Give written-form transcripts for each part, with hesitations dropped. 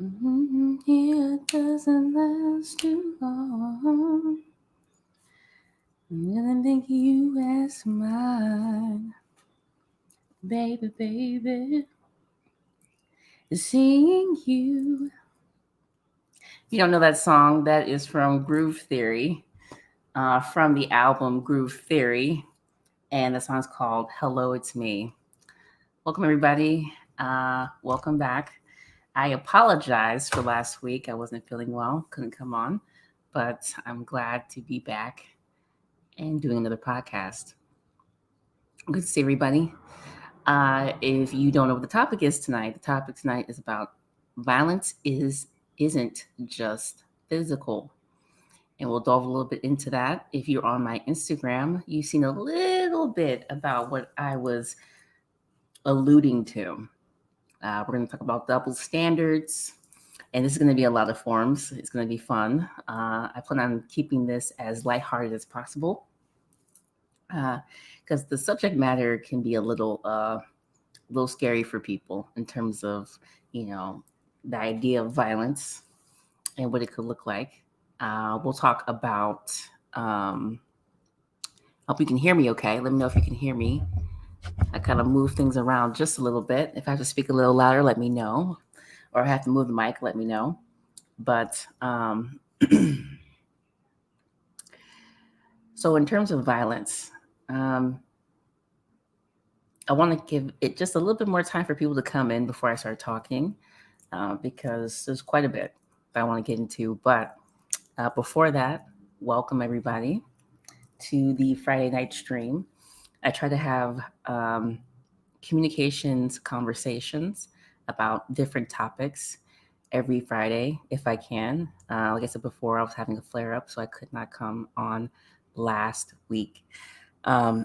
It doesn't last too long. I'm gonna make you as mine, baby, baby. Seeing you. If you don't know that song, that is from Groove Theory, from the album Groove Theory, and the song's called "Hello, It's Me." Welcome, everybody. Welcome back. I apologize for last week. I wasn't feeling well, couldn't come on, but I'm glad to be back and doing another podcast. Good to see everybody. If you don't know what the topic is tonight, the topic tonight is about violence isn't just physical. And we'll delve a little bit into that. If you're on my Instagram, you've seen a little bit about what I was alluding to. We're going to talk about double standards, and this is going to be a lot of forms. It's going to be fun. I plan on keeping this as lighthearted as possible because the subject matter can be a little scary for people in terms of, the idea of violence and what it could look like. We'll talk about. Hope you can hear me okay. Let me know if you can hear me. I kind of move things around just a little bit. If I have to speak a little louder, let me know. Or I have to move the mic, let me know. But so in terms of violence, I want to give it just a little bit more time for people to come in before I start talking, because there's quite a bit that I want to get into. But before that, welcome everybody to the Friday night stream. I try to have communications conversations about different topics every Friday if I can. Like I said before, I was having a flare up, so I could not come on last week. I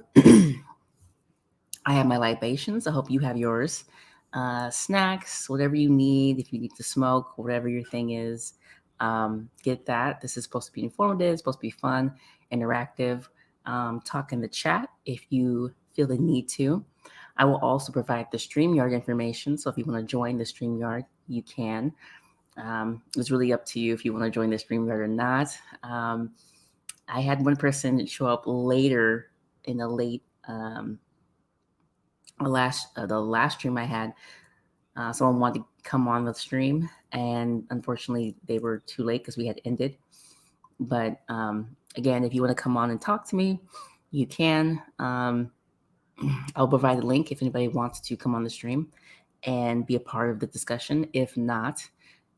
have my libations. I hope you have yours. Snacks, whatever you need. If you need to smoke, whatever your thing is, get that. This is supposed to be informative, it's supposed to be fun, interactive. Talk in the chat if you feel the need to. I will also provide the StreamYard information. So if you want to join the StreamYard, you can. It's really up to you if you want to join the StreamYard or not. I had one person show up later in the the last stream I had. Someone wanted to come on the stream, and unfortunately they were too late because we had ended. But again, if you want to come on and talk to me, you can. I'll provide a link if anybody wants to come on the stream and be a part of the discussion. If not,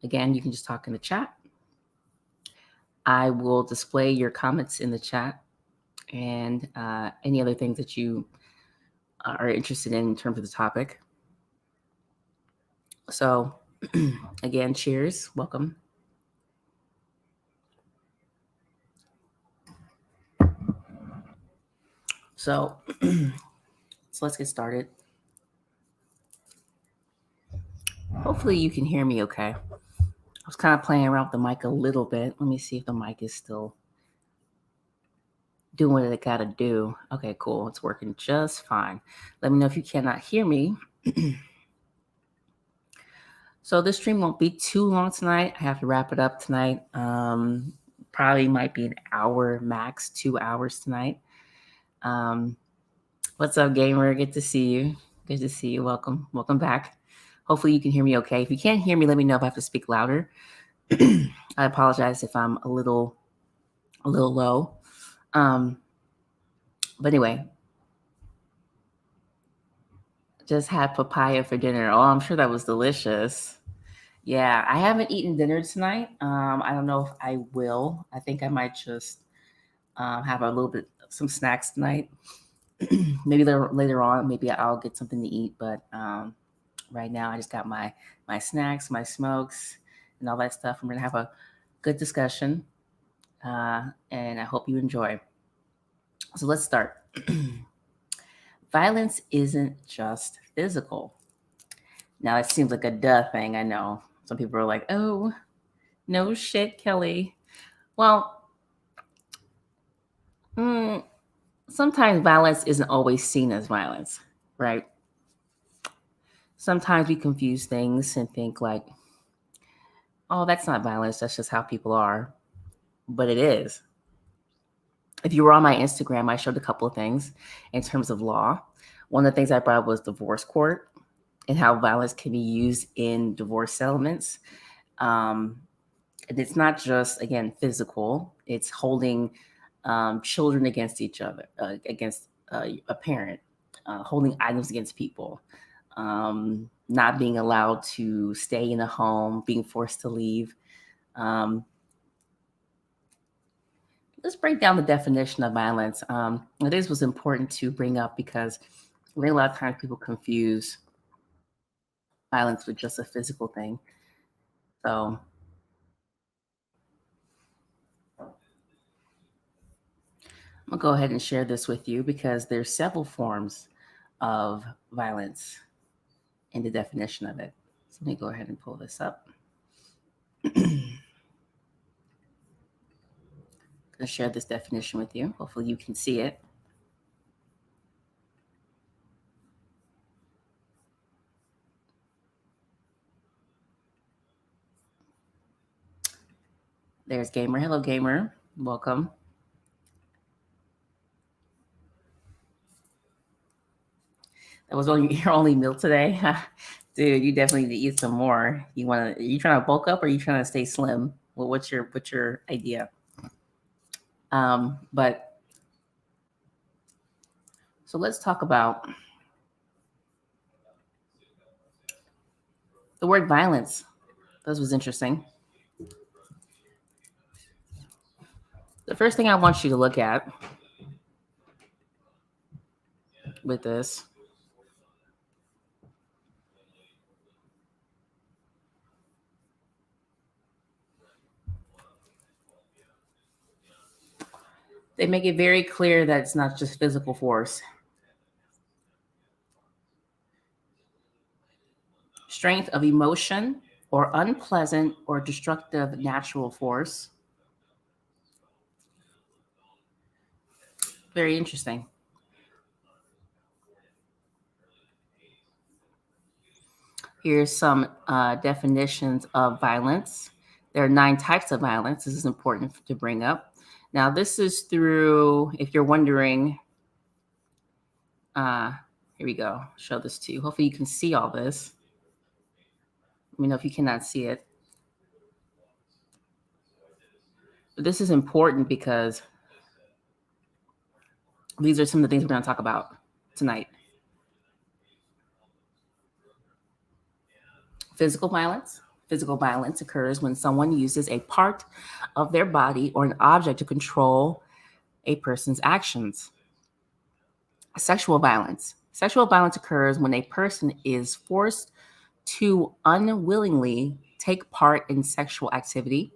again, you can just talk in the chat. I will display your comments in the chat and any other things that you are interested in terms of the topic. So, again, cheers. Welcome. So let's get started. Hopefully you can hear me okay. I was kind of playing around with the mic a little bit. Let me see if the mic is still doing what it got to do. Okay, cool. It's working just fine. Let me know if you cannot hear me. So this stream won't be too long tonight. I have to wrap it up tonight. Probably might be an hour max, 2 hours tonight. What's up, gamer? Good to see you. Good to see you. Welcome back. Hopefully you can hear me okay. If you can't hear me, let me know if I have to speak louder. I apologize if I'm a little low. But anyway, just had papaya for dinner. Oh, I'm sure that was delicious. Yeah, I haven't eaten dinner tonight. I don't know if I will. I think I might just have a little bit some snacks tonight. Maybe later on, maybe I'll get something to eat. But right now, I just got my snacks, my smokes, and all that stuff. I'm gonna have a good discussion, and I hope you enjoy. So let's start. Violence isn't just physical. Now it seems like a duh thing. I know some people are like, "Oh, no shit, Kelly." Well, sometimes violence isn't always seen as violence, right? Sometimes we confuse things and think like oh, that's not violence. That's just how people are. But it is. If you were on my Instagram, I showed a couple of things in terms of law. One of the things I brought up was divorce court and how violence can be used in divorce settlements. Um, and it's not just, again, physical, it's holding children against each other, against a parent, holding items against people, not being allowed to stay in a home, being forced to leave. Let's break down the definition of violence. This was important to bring up because I think a lot of times people confuse violence with just a physical thing. So I'm gonna go ahead and share this with you because there's several forms of violence in the definition of it. So let me go ahead and pull this up. I'm gonna share this definition with you. Hopefully you can see it. There's Gamer. Hello, Gamer. Welcome. That was only your only meal today, dude. You definitely need to eat some more. Are you trying to bulk up or are you trying to stay slim? Well, what's your idea? But so let's talk about the word violence. This was interesting. The first thing I want you to look at with this they make it very clear that it's not just physical force. Strength of emotion or unpleasant or destructive natural force. Very interesting. Here's some definitions of violence. There are 9 types of violence. This is important to bring up. Now, this is through, if you're wondering, here we go. Show this to you. Hopefully, you can see all this. Let me know if you cannot see it. But this is important because these are some of the things we're going to talk about tonight. Physical violence. Physical violence occurs when someone uses a part of their body or an object to control a person's actions. Sexual violence. Sexual violence occurs when a person is forced to unwillingly take part in sexual activity.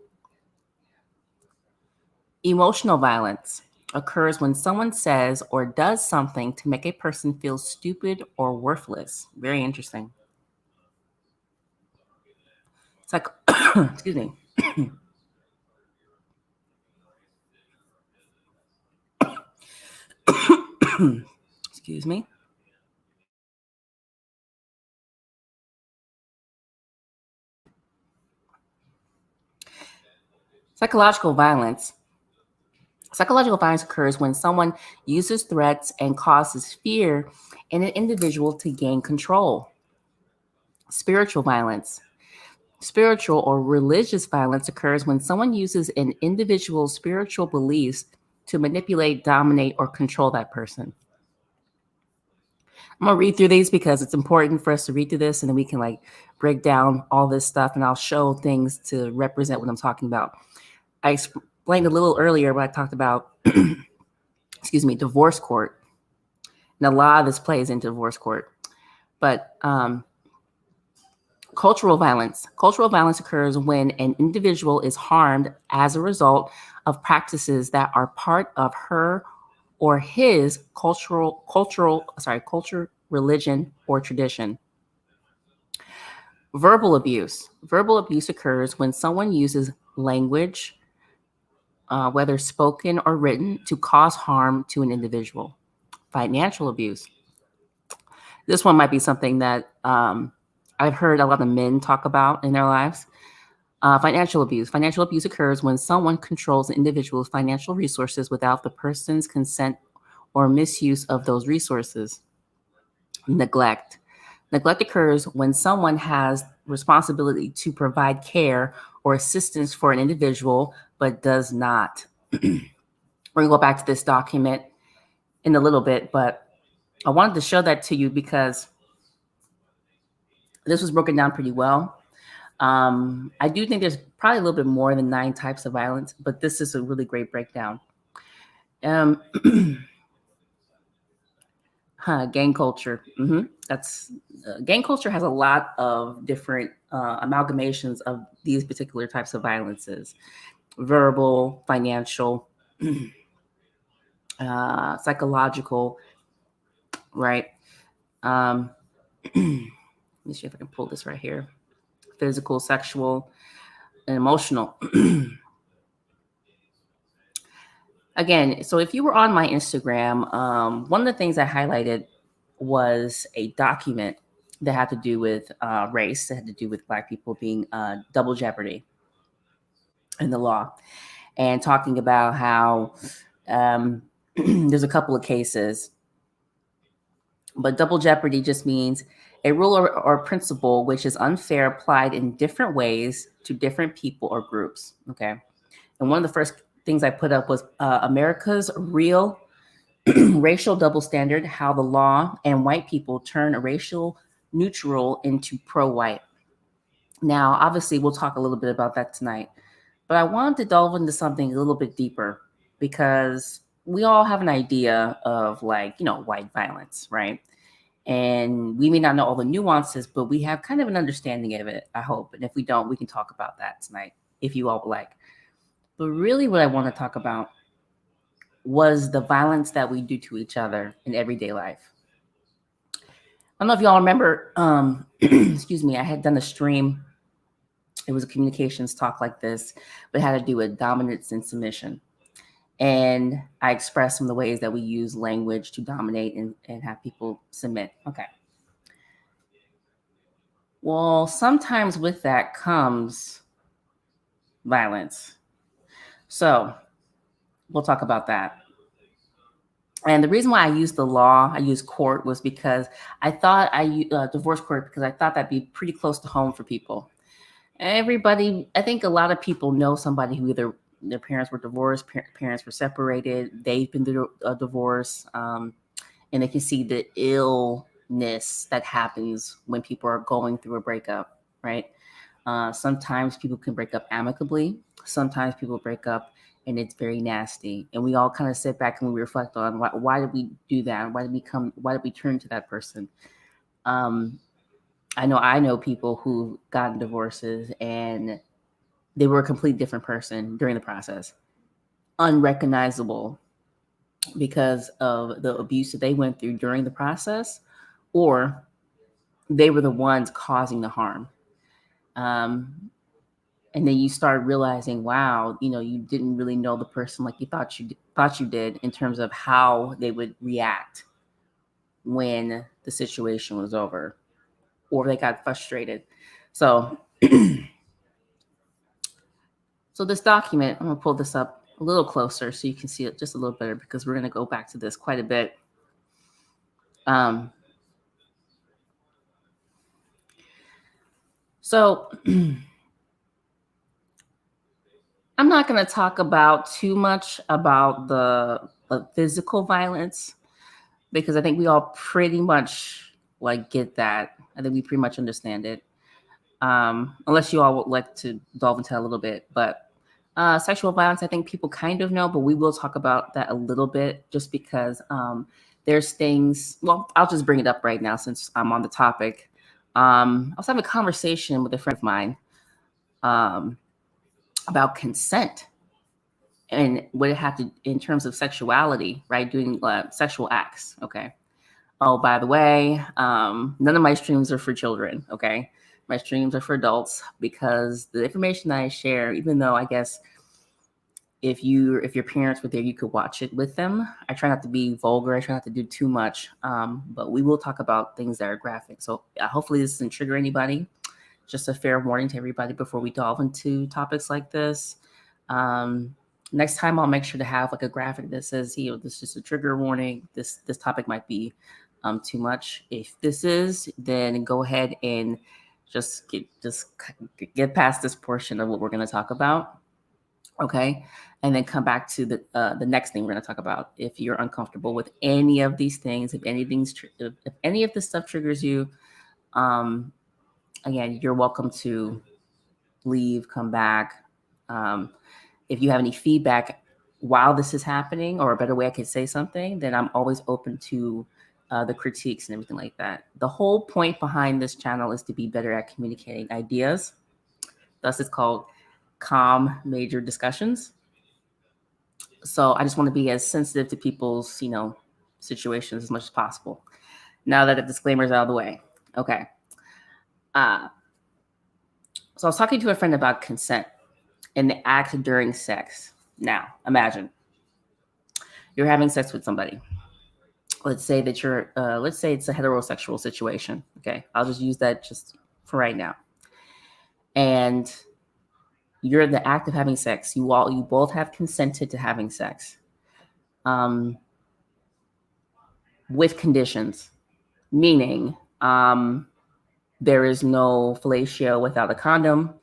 Emotional violence occurs when someone says or does something to make a person feel stupid or worthless. Very interesting. It's like, excuse me. Excuse me. Psychological violence. Psychological violence occurs when someone uses threats and causes fear in an individual to gain control. Spiritual violence. Spiritual or religious violence occurs when someone uses an individual's spiritual beliefs to manipulate, dominate, or control that person. I'm gonna read through these because it's important for us to read through this, and then we can break down all this stuff, and I'll show things to represent what I'm talking about. I explained a little earlier when I talked about, excuse me, divorce court, and a lot of this plays into divorce court. But cultural violence. Cultural violence occurs when an individual is harmed as a result of practices that are part of her or his culture, religion, or tradition. Verbal abuse. Verbal abuse occurs when someone uses language, whether spoken or written, to cause harm to an individual. Financial abuse. This one might be something that I've heard a lot of men talk about in their lives. Financial abuse. Financial abuse occurs when someone controls an individual's financial resources without the person's consent or misuse of those resources. Neglect. Neglect occurs when someone has responsibility to provide care or assistance for an individual but does not. We're going to go back to this document in a little bit, but I wanted to show that to you because this was broken down pretty well. I do think there's probably a little bit more than 9 types of violence, but this is a really great breakdown. Gang culture. That's gang culture has a lot of different amalgamations of these particular types of violences: verbal, financial, psychological, right? Let me see if I can pull this right here: physical, sexual, and emotional. Again, so if you were on my Instagram, one of the things I highlighted was a document that had to do with race, that had to do with Black people being double jeopardy in the law, and talking about how there's a couple of cases, but double jeopardy just means a rule or principle which is unfair applied in different ways to different people or groups. Okay. And one of the first things I put up was America's real racial double standard: how the law and white people turn a racial neutral into pro-white. Now, obviously, we'll talk a little bit about that tonight, but I wanted to delve into something a little bit deeper because we all have an idea of, like, white violence, right? And we may not know all the nuances, but we have kind of an understanding of it, I hope. And if we don't, we can talk about that tonight if you all would like. But really what I want to talk about was the violence that we do to each other in everyday life. I don't know if y'all remember, excuse me, I had done a stream. It was a communications talk like this, but it had to do with dominance and submission. And I expressed some of the ways that we use language to dominate and have people submit. Okay. Well, sometimes with that comes violence. So we'll talk about that. And the reason why I used the law, I used court, was because I thought divorce court, because I thought that'd be pretty close to home for people. Everybody, I think a lot of people know somebody who either their parents were divorced, parents were separated, they've been through a divorce, and they can see the illness that happens when people are going through a breakup, right? Sometimes people can break up amicably. Sometimes people break up and it's very nasty. And we all kind of sit back and we reflect on why did we do that? Why did we turn to that person? I know people who gotten divorces and they were a completely different person during the process, unrecognizable because of the abuse that they went through during the process, or they were the ones causing the harm. And then you start realizing, wow, you didn't really know the person like you thought you did in terms of how they would react when the situation was over or they got frustrated. So, so this document, I'm going to pull this up a little closer so you can see it just a little better, because we're going to go back to this quite a bit. So I'm not going to talk about too much about the physical violence, because I think we all pretty much get that. I think we pretty much understand it. Unless you all would like to delve into that a little bit. But sexual violence, I think people kind of know, but we will talk about that a little bit, just because there's things. Well, I'll just bring it up right now since I'm on the topic. I was having a conversation with a friend of mine about consent and what it had to, in terms of sexuality, right? Doing sexual acts. Okay. Oh, by the way, none of my streams are for children. Okay. My streams are for adults, because the information that I share, even though I guess if your parents were there, you could watch it with them. I try not to be vulgar. I try not to do too much. But we will talk about things that are graphic. So hopefully this doesn't trigger anybody. just a fair warning to everybody before we delve into topics like this. Next time I'll make sure to have like a graphic that says, this is just a trigger warning. This topic might be too much. If this is, then go ahead and just get past this portion of what we're going to talk about. Okay. And then come back to the next thing we're going to talk about. If you're uncomfortable with any of these things, if any of this stuff triggers you, again, you're welcome to leave, come back. If you have any feedback while this is happening, or a better way I could say something, then I'm always open to the critiques and everything like that. The whole point behind this channel is to be better at communicating ideas. Thus, it's called Comm Major Discussions. So I just want to be as sensitive to people's, situations as much as possible. Now that the disclaimer is out of the way. Okay. So I was talking to a friend about consent and the act during sex. Now, imagine you're having sex with somebody. Let's say that let's say it's a heterosexual situation. Okay. I'll just use that just for right now. And you're in the act of having sex. You both have consented to having sex. With conditions, meaning there is no fellatio without a condom.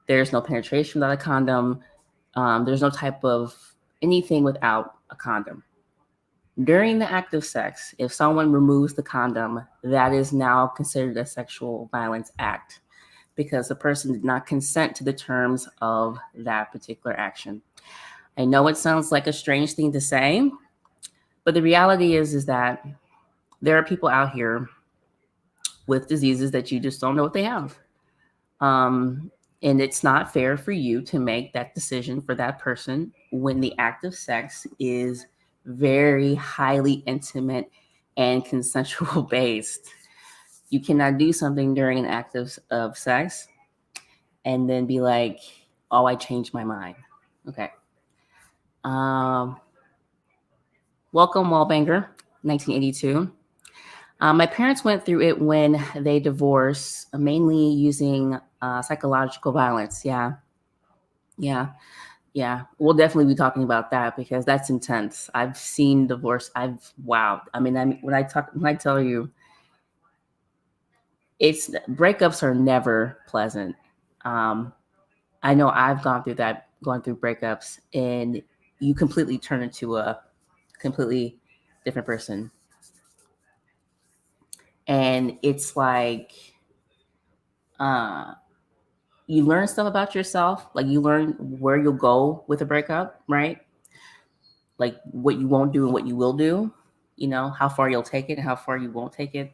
There's no penetration without a condom. There's no type of anything without a condom. During the act of sex, if someone removes the condom, that is now considered a sexual violence act because the person did not consent to the terms of that particular action. I know it sounds like a strange thing to say, but the reality is that there are people out here with diseases that you just don't know what they have. And it's not fair for you to make that decision for that person when the act of sex is very highly intimate and consensual based. You cannot do something during an act of sex and then be like, oh, I changed my mind. Okay. Welcome, Wallbanger, 1982. My parents went through it when they divorced, mainly using psychological violence. Yeah. We'll definitely be talking about that because that's intense. I've seen divorce. Wow. I mean, when I tell you, breakups are never pleasant. I know I've gone through breakups, and you completely turn into a completely different person. And it's like, you learn stuff about yourself. Like you learn where you'll go with a breakup, right? Like what you won't do and what you will do, how far you'll take it and how far you won't take it.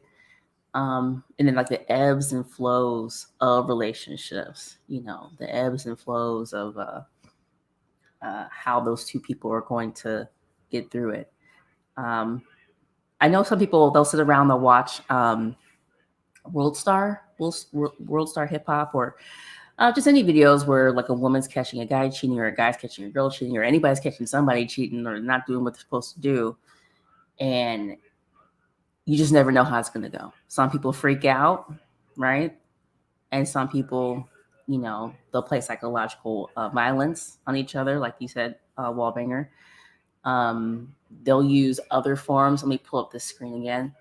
And then like the ebbs and flows of relationships, the ebbs and flows of how those two people are going to get through it. I know some people, they'll sit around, they'll watch World Star Hip Hop, or just any videos where like a woman's catching a guy cheating, or a guy's catching a girl cheating, or anybody's catching somebody cheating or not doing what they're supposed to do. And you just never know how it's going to go. Some people freak out, right? And some people, they'll play psychological violence on each other, like you said, Wallbanger. They'll use other forms. Let me pull up this screen again.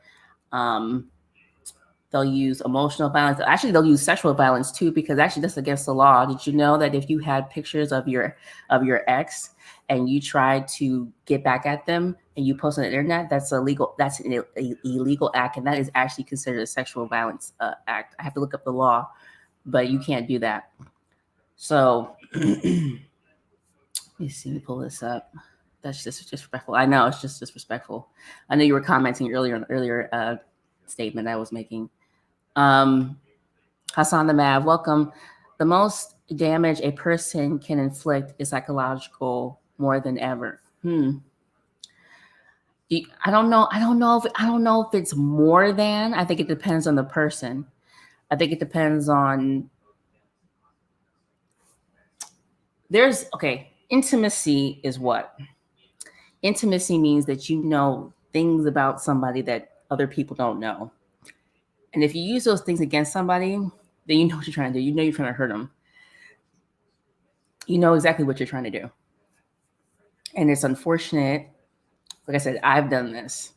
They'll use emotional violence. Actually, they'll use sexual violence too, because actually that's against the law. Did you know that if you had pictures of your ex and you tried to get back at them and you post on the internet, that's illegal. That's an illegal act, and that is actually considered a sexual violence act. I have to look up the law, but you can't do that. So let me see. Let me pull this up. That's just disrespectful. I know it's just disrespectful. I know you were commenting earlier on the earlier statement I was making. Hassan the Mav, welcome. The most damage a person can inflict is psychological more than ever. I don't know if it's more than. I think it depends on the person. I think it depends on. Intimacy is what? Intimacy means that you know things about somebody that other people don't know. And if you use those things against somebody, then you know what you're trying to do. You know you're trying to hurt them. You know exactly what you're trying to do. And it's unfortunate. Like I said, I've done this.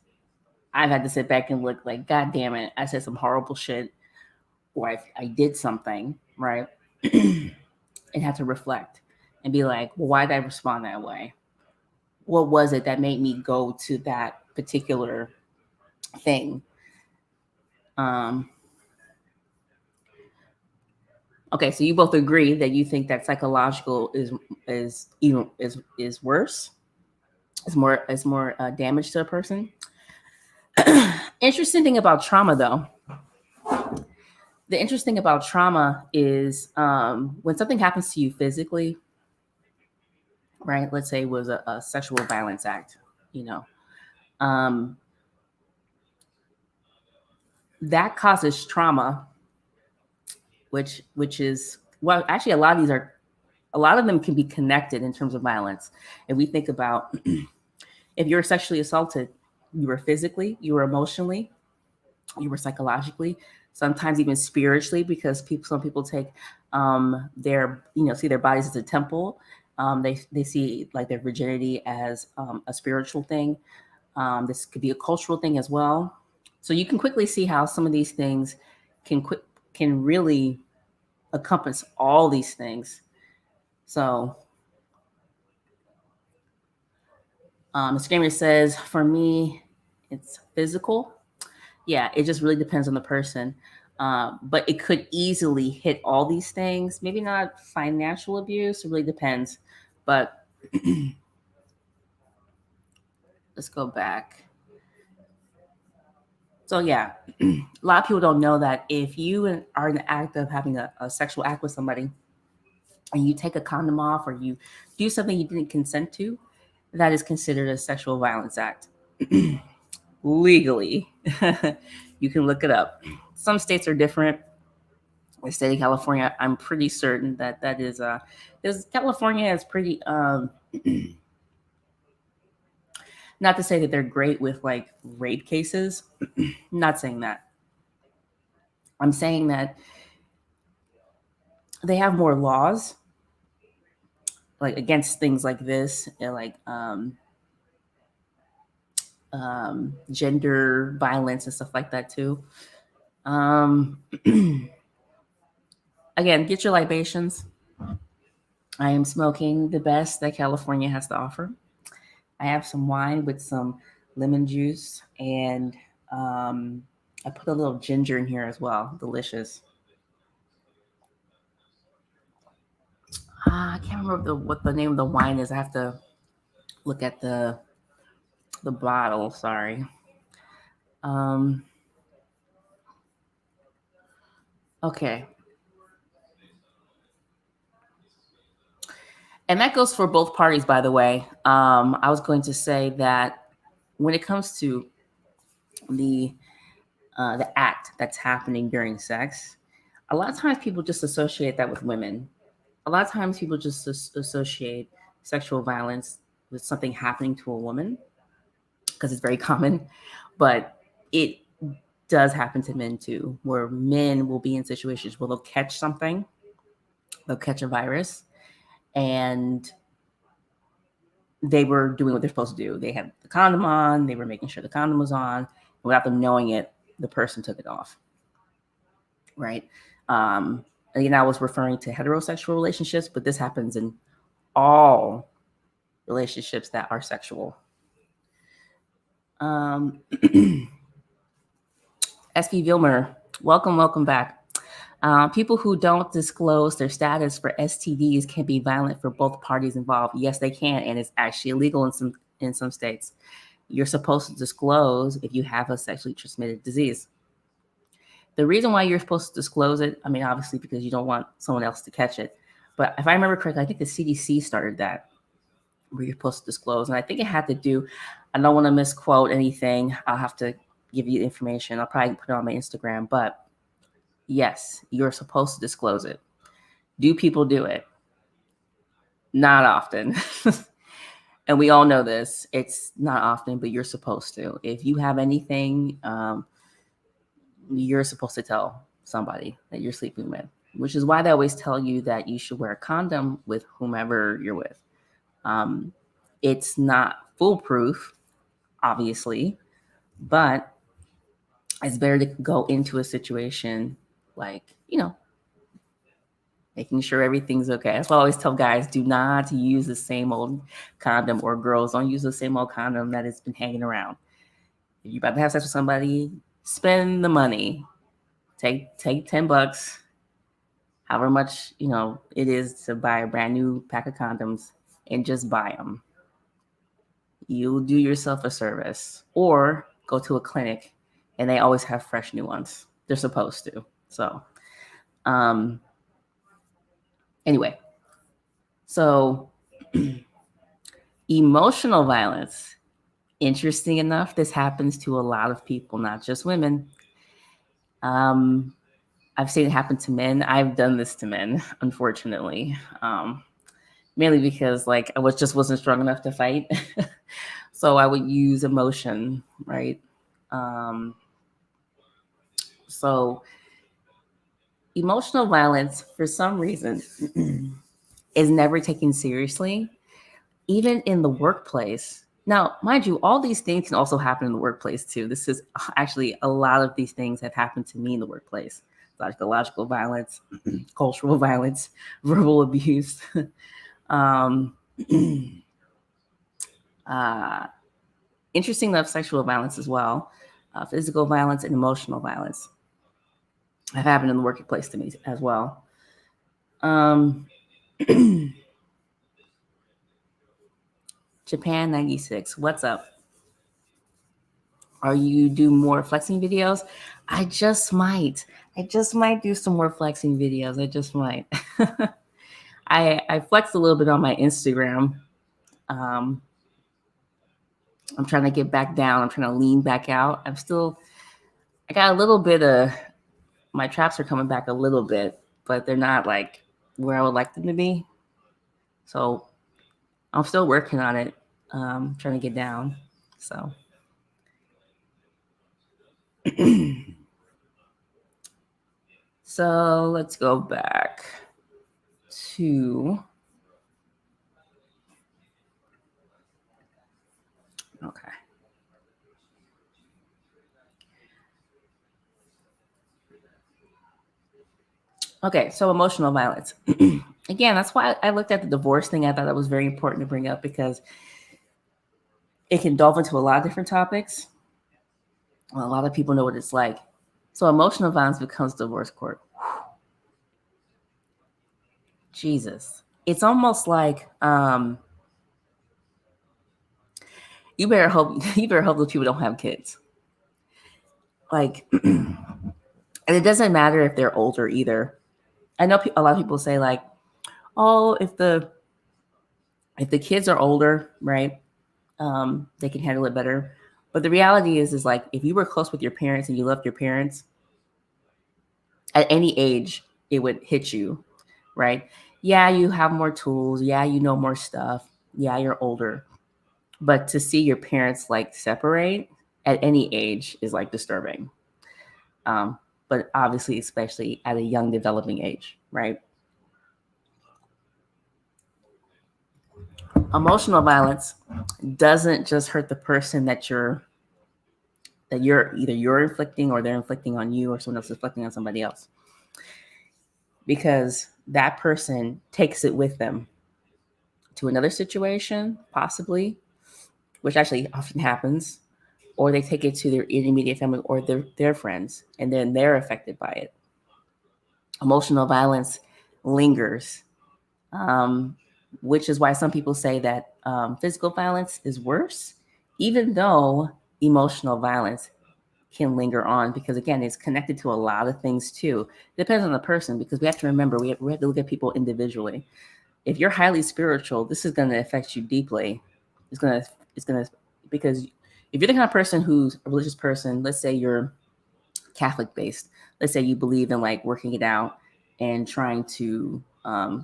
I've had to sit back and look like, God damn it, I said some horrible shit, or I did something, right? And have to reflect and be like, well, why did I respond that way? What was it that made me go to that particular thing? Okay, so you both agree that you think that psychological is even is worse, is more damage to a person. Interesting thing about trauma, though. The interesting about trauma is when something happens to you physically, right? Let's say it was a sexual violence act, that causes trauma, which is, well, actually a lot of them can be connected in terms of violence. If we think about if you're sexually assaulted, you were physically, you were emotionally, you were psychologically, sometimes even spiritually, because some people take their, see their bodies as a temple. They see like their virginity as a spiritual thing. This could be a cultural thing as well. So you can quickly see how some of these things can really encompass all these things. So Ms. Gamer says, for me, it's physical. Yeah, it just really depends on the person. But it could easily hit all these things. Maybe not financial abuse. It really depends. But let's go back. So yeah, a lot of people don't know that if you are in the act of having a sexual act with somebody and you take a condom off or you do something you didn't consent to, that is considered a sexual violence act. Legally. You can look it up. Some states are different. The state of California, I'm pretty certain that is because California is pretty not to say that they're great with like rape cases. Not saying that. I'm saying that they have more laws like against things like this, and like gender violence and stuff like that too. Again, get your libations. I am smoking the best that California has to offer. I have some wine with some lemon juice, and I put a little ginger in here as well. Delicious. I can't remember what the name of the wine is. I have to look at the bottle. Sorry. Okay. And that goes for both parties, by the way. I was going to say that when it comes to the act that's happening during sex, a lot of times people just associate that with women. A lot of times people just associate sexual violence with something happening to a woman because it's very common, but it does happen to men too, where men will be in situations where they'll catch something, they'll catch a virus, and they were doing what they're supposed to do. They had the condom on, they were making sure the condom was on, and without them knowing it, the person took it off. Right? Again, I was referring to heterosexual relationships, but this happens in all relationships that are sexual. SV Vilmer, welcome back. People who don't disclose their status for STDs can be violent for both parties involved. Yes, they can, and it's actually illegal in some states. You're supposed to disclose if you have a sexually transmitted disease. The reason why you're supposed to disclose it, I mean, obviously because you don't want someone else to catch it. But if I remember correctly, I think the CDC started that, where you're supposed to disclose. And I think it had to do, I don't want to misquote anything. I'll have to give you the information. I'll probably put it on my Instagram. But yes, you're supposed to disclose it. Do people do it? Not often. And we all know this. It's not often, but you're supposed to. If you have anything, you're supposed to tell. somebody that you're sleeping with, which is why they always tell you that you should wear a condom with whomever you're with. It's not foolproof, obviously, but it's better to go into a situation like, making sure everything's okay. That's why I always tell guys, do not use the same old condom, or girls, don't use the same old condom that has been hanging around. If you're about to have sex with somebody, spend the money. Take $10, however much, it is to buy a brand new pack of condoms, and just buy them. You'll do yourself a service. Or go to a clinic, and they always have fresh new ones. They're supposed to. So, anyway, so emotional violence. Interesting enough, this happens to a lot of people, not just women. I've seen it happen to men. I've done this to men, unfortunately, mainly because I wasn't strong enough to fight. So I would use emotion, right? So emotional violence, for some reason, is never taken seriously, even in the workplace. Now, mind you, all these things can also happen in the workplace too. This is actually, a lot of these things have happened to me in the workplace. Psychological violence, cultural violence, verbal abuse, interesting enough, sexual violence as well, physical violence and emotional violence have happened in the workplace to me as well. Japan 96, what's up? Are you do more flexing videos? I just might do some more flexing videos. I just might. I flexed a little bit on my Instagram. I'm trying to get back down. I'm trying to lean back out. I got a little bit of, my traps are coming back a little bit, but they're not where I would like them to be. So I'm still working on it. Trying to get down. So. So let's go back to, okay. Okay, so emotional violence. Again, that's why I looked at the divorce thing. I thought that was very important to bring up, because it can delve into a lot of different topics. Well, a lot of people know what it's like. So emotional violence becomes divorce court. Jesus. It's almost like you better hope those people don't have kids. And it doesn't matter if they're older either. I know a lot of people say oh, if the kids are older, right, they can handle it better. But the reality is if you were close with your parents and you loved your parents, at any age, it would hit you, right? Yeah, you have more tools. Yeah, you know more stuff. Yeah, you're older. But to see your parents separate at any age is disturbing. But obviously, especially at a young developing age, right? Emotional violence doesn't just hurt the person that you're either you're inflicting, or they're inflicting on you, or someone else is inflicting on somebody else, because that person takes it with them to another situation, possibly, which actually often happens, or they take it to their immediate family or their friends, and then they're affected by it. Emotional violence lingers, which is why some people say that physical violence is worse, even though emotional violence can linger on, because again, it's connected to a lot of things too. It depends on the person, because we have to remember, we have to look at people individually. If you're highly spiritual, this is going to affect you deeply. It's going to, because if you're the kind of person who's a religious person, let's say you're Catholic based, let's say you believe in working it out and trying to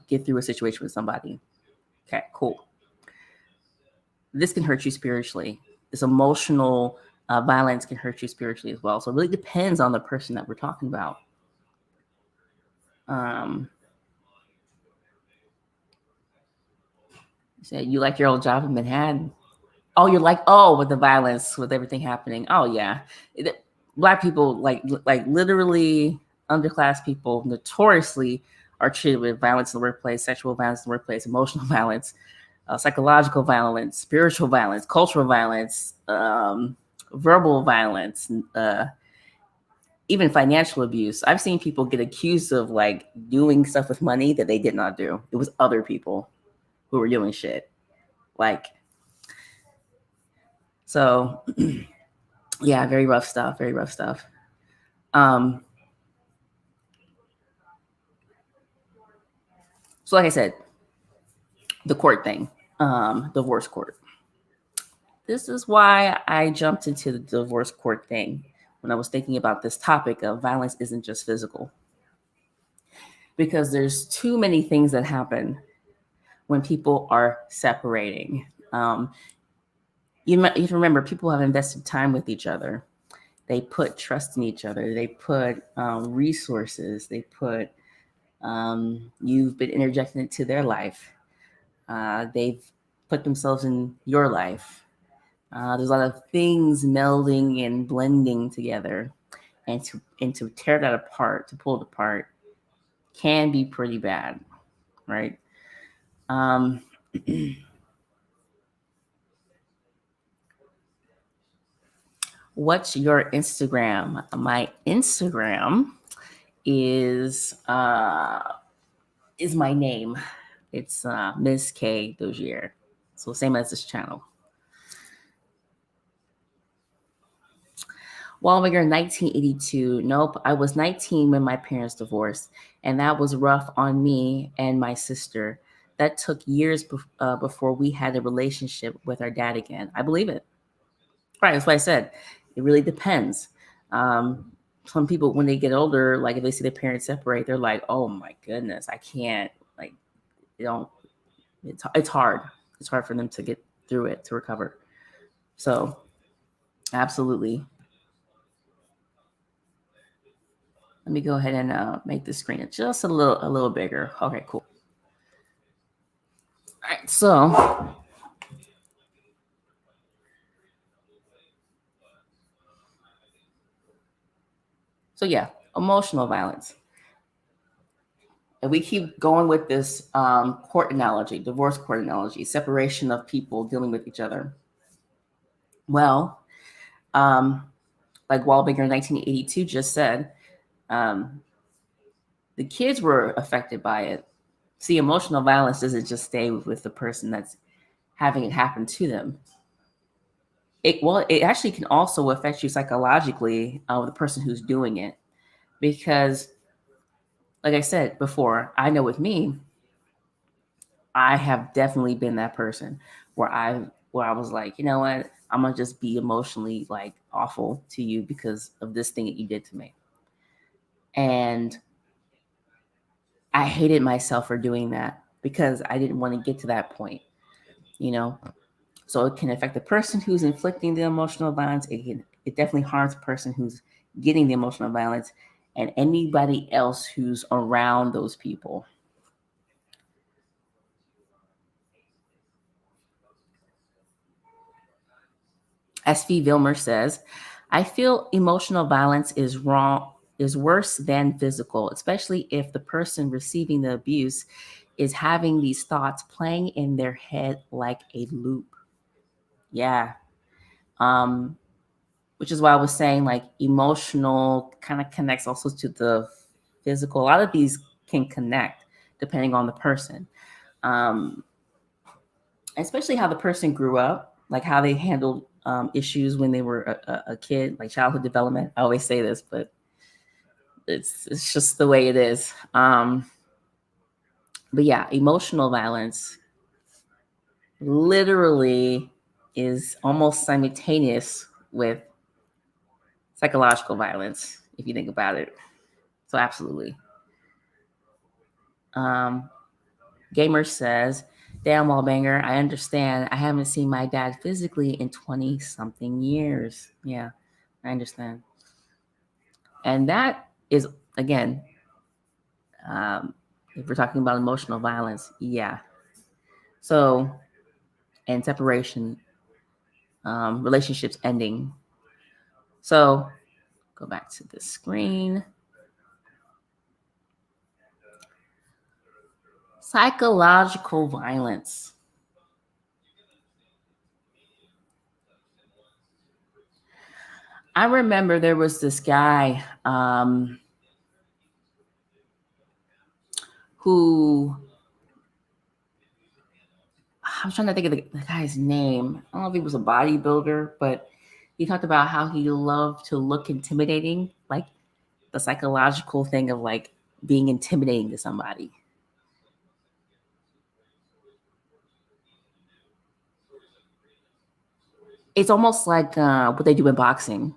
get through a situation with somebody. Okay, cool. This can hurt you spiritually. This emotional violence can hurt you spiritually as well. So it really depends on the person that we're talking about. Said you like your old job in Manhattan. Oh, you're like, oh, with the violence, with everything happening. Oh yeah, Black people, like literally underclass people, notoriously are treated with violence in the workplace, sexual violence in the workplace, emotional violence, psychological violence, spiritual violence, cultural violence, verbal violence, even financial abuse. I've seen people get accused of like doing stuff with money that they did not do. It was other people who were doing shit. Like, so yeah, very rough stuff. Very rough stuff. So like I said, the court thing, divorce court. This is why I jumped into the divorce court thing when I was thinking about this topic of violence isn't just physical. Because there's too many things that happen when people are separating. You remember, people have invested time with each other. They put trust in each other. They put resources. They put, you've been interjecting into their life. They've put themselves in your life. There's a lot of things melding and blending together, and to tear that apart, to pull it apart, can be pretty bad, right? What's your Instagram? My Instagram is my name. It's Ms.KellyDozier. So same as this channel. Walwinger, 1982. Nope, I was 19 when my parents divorced, and that was rough on me and my sister. That took years before we had a relationship with our dad again. I believe it. Right, that's what I said. It really depends. Some people, when they get older, like if they see their parents separate, they're like, "Oh my goodness, I can't." Like, they don't. It's hard. It's hard for them to get through it, to recover. So, absolutely. Let me go ahead and make the screen just a little bigger. Okay, cool. All right, so yeah, emotional violence. And we keep going with this court analogy, divorce court analogy, separation of people dealing with each other. Well, like Walbinger in 1982 just said, the kids were affected by it. See, emotional violence doesn't just stay with the person that's having it happen to them. It actually can also affect you psychologically with the person who's doing it, because, like I said before, I know with me, I have definitely been that person where I was like, you know what, I'm gonna just be emotionally like awful to you because of this thing that you did to me, and I hated myself for doing that because I didn't want to get to that point, you know. So it can affect the person who's inflicting the emotional violence. It definitely harms the person who's getting the emotional violence, and anybody else who's around those people. SV Vilmer says, I feel emotional violence is worse than physical, especially if the person receiving the abuse is having these thoughts playing in their head like a loop. Yeah. Which is why I was saying like emotional kind of connects also to the physical. A lot of these can connect depending on the person. Especially how the person grew up, like how they handled issues when they were a kid, like childhood development. I always say this, but it's just the way it is. But yeah, emotional violence literally is almost simultaneous with psychological violence, if you think about it. So absolutely. Gamer says, damn, Wallbanger, I understand. I haven't seen my dad physically in 20 something years. Yeah, I understand. And that is, again, If we're talking about emotional violence, yeah. So, and separation, relationships ending. So, go back to the screen. Psychological violence. I remember there was this guy who, I'm trying to think of the guy's name. I don't know if he was a bodybuilder, but he talked about how he loved to look intimidating, like the psychological thing of like being intimidating to somebody. It's almost like what they do in boxing.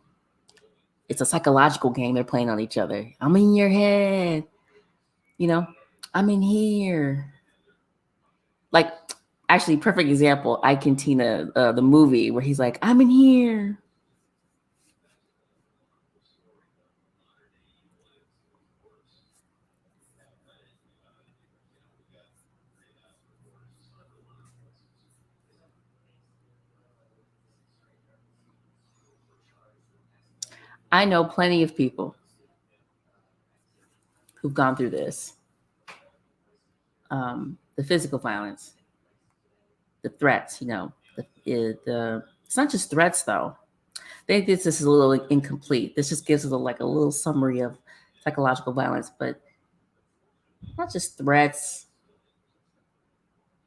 It's a psychological game they're playing on each other. I'm in your head, you know, I'm in here. Like, actually, perfect example, I Cantina, the movie where he's like, I'm in here. I know plenty of people who've gone through this. The physical violence, the threats, it's not just threats though. I think this is a little incomplete. This just gives us a little summary of psychological violence, but not just threats,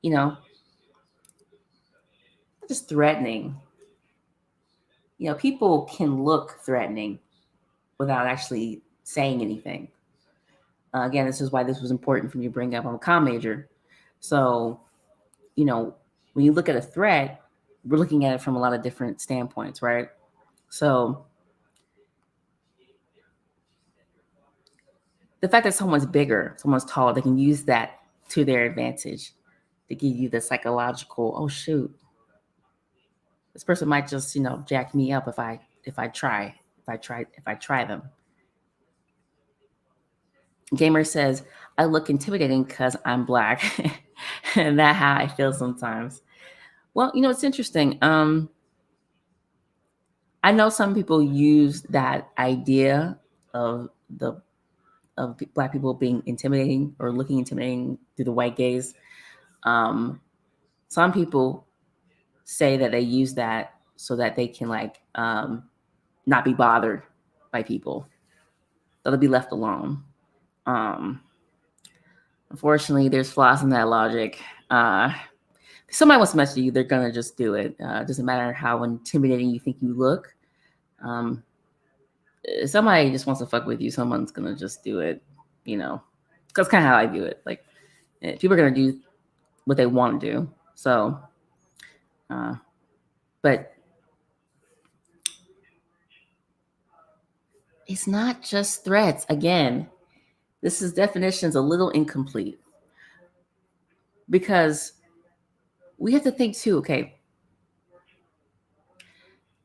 not just threatening. People can look threatening without actually saying anything. Again, this is why this was important for me to bring up. I'm a comm major. So, when you look at a threat, we're looking at it from a lot of different standpoints, right? So, the fact that someone's bigger, someone's taller, they can use that to their advantage to give you the psychological, oh shoot, this person might just, jack me up if I try them. Gamer says, I look intimidating because I'm Black. And that's how I feel sometimes. Well, it's interesting. I know some people use that idea of Black people being intimidating or looking intimidating through the white gaze. Some people say that they use that so that they can not be bothered by people. They'll be left alone. Unfortunately, there's flaws in that logic. If somebody wants to mess with you, they're gonna just do it. It doesn't matter how intimidating you think you look. If somebody just wants to fuck with you, someone's gonna just do it. That's kind of how I view it. Like, people are gonna do what they want to do. So, but it's not just threats. Again, this definition's a little incomplete because we have to think too. Okay,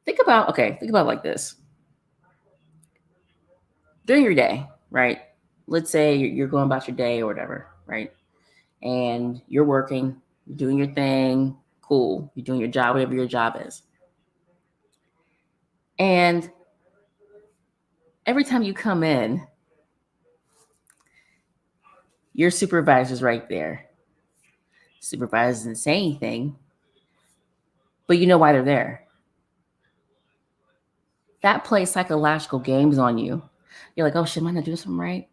think about like this. During your day, right? Let's say you're going about your day or whatever, right? And you're working, you're doing your thing, cool. You're doing your job, whatever your job is. And every time you come in, your supervisor's right there. Supervisor doesn't say anything, but you know why they're there. That plays psychological games on you. You're like, oh shit, am I not doing something right?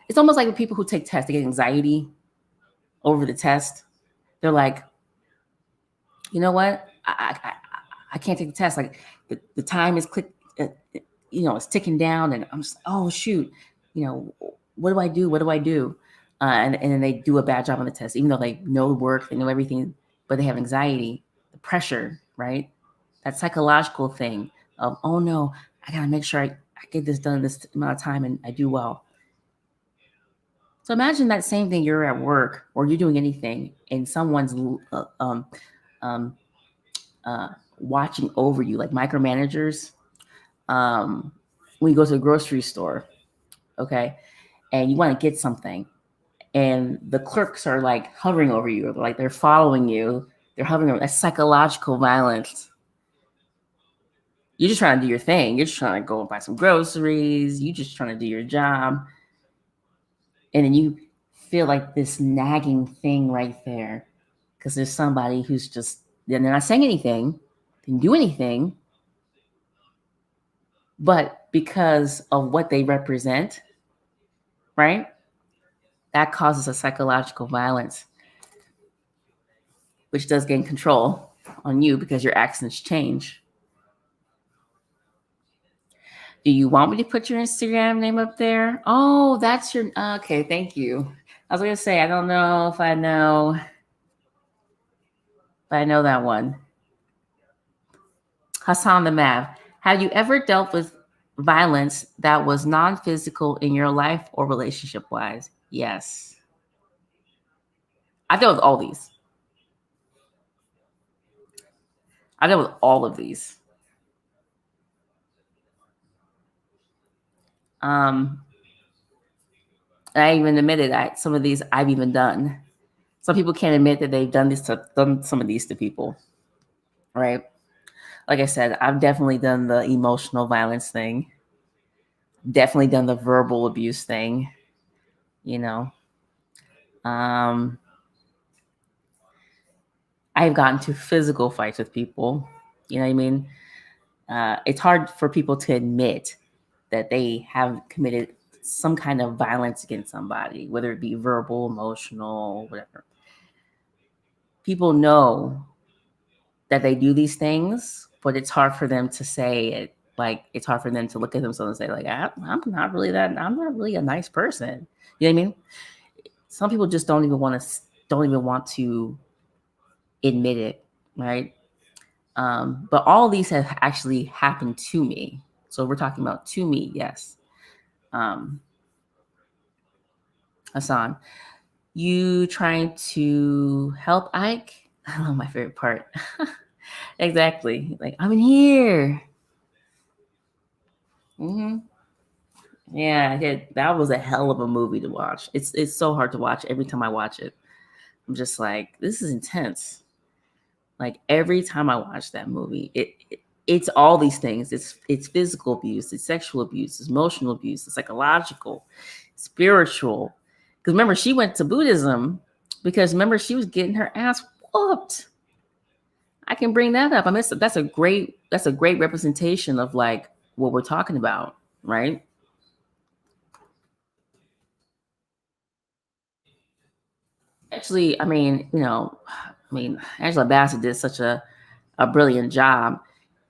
It's almost like the people who take tests, they get anxiety over the test. They're like, you know what? I can't take the test. Like the time is it's ticking down, and I'm just, oh shoot, what do I do? What do I do? And then they do a bad job on the test, even though they know the work, they know everything, but they have anxiety, the pressure, right? That psychological thing of, oh no, I gotta make sure I get this done in this amount of time and I do well. So imagine that same thing. You're at work or you're doing anything, and someone's watching over you, like micromanagers. When you go to the grocery store, okay, and you want to get something, and the clerks are like hovering over you, like they're following you. They're hovering over. That's psychological violence. You're just trying to do your thing. You're just trying to go and buy some groceries. You're just trying to do your job. And then you feel like this nagging thing right there because there's somebody who's just, they're not saying anything, didn't do anything, but because of what they represent, right? That causes a psychological violence, which does gain control on you because your actions change. Do you want me to put your Instagram name up there? Oh, that's your, okay, thank you. I was going to say, I don't know if I know that one. Hassan the Mav, have you ever dealt with violence that was non-physical in your life or relationship-wise? Yes. I've dealt with all these. I've dealt with all of these. I even admitted that some of these I've even done. Some people can't admit that they've done some of these to people, right? Like I said, I've definitely done the emotional violence thing. Definitely done the verbal abuse thing. You know, I've gotten to physical fights with people. You know what I mean? It's hard for people to admit that they have committed some kind of violence against somebody, whether it be verbal, emotional, whatever. People know that they do these things, but it's hard for them to say it. Like, it's hard for them to look at themselves and say, like, I'm not really a nice person. You know what I mean? Some people just don't even want to admit it, right? But all these have actually happened to me. So we're talking about to me, yes. Hassan, you trying to help Ike? I love my favorite part. Exactly. Like, I'm in here. Mm-hmm. Yeah, that was a hell of a movie to watch. It's so hard to watch every time I watch it. I'm just like, this is intense. Like every time I watch that movie, it's all these things. It's physical abuse, it's sexual abuse, it's emotional abuse, it's psychological, spiritual. Because remember, she went to Buddhism because remember she was getting her ass whooped. I can bring that up. I mean, that's a great representation of like what we're talking about, right? Actually, Angela Bassett did such a brilliant job.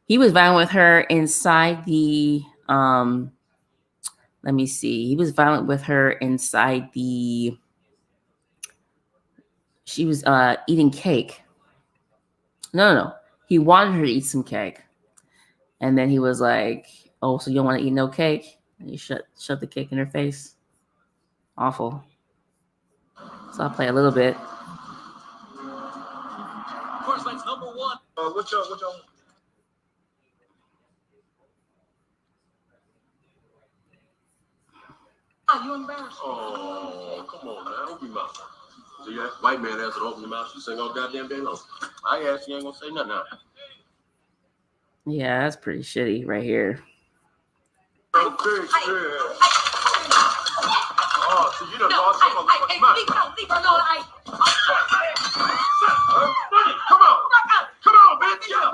He was violent with her inside the let me see. He was violent with her inside the she was eating cake. No. He wanted her to eat some cake. And then he was like, "Oh, so you don't want to eat no cake?" And he shoved the cake in her face. Awful. So I'll play a little bit. Of course, that's number one. What y'all? Are you embarrassed? Oh, come on now. Open your mouth. See that white man has to open your mouth. You sing all goddamn day long. I ask you ain't gonna say nothing now. Yeah, that's pretty shitty right here. Oh, so you don't know some of the leave her alone. Come on, bitch. Get up.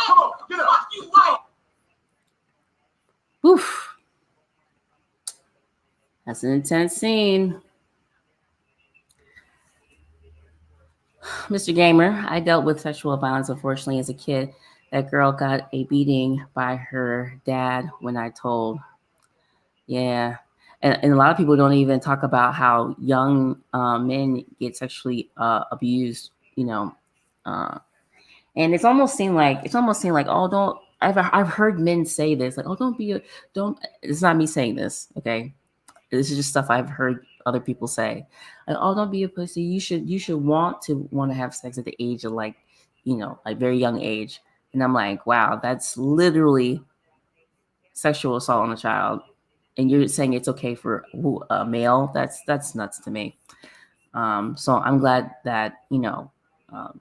Come on, get up. Oof. That's an intense scene. Mr. Gamer, I dealt with sexual violence, unfortunately, as a kid. That girl got a beating by her dad when I told. Yeah. And a lot of people don't even talk about how young men get sexually abused, and it's almost seemed like oh, don't. I've heard men say this, like, oh, don't. It's not me saying this, okay? This is just stuff I've heard other people say. Like, oh, don't be a pussy. You should want to have sex at the age of like very young age. And I'm like, wow, that's literally sexual assault on a child. and you're saying it's okay for a male. That's nuts to me. So I'm glad that um,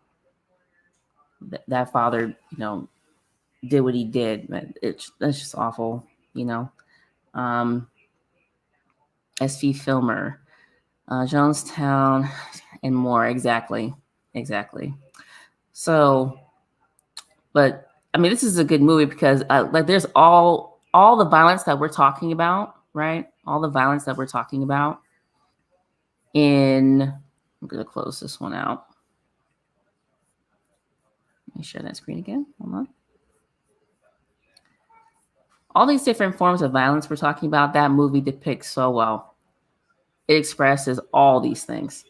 that father did what he did. That's just awful. Um, SV Filmer, Jonestown, and more. Exactly. So, but I mean, this is a good movie because like there's all the violence that we're talking about, right? All the violence that we're talking about I'm gonna close this one out. Let me share that screen again. Hold on. All these different forms of violence we're talking about, that movie depicts so well. It expresses all these things.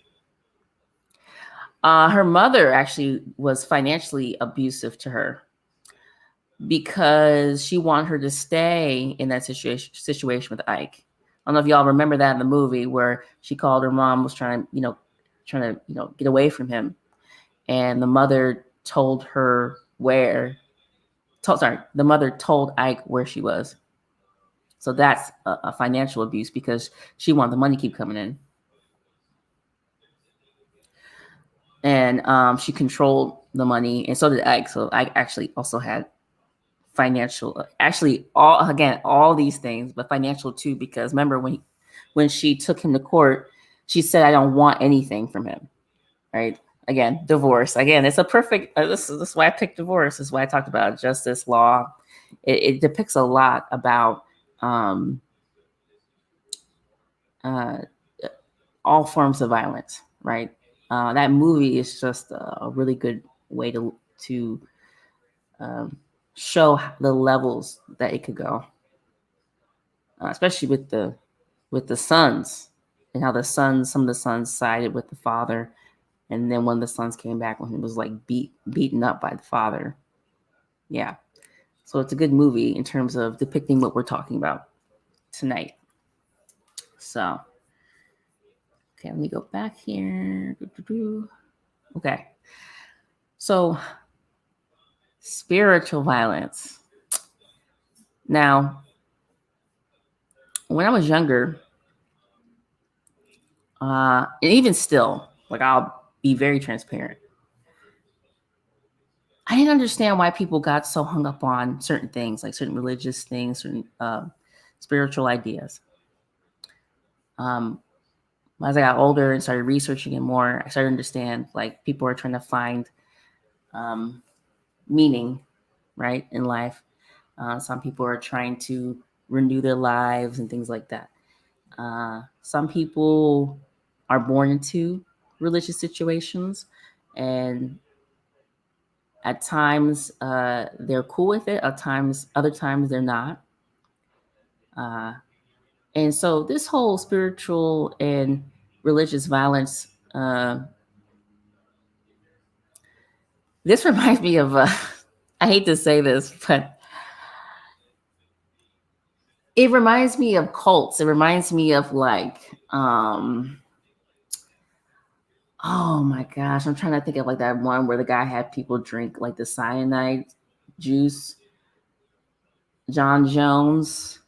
Her mother actually was financially abusive to her because she wanted her to stay in that situation with Ike. I don't know if y'all remember that in the movie where she called her mom, was trying to get away from him, and the mother told her the mother told Ike where she was. So that's a financial abuse because she wanted the money to keep coming in. And she controlled the money, and so did Ike. So Ike actually also had financial, actually all these things, but financial too, because remember when she took him to court, she said, I don't want anything from him, right? Again, divorce. Again, it's a perfect, this is why I picked divorce. This is why I talked about justice, law. It depicts a lot about all forms of violence, right? That movie is just a really good way to show the levels that it could go, especially with the sons and how some of the sons sided with the father, and then one of the sons came back when he was like beaten up by the father. Yeah, so it's a good movie in terms of depicting what we're talking about tonight. So, okay, let me go back here. Okay, so spiritual violence. Now, when I was younger, and even still, like I'll be very transparent, I didn't understand why people got so hung up on certain things, like certain religious things, certain spiritual ideas. As I got older and started researching it more, I started to understand like people are trying to find meaning, right, in life. Some people are trying to renew their lives and things like that. Some people are born into religious situations, and at times they're cool with it. Other times they're not. And so this whole spiritual and religious violence, this reminds me of, I hate to say this, but it reminds me of cults. It reminds me of like, oh my gosh, I'm trying to think of like that one where the guy had people drink like the cyanide juice. John Jones.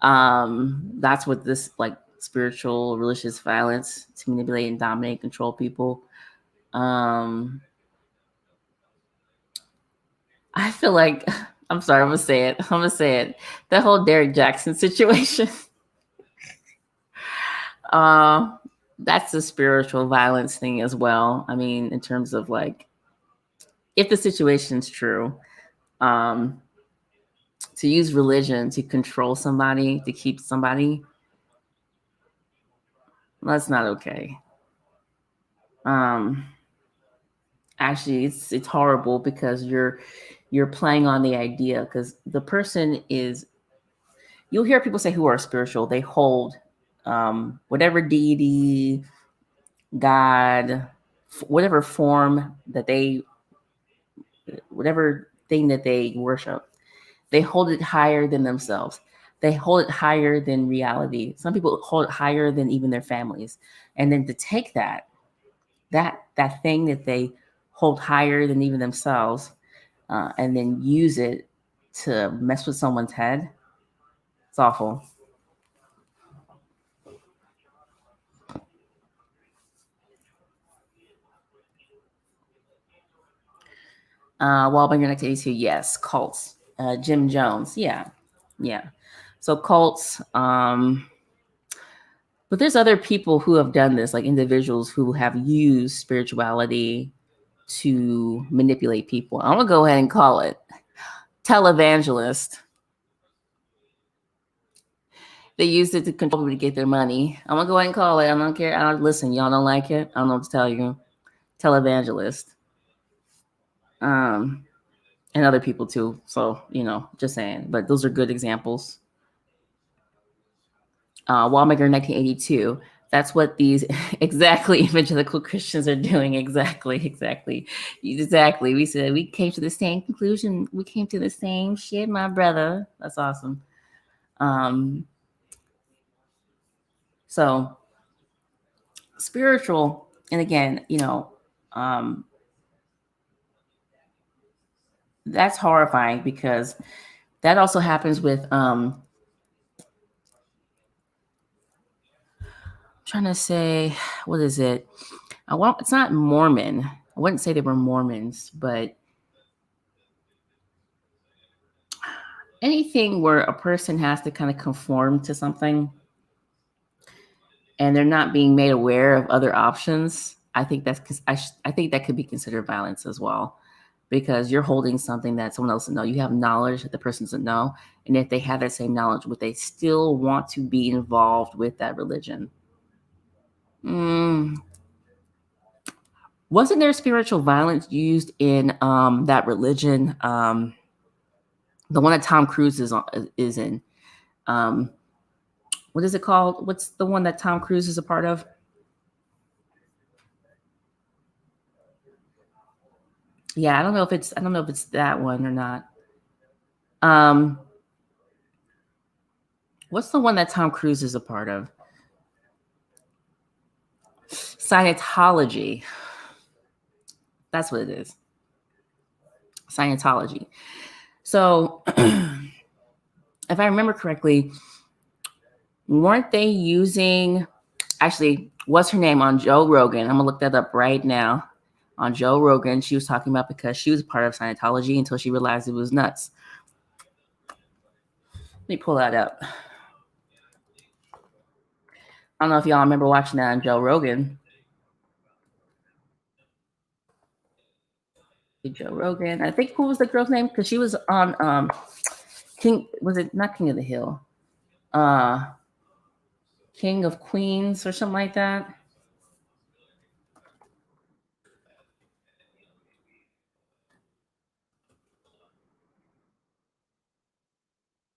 That's what this like spiritual religious violence to manipulate and dominate, control people. I feel like I'm sorry, I'm gonna say it. That whole Derek Jackson situation. uh that's a spiritual violence thing as well. I mean, in terms of like if the situation's true, um to use religion to control somebody, to keep somebody, that's not okay. Actually, it's horrible because you're playing on the idea, because the person is, you'll hear people say who are spiritual, they hold whatever deity, God, whatever form that whatever thing that they worship, they hold it higher than themselves. They hold it higher than reality. Some people hold it higher than even their families. And then to take that thing that they hold higher than even themselves, and then use it to mess with someone's head, it's awful. Wallbanger 1982, yes. Cults. Jim Jones, yeah. So cults. But there's other people who have done this, like individuals who have used spirituality to manipulate people. I'm gonna go ahead and call it televangelist. They used it to control people to get their money. I'm gonna go ahead and call it. I don't care. I don't listen. Y'all don't like it. I don't know what to tell you. Televangelist. And other people too. So just saying. But those are good examples. Wallmaker 1982. That's what these exactly evangelical Christians are doing. Exactly. We said we came to the same conclusion. We came to the same shit, my brother. That's awesome. So spiritual, and again, that's horrifying because that also happens with trying to say, what is it? It's not Mormon. I wouldn't say they were Mormons, but anything where a person has to kind of conform to something and they're not being made aware of other options, I think I think that could be considered violence as well, because you're holding something that someone else doesn't know. You have knowledge that the person doesn't know, and if they have that same knowledge, would they still want to be involved with that religion? Wasn't there spiritual violence used in that religion? The one that Tom Cruise is in. What is it called? What's the one that Tom Cruise is a part of? Yeah, I don't know if it's that one or not. What's the one that Tom Cruise is a part of? Scientology. That's what it is. Scientology. So, if I remember correctly, weren't they using, actually, what's her name on Joe Rogan? I'm gonna look that up right now. On Joe Rogan, she was talking about because she was a part of Scientology until she realized it was nuts. Let me pull that up. I don't know if y'all remember watching that on Joe Rogan. Joe Rogan. I think, who was the girl's name? Because she was on King. Was it not King of the Hill? King of Queens or something like that.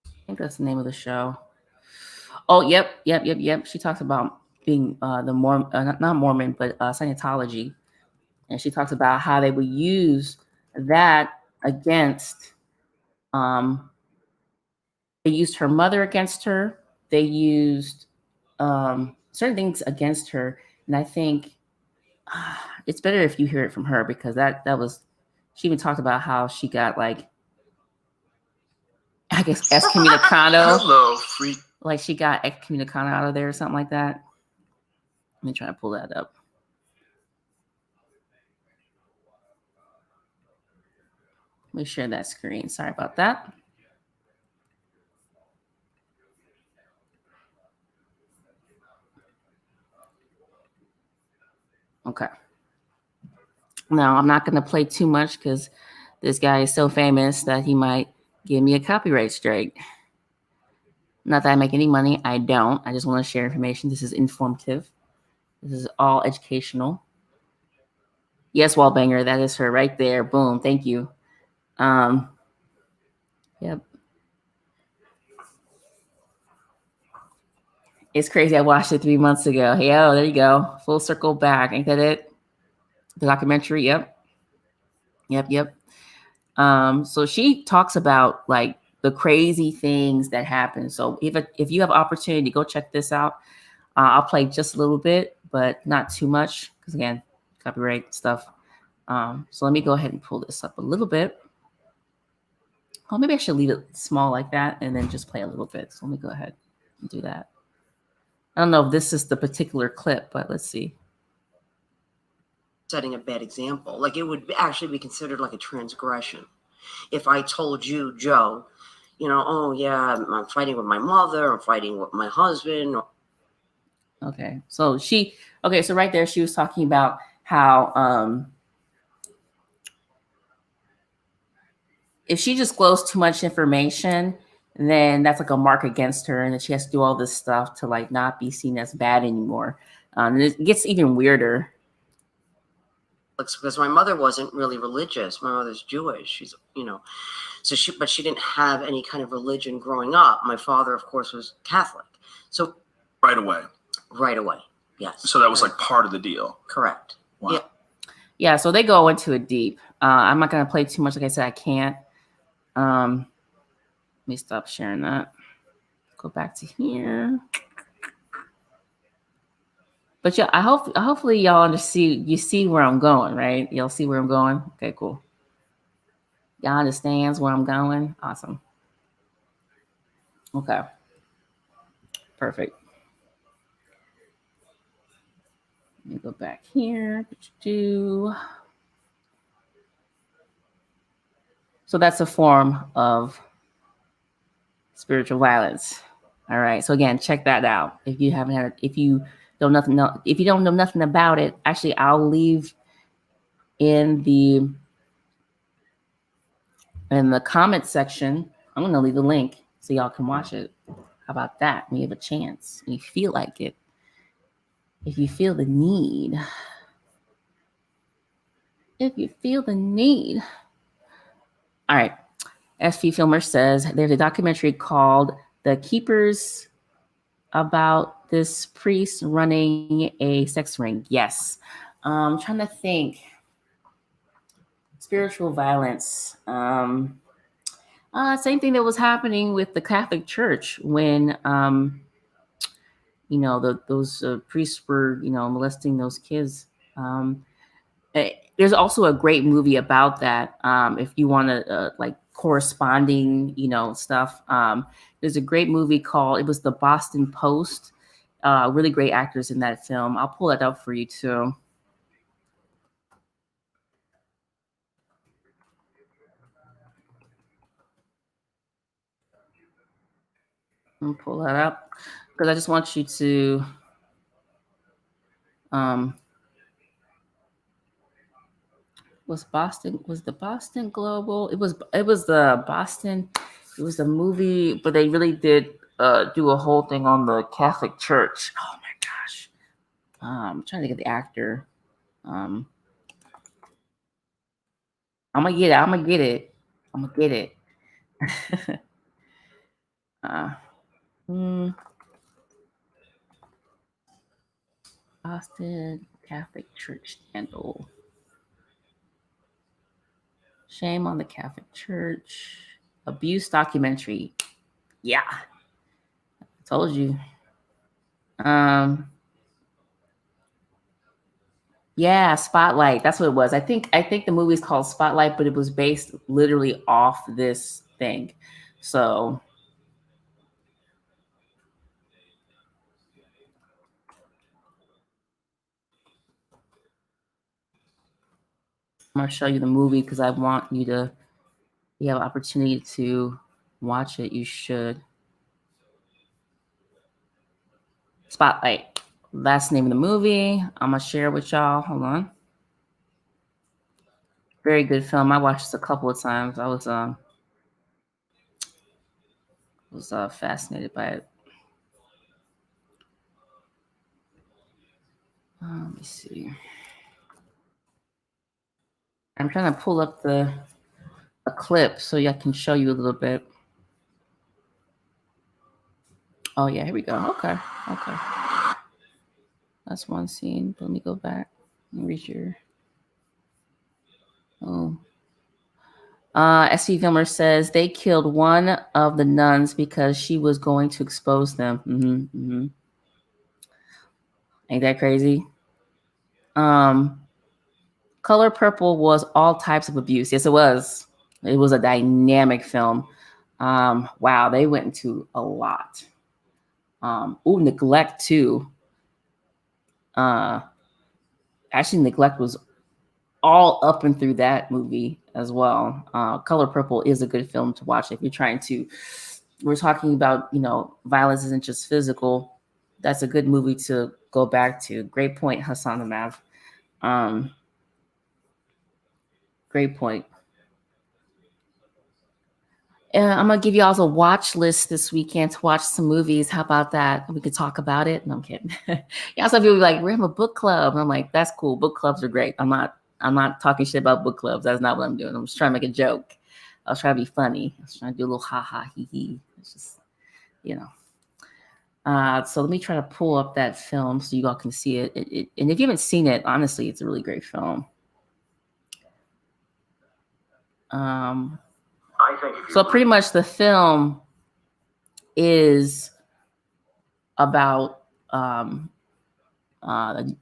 I think that's the name of the show. Oh, yep. She talks about being the Mormon, not Mormon, but Scientology, and she talks about how they would use that against. They used her mother against her. They used certain things against her, and I think it's better if you hear it from her, because that was. She even talked about how she got, like, I guess, excommunicado. Hello, freak. Like, she got excommunicado out of there or something like that. Let me try to pull that up. Let me share that screen. Sorry about that. Okay. Now, I'm not going to play too much because this guy is so famous that he might give me a copyright strike. Not that I make any money. I don't. I just want to share information. This is informative. This is all educational. Yes, Wallbanger, that is her right there. Boom. Thank you. Yep. It's crazy. I watched it 3 months ago. Hey, oh, there you go. Full circle back. Ain't that it? The documentary. Yep. So she talks about, like, the crazy things that happen. So if you have opportunity, go check this out. I'll play just a little bit, but not too much, because again, copyright stuff. So let me go ahead and pull this up a little bit. Oh, maybe I should leave it small like that and then just play a little bit. So let me go ahead and do that. I don't know if this is the particular clip, but let's see. setting a bad example. Like, it would actually be considered like a transgression. If I told you, Joe, oh yeah, I'm fighting with my mother, I'm fighting with my husband. Okay. So right there, she was talking about how if she disclosed too much information, then that's like a mark against her, and then she has to do all this stuff to like not be seen as bad anymore. And it gets even weirder. Because my mother wasn't really religious. My mother's Jewish. She's, but she didn't have any kind of religion growing up. My father, of course, was Catholic. So right away. Yes. So that was like part of the deal. Correct. Wow. Yeah. So they go into it deep. I'm not going to play too much. Like I said, I can't. Let me stop sharing that. Go back to here. But yeah, hopefully y'all see where I'm going, right? Y'all see where I'm going? Okay, cool. Y'all understands where I'm going? Awesome. Okay. Perfect. Let me go back here. So that's a form of spiritual violence. All right. So again, check that out. If you don't know nothing about it, actually, I'll leave in the comment section. I'm gonna leave the link so y'all can watch it. How about that? When you have a chance, when you feel like it, if you feel the need. All right. SV Filmer says there's a documentary called The Keepers about this priest running a sex ring. Yes. I'm trying to think. Spiritual violence. Same thing that was happening with the Catholic Church when, those priests were, molesting those kids. There's also a great movie about that. If you want to like corresponding, stuff. There's a great movie called, it was the Boston Post. Really great actors in that film. I'll pull that up for you too. I'll pull that up because I just want you to was the Boston Global? It was the Boston. It was a movie, but they really did do a whole thing on the Catholic Church. Oh my gosh. I'm trying to get the actor. I'm gonna get it. Boston Catholic Church scandal. Shame on the Catholic Church. Abuse documentary. Yeah. I told you. Yeah, Spotlight. That's what it was. I think the movie's called Spotlight, but it was based literally off this thing. So I'm gonna show you the movie because I want you to have an opportunity to watch it. You should. Spotlight. That's the name of the movie. I'm gonna share it with y'all. Hold on. Very good film. I watched this a couple of times. I was fascinated by it. Let me see. I'm trying to pull up a clip so I can show you a little bit. Oh yeah, here we go. Okay. That's one scene. Let me go back and read your. Oh. SV Filmer says they killed one of the nuns because she was going to expose them. Ain't that crazy? Color Purple was all types of abuse. Yes, it was. It was a dynamic film. Wow, they went into a lot. Neglect too. Actually, Neglect was all up and through that movie as well. Color Purple is a good film to watch if you're trying to. We're talking about, violence isn't just physical. That's a good movie to go back to. Great point, Hassan Amav. Great point. I'm gonna give you all a watch list this weekend to watch some movies. How about that? We could talk about it. No, I'm kidding. Yeah, some people be like, "We're having a book club." And I'm like, "That's cool. Book clubs are great." I'm not talking shit about book clubs. That's not what I'm doing. I'm just trying to make a joke. I was trying to be funny. I was trying to do a little ha ha he he. It's just, So let me try to pull up that film so you all can see it. And if you haven't seen it, honestly, it's a really great film. So pretty much the film is about the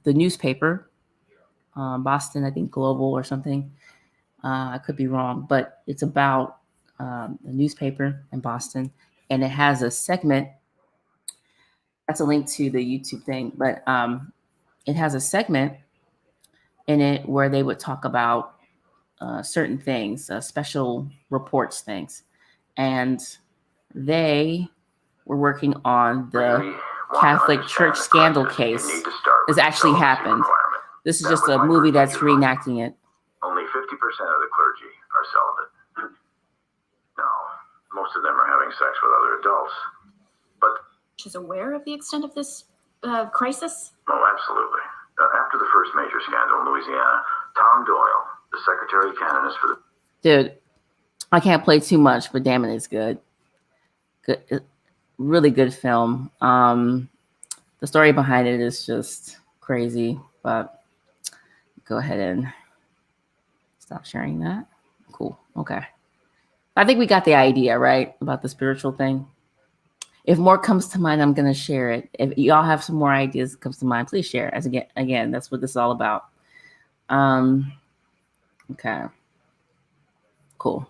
newspaper, Boston, I think Global or something. I could be wrong, but it's about the newspaper in Boston, and it has a segment. That's a link to the YouTube thing, but it has a segment in it where they would talk about certain things, special reports things, and they were working on the Catholic Church scandal case. This actually happened. This is just a movie that's reenacting it. Only 50% of the clergy are celibate. No, most of them are having sex with other adults. But is aware of the extent of this crisis? Oh, absolutely. After the first major scandal in Louisiana, Tom Doyle, the secretary canonist for the... Dude, I can't play too much, but damn it, it's good. Good, really good film. The story behind it is just crazy, but go ahead and stop sharing that. Cool. Okay. I think we got the idea, right, about the spiritual thing. If more comes to mind, I'm going to share it. If y'all have some more ideas that comes to mind, please share. As again, that's what this is all about. Okay. Cool.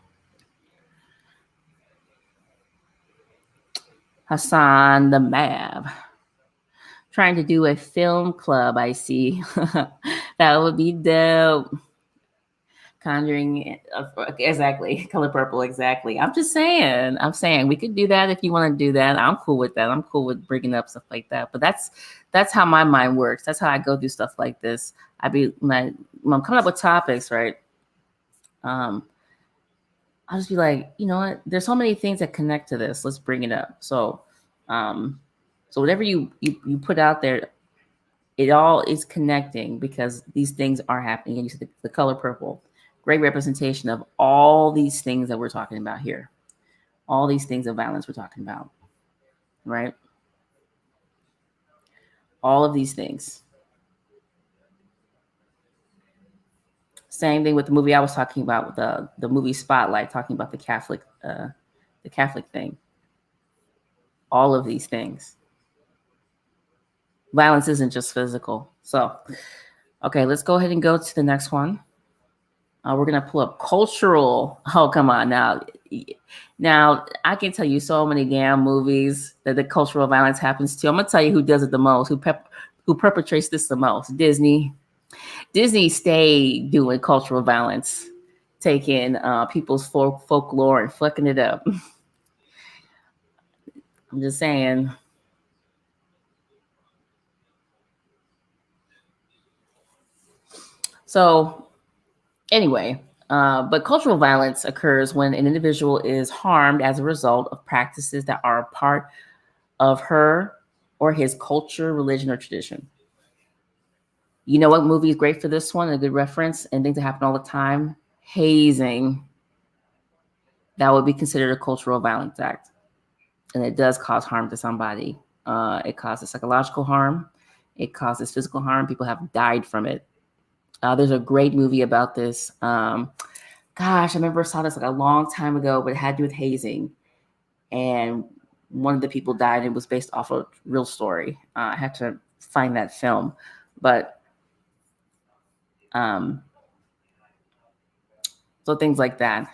Hassan the Mab. Trying to do a film club, I see. That would be dope. Conjuring, exactly. Color Purple, exactly. I'm saying we could do that if you want to do that. I'm cool with that. I'm cool with bringing up stuff like that. But that's how my mind works. That's how I go through stuff like this. When I'm coming up with topics, right? I'll just be like, you know what? There's so many things that connect to this. Let's bring it up. So whatever you put out there, it all is connecting because these things are happening. And you see the Color Purple. Great representation of all these things that we're talking about here. All these things of violence we're talking about, right? All of these things. Same thing with the movie I was talking about, with the movie Spotlight, talking about the Catholic thing. All of these things. Violence isn't just physical. So, okay, let's go ahead and go to the next one. We're going to pull up cultural. Oh, come on now. Now, I can tell you so many damn movies that the cultural violence happens to. I'm going to tell you who does it the most, who perpetrates this the most. Disney. Disney stayed doing cultural violence, taking people's folklore and fucking it up. I'm just saying. So, anyway, but cultural violence occurs when an individual is harmed as a result of practices that are a part of her or his culture, religion, or tradition. You know what movie is great for this one? A good reference and things that happen all the time. Hazing. That would be considered a cultural violence act. And it does cause harm to somebody. It causes psychological harm. It causes physical harm. People have died from it. There's a great movie about this. Gosh, I remember I saw this like a long time ago, but it had to do with hazing. And one of the people died. And it was based off a real story. I had to find that film. But so things like that.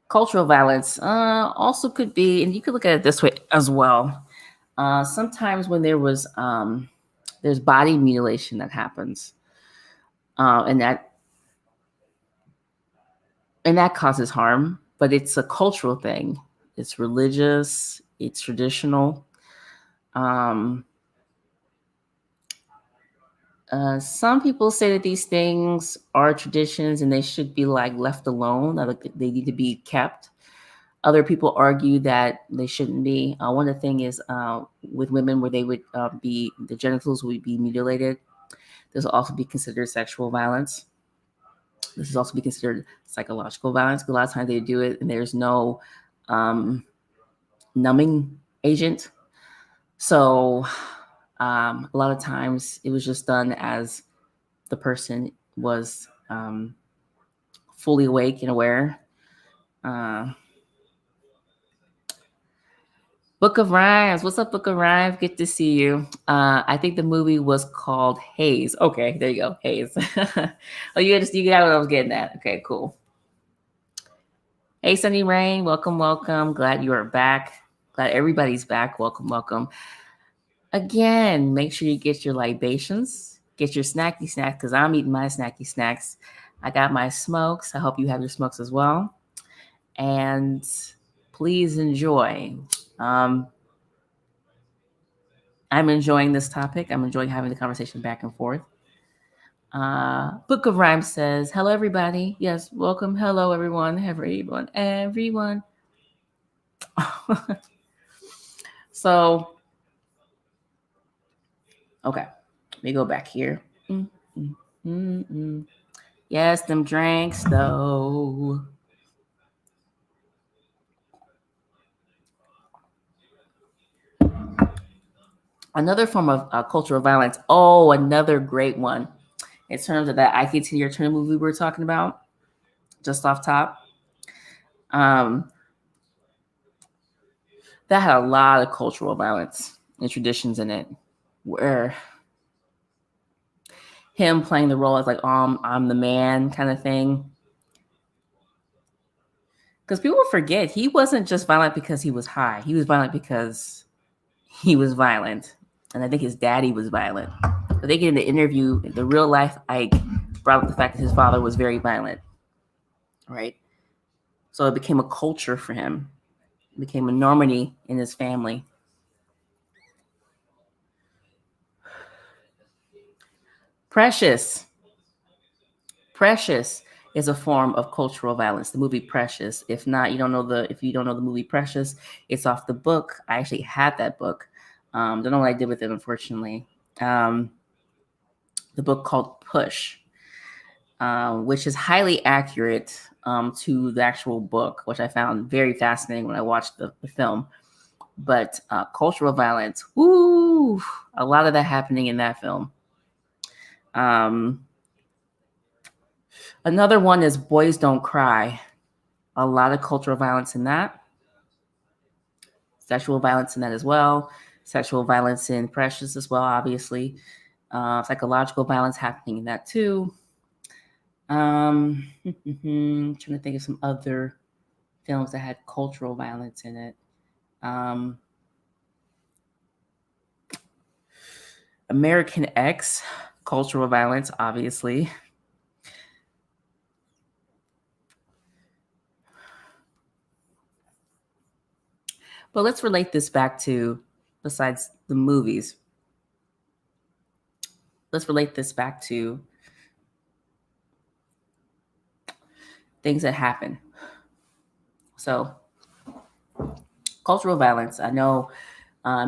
Cultural violence also could be, and you could look at it this way as well. Sometimes when there's body mutilation that happens. and that causes harm. But it's a cultural thing. It's religious. It's traditional. Some people say that these things are traditions and they should be like left alone. Like they need to be kept. Other people argue that they shouldn't be. One of the things is with women where they would the genitals would be mutilated. This will also be considered sexual violence. This is also be considered psychological violence. A lot of times they do it and there's no numbing agent. So a lot of times it was just done as the person was fully awake and aware. Book of Rhymes. What's up, Book of Rhymes? Good to see you. I think the movie was called Haze. Okay, there you go. Haze. Oh, you got what I was getting at. Okay, cool. Hey, Sunny Rain. Welcome, welcome. Glad you are back. Glad everybody's back. Welcome, welcome. Again, make sure you get your libations. Get your snacky snacks because I'm eating my snacky snacks. I got my smokes. I hope you have your smokes as well. And please enjoy. I'm enjoying this topic. I'm enjoying having the conversation back and forth. Book of Rhymes says, hello, everybody. Yes, welcome. Hello, everyone. Everyone. So, okay. Let me go back here. Yes, them drinks, though. Another form of cultural violence. Oh, another great one. In terms of that I Can Your Turn movie we were talking about, just off top. That had a lot of cultural violence and traditions in it, where him playing the role as like, I'm the man kind of thing. Because people forget he wasn't just violent because he was high. He was violent because he was violent. And I think his daddy was violent. But they get in the interview, the real life Ike brought up the fact that his father was very violent. Right? So it became a culture for him. It became a normity in his family. Precious is a form of cultural violence. The movie Precious. If you don't know the movie Precious, it's off the book. I actually had that book. Don't know what I did with it, unfortunately. The book called Push, which is highly accurate to the actual book, which I found very fascinating when I watched the film. But cultural violence, woo, a lot of that happening in that film. Another one is Boys Don't Cry. A lot of cultural violence in that. Sexual violence in that as well. Sexual violence in Precious as well, obviously. Psychological violence happening in that too. Trying to think of some other films that had cultural violence in it. American X, cultural violence, obviously. But let's relate this back to, besides the movies, let's relate this back to things that happen. So, cultural violence. I know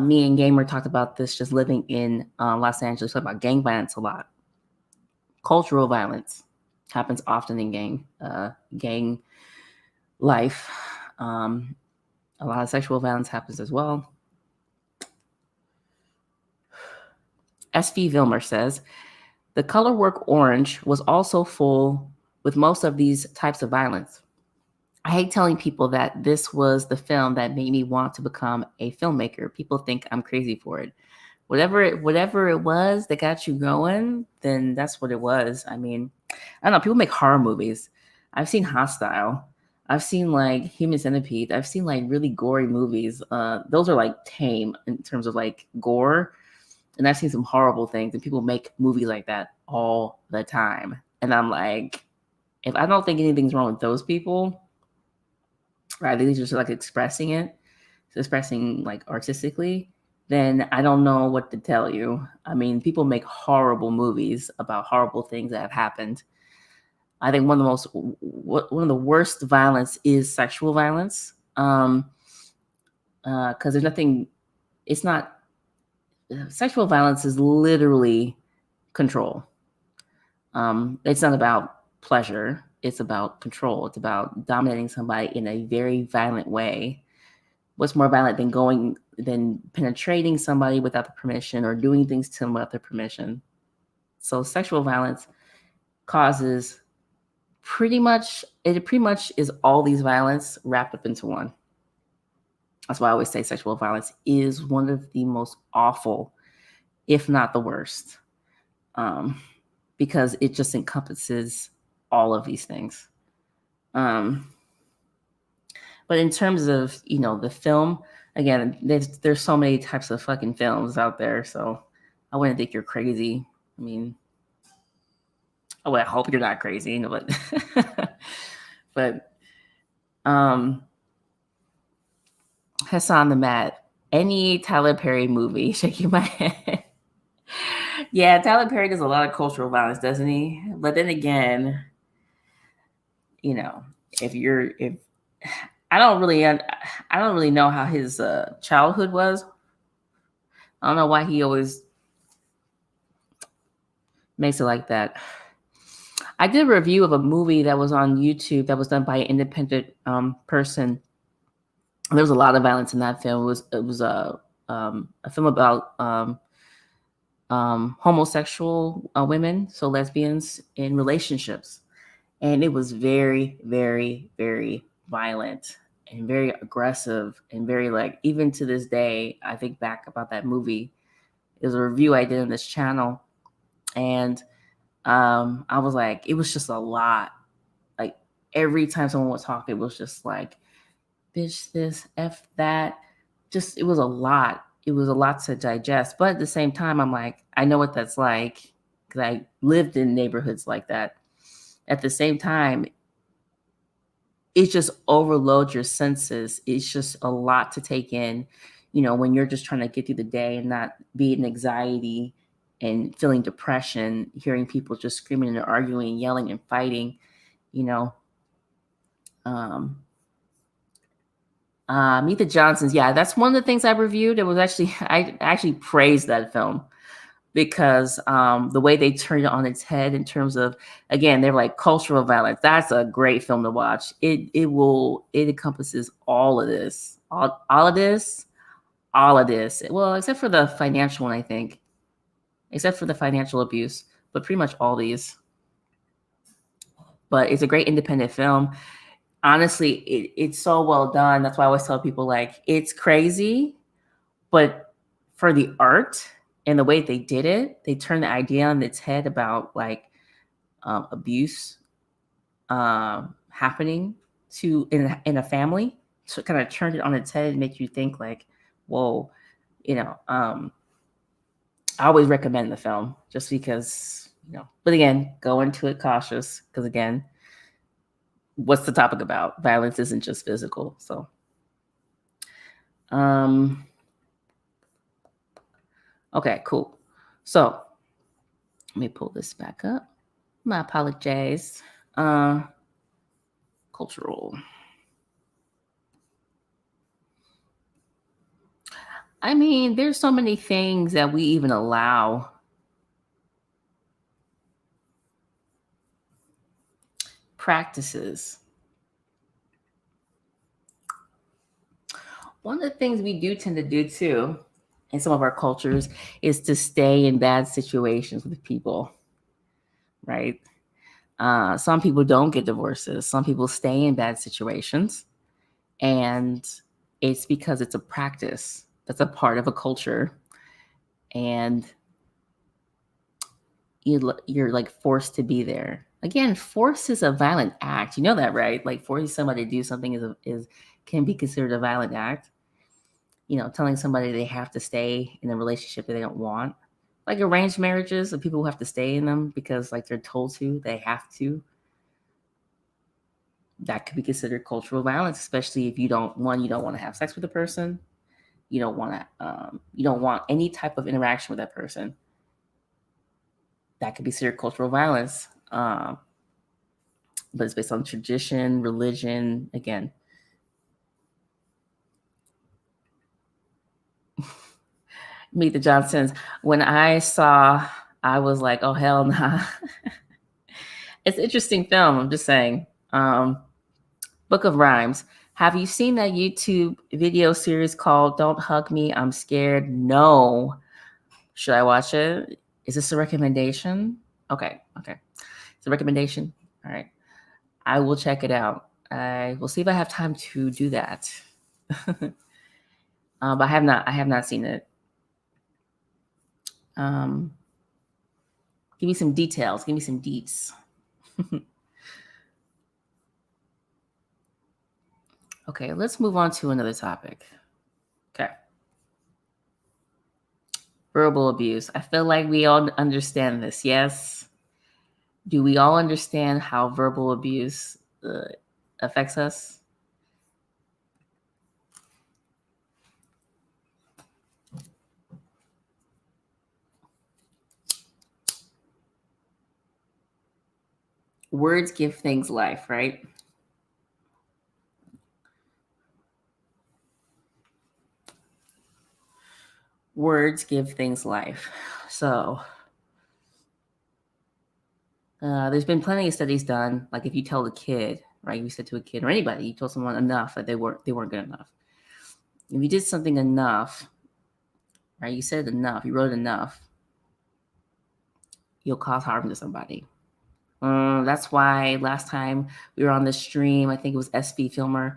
me and Gamer talked about this just living in Los Angeles, talk about gang violence a lot. Cultural violence happens often in gang life. A lot of sexual violence happens as well. S.V. Vilmer says, the color work orange was also full with most of these types of violence. I hate telling people that this was the film that made me want to become a filmmaker. People think I'm crazy for it. Whatever it was that got you going, then that's what it was. I mean, I don't know. People make horror movies. I've seen Hostile. I've seen like Human Centipede. I've seen like really gory movies. Those are like tame in terms of like gore. And I've seen some horrible things. And people make movies like that all the time. And I'm like, if I don't think anything's wrong with those people, right? They're just like expressing like artistically, then I don't know what to tell you. I mean, people make horrible movies about horrible things that have happened. I think one of the worst violence is sexual violence. Because there's nothing, it's not, sexual violence is literally control. It's not about pleasure. It's about control. It's about dominating somebody in a very violent way. What's more violent than penetrating somebody without the permission or doing things to them without their permission? So sexual violence causes pretty much is all these violence wrapped up into one. That's why I always say sexual violence is one of the most awful, if not the worst, because it just encompasses all of these things. But in terms of, the film, again, there's so many types of fucking films out there, so I wouldn't think you're crazy. I mean, I hope you're not crazy, but Hassan the Matt, any Tyler Perry movie, shaking my head. Yeah, Tyler Perry does a lot of cultural violence, doesn't he? But then again, if I don't really know how his childhood was. I don't know why he always makes it like that. I did a review of a movie that was on YouTube that was done by an independent person. There was a lot of violence in that film. It was a film about homosexual women, so lesbians in relationships, and it was very, very, very violent and very aggressive and very, like, even to this day, I think back about that movie. It was a review I did on this channel, and I was like, it was just a lot. Like, every time someone would talk, it was just like, bitch this, F that. Just, it was a lot. It was a lot to digest. But at the same time, I'm like, I know what that's like because I lived in neighborhoods like that. At the same time, it just overloads your senses. It's just a lot to take in, when you're just trying to get through the day and not be in anxiety and feeling depression, hearing people just screaming and arguing, yelling and fighting, Meet the Johnsons. Yeah, that's one of the things I reviewed. It was I actually praised that film because the way they turned it on its head in terms of, again, they're like cultural violence. That's a great film to watch. It encompasses all of this, all of this. Well, except for the financial one, I think, except for the financial abuse, but pretty much all these. But it's a great independent film. Honestly, it's so well done. That's why I always tell people, like, it's crazy, but for the art and the way they did it, they turned the idea on its head about, like, abuse happening in a family. So it kind of turned it on its head and make you think, like, whoa, I always recommend the film just because, but again, go into it cautious because, again, what's the topic about? Violence isn't just physical. So, okay, cool. So let me pull this back up. My apologies. Cultural. I mean, there's so many things that we even allow. Practices. One of the things we do tend to do too in some of our cultures is to stay in bad situations with people, right? Some people don't get divorces. Some people stay in bad situations, and it's because it's a practice that's a part of a culture, and you're like forced to be there. Again, force is a violent act. You know that, right? Like, forcing somebody to do something can be considered a violent act. Telling somebody they have to stay in a relationship that they don't want, like arranged marriages of people who have to stay in them because like they're told to, they have to. That could be considered cultural violence, especially if you don't want to have sex with the person. You don't want any type of interaction with that person. That could be considered cultural violence. But it's based on tradition, religion, again. Meet the Johnsons. When I saw, I was like, oh, hell nah. It's an interesting film, I'm just saying. Book of Rhymes. Have you seen that YouTube video series called Don't Hug Me, I'm Scared? No. Should I watch it? Is this a recommendation? Okay. It's a recommendation. All right. I will check it out. I will see if I have time to do that. But I have not seen it. Give me some details. Give me some deets. Okay, let's move on to another topic. Okay. Verbal abuse. I feel like we all understand this, yes? Do we all understand how verbal abuse affects us? Words give things life, right? Words give things life. So there's been plenty of studies done. Like if you tell a kid, right? You said to a kid or anybody, you told someone enough that they weren't good enough. If you did something enough, right? You said enough. You wrote enough. You'll cause harm to somebody. That's why last time we were on the stream, I think it was SV Filmer,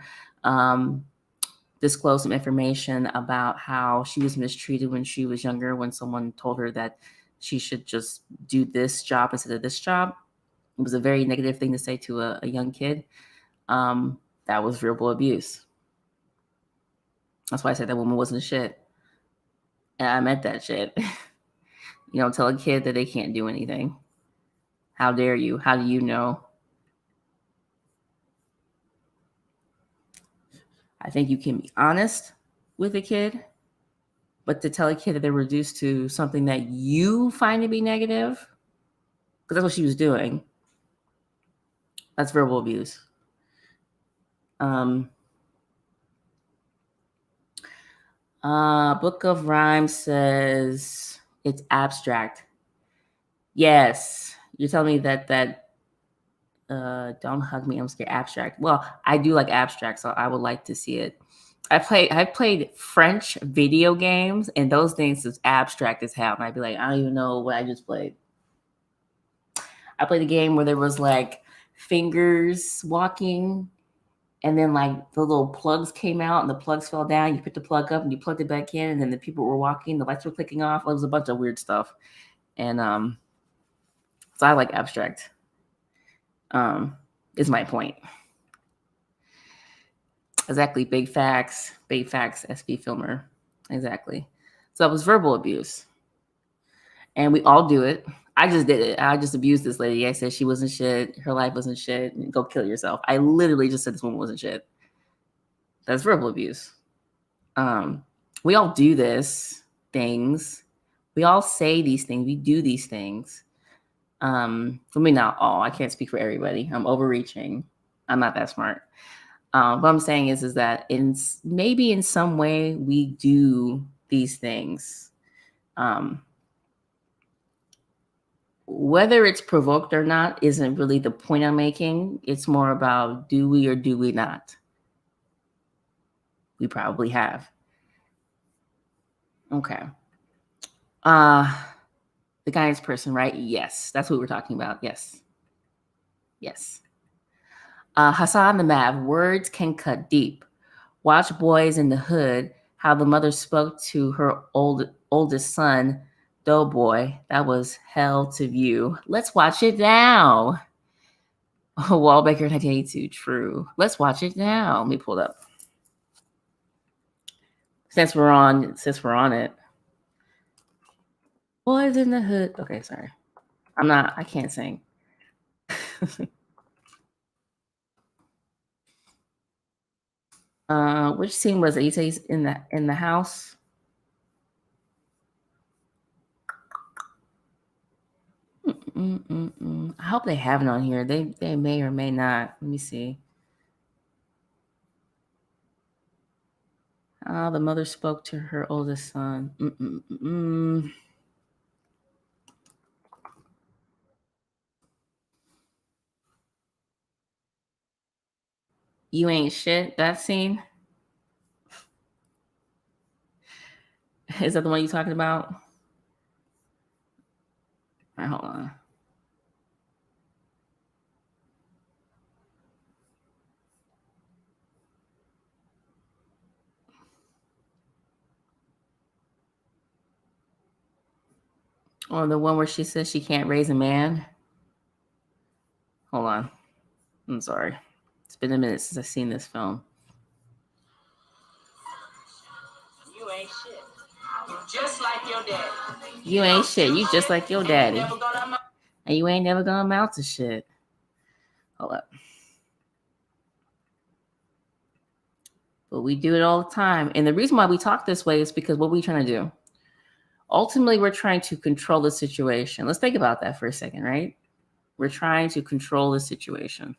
disclosed some information about how she was mistreated when she was younger, when someone told her that she should just do this job instead of this job. It was a very negative thing to say to a young kid. That was verbal abuse. That's why I said that woman wasn't shit. And I meant that shit. You don't tell a kid that they can't do anything. How dare you? How do you know? I think you can be honest with a kid, but to tell a kid that they're reduced to something that you find to be negative, because that's what she was doing, that's verbal abuse. Book of Rhymes says it's abstract. Yes, you're telling me that Don't Hug Me, I'm Scared abstract. Well, I do like abstract, so I would like to see it. I've played French video games, and those things is abstract as hell. And I'd be like, I don't even know what I just played. I played a game where there was like fingers walking, and then like the little plugs came out, and the plugs fell down. You picked the plug up, and you plugged it back in, and then the people were walking. The lights were clicking off. It was a bunch of weird stuff, and so I like abstract. Is my point. Exactly. Big facts, SV Filmer. Exactly. So it was verbal abuse. And we all do it. I just did it. I just abused this lady. I said she wasn't shit. Her life wasn't shit. Go kill yourself. I literally just said this woman wasn't shit. That's verbal abuse. We all do this things. We all say these things. We do these things. I mean, not all. I can't speak for everybody. I'm overreaching. I'm not that smart. What I'm saying is that maybe in some way we do these things. Whether it's provoked or not isn't really the point I'm making. It's more about do we or do we not? We probably have. Okay. The guidance person, right? Yes, that's what we're talking about. Yes. Hassan the Mav, words can cut deep. Watch Boys in the Hood, how the mother spoke to her oldest son, Doughboy. That was hell to view. Let's watch it now. Wallbaker 1982, true. Let's watch it now. Let me pull it up. Since we're on it. Boys in the Hood. Okay, sorry. I can't sing. Which scene was it? You say he's in the house? I hope they have it on here. They may or may not. Let me see. The mother spoke to her oldest son. You ain't shit. That scene. Is that the one you talking about? All right, hold on. Or the one where she says she can't raise a man. Hold on. I'm sorry. It's been a minute since I've seen this film. You ain't shit. You just like your daddy. You ain't shit. You just like your daddy. And you ain't never gonna amount to shit. Hold up. But we do it all the time. And the reason why we talk this way is because what we're trying to do. Ultimately, we're trying to control the situation. Let's think about that for a second, right? We're trying to control the situation.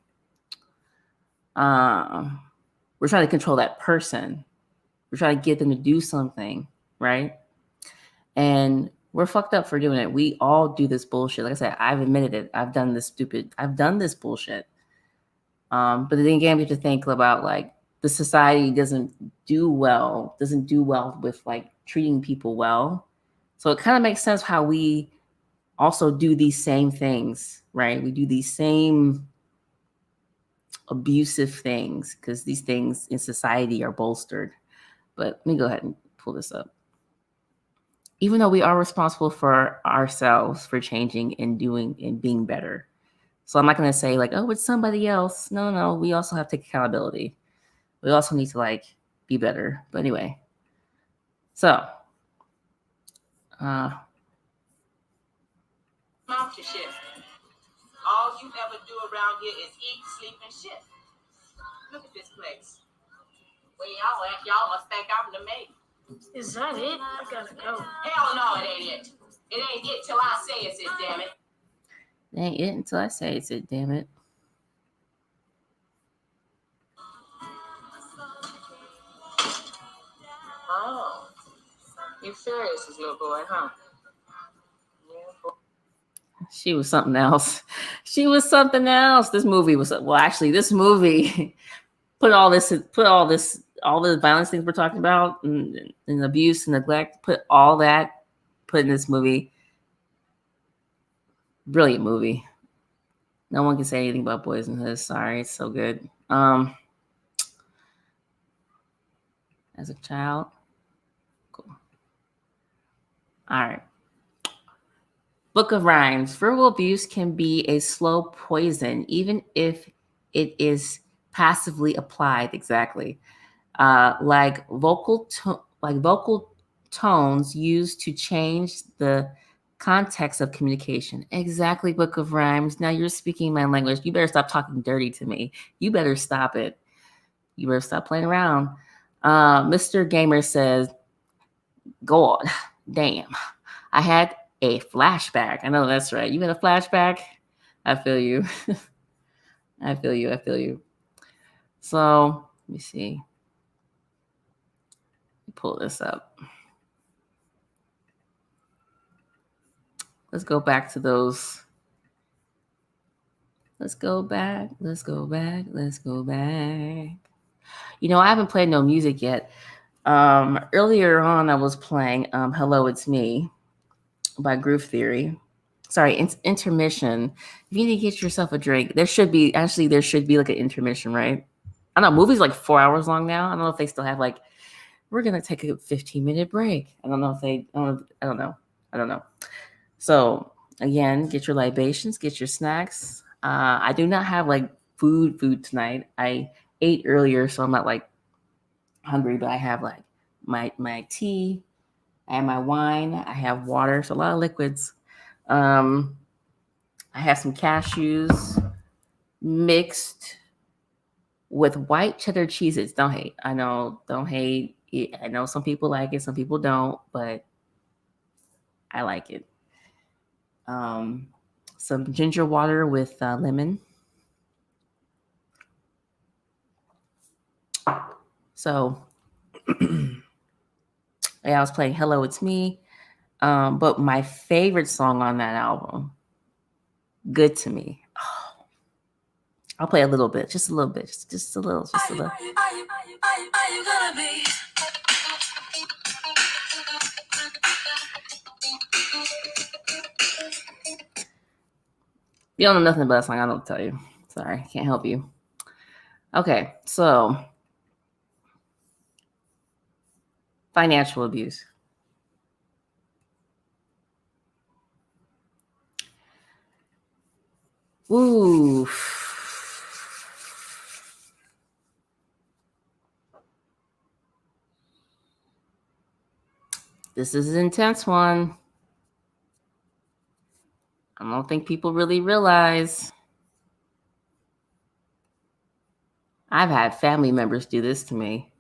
We're trying to control that person. We're trying to get them to do something, right? And we're fucked up for doing it. We all do this bullshit. Like I said, I've admitted it. I've done this bullshit. But then again, we have to think about like the society doesn't do well with like treating people well. So it kind of makes sense how we also do these same things, right? We do these same abusive things because these things in society are bolstered. But let me go ahead and pull this up. Even though we are responsible for ourselves for changing and doing and being better. So I'm not going to say like, oh, it's somebody else. No, we also have to take accountability. We also need to like be better. But anyway, so Mouth your shit. All you ever do around here is eat, sleep, and shit. Look at this place. Way y'all act, y'all must think I'm the maid. Is that it? I gotta go. Hell no, it ain't it. It ain't it till I say it's it, damn it. It ain't it until I say it's it, damn it. Oh. You serious, this little boy, huh? She was something else. This movie was this movie put all the violence things we're talking about and abuse and neglect, put in this movie. Brilliant movie. No one can say anything about Boys in the Hood. Sorry, it's so good. As a child. Cool. All right. Book of Rhymes. Verbal abuse can be a slow poison, even if it is passively applied. Exactly. Like vocal tones used to change the context of communication. Exactly, Book of Rhymes. Now you're speaking my language. You better stop talking dirty to me. You better stop it. You better stop playing around. Mr. Gamer says, God damn, I had a flashback. I know that's right. You got a flashback? I feel you. I feel you. So let me see. Pull this up. Let's go back to those. Let's go back. You know, I haven't played no music yet. Earlier on, I was playing Hello, It's Me by Groove Theory. Sorry, intermission. If you need to get yourself a drink, there should be like an intermission, right? I don't know, movies like 4 hours long now. I don't know if they still have like, we're going to take a 15-minute break. I don't know if they, I don't know. So again, get your libations, get your snacks. I do not have like food tonight. I ate earlier, so I'm not like hungry, but I have like my tea, I have my wine. I have water. So a lot of liquids. I have some cashews mixed with white cheddar cheeses. Don't hate. I know. Don't hate. I know some people like it. Some people don't. But I like it. Some ginger water with lemon. So yeah, I was playing Hello, It's Me. But my favorite song on that album, Good to Me. Oh, I'll play a little bit, just a little bit, just a little, just a little. You don't know nothing about that song, I don't tell you. Sorry, can't help you. Okay, so financial abuse. Ooh. This is an intense one. I don't think people really realize. I've had family members do this to me.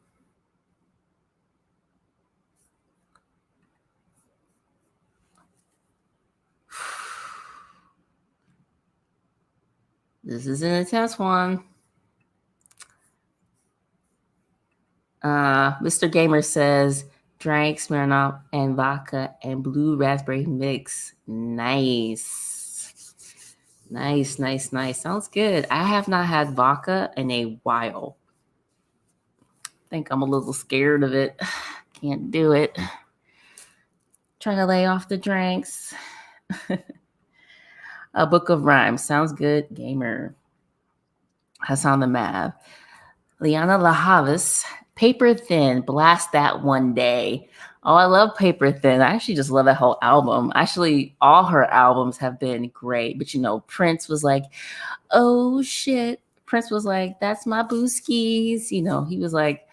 This is an intense one. Mr. Gamer says, drank Smirnoff and vodka and blue raspberry mix. Nice. Nice, nice, nice. Sounds good. I have not had vodka in a while. I think I'm a little scared of it. Can't do it. Trying to lay off the drinks. A book of rhymes. Sounds good. Gamer. Hassan the Mav. Liana Lahavis. Paper Thin. Blast that one day. Oh, I love Paper Thin. I actually just love that whole album. Actually, all her albums have been great. But, you know, Prince was like, oh, shit. Prince was like, that's my booskies. You know, he was like,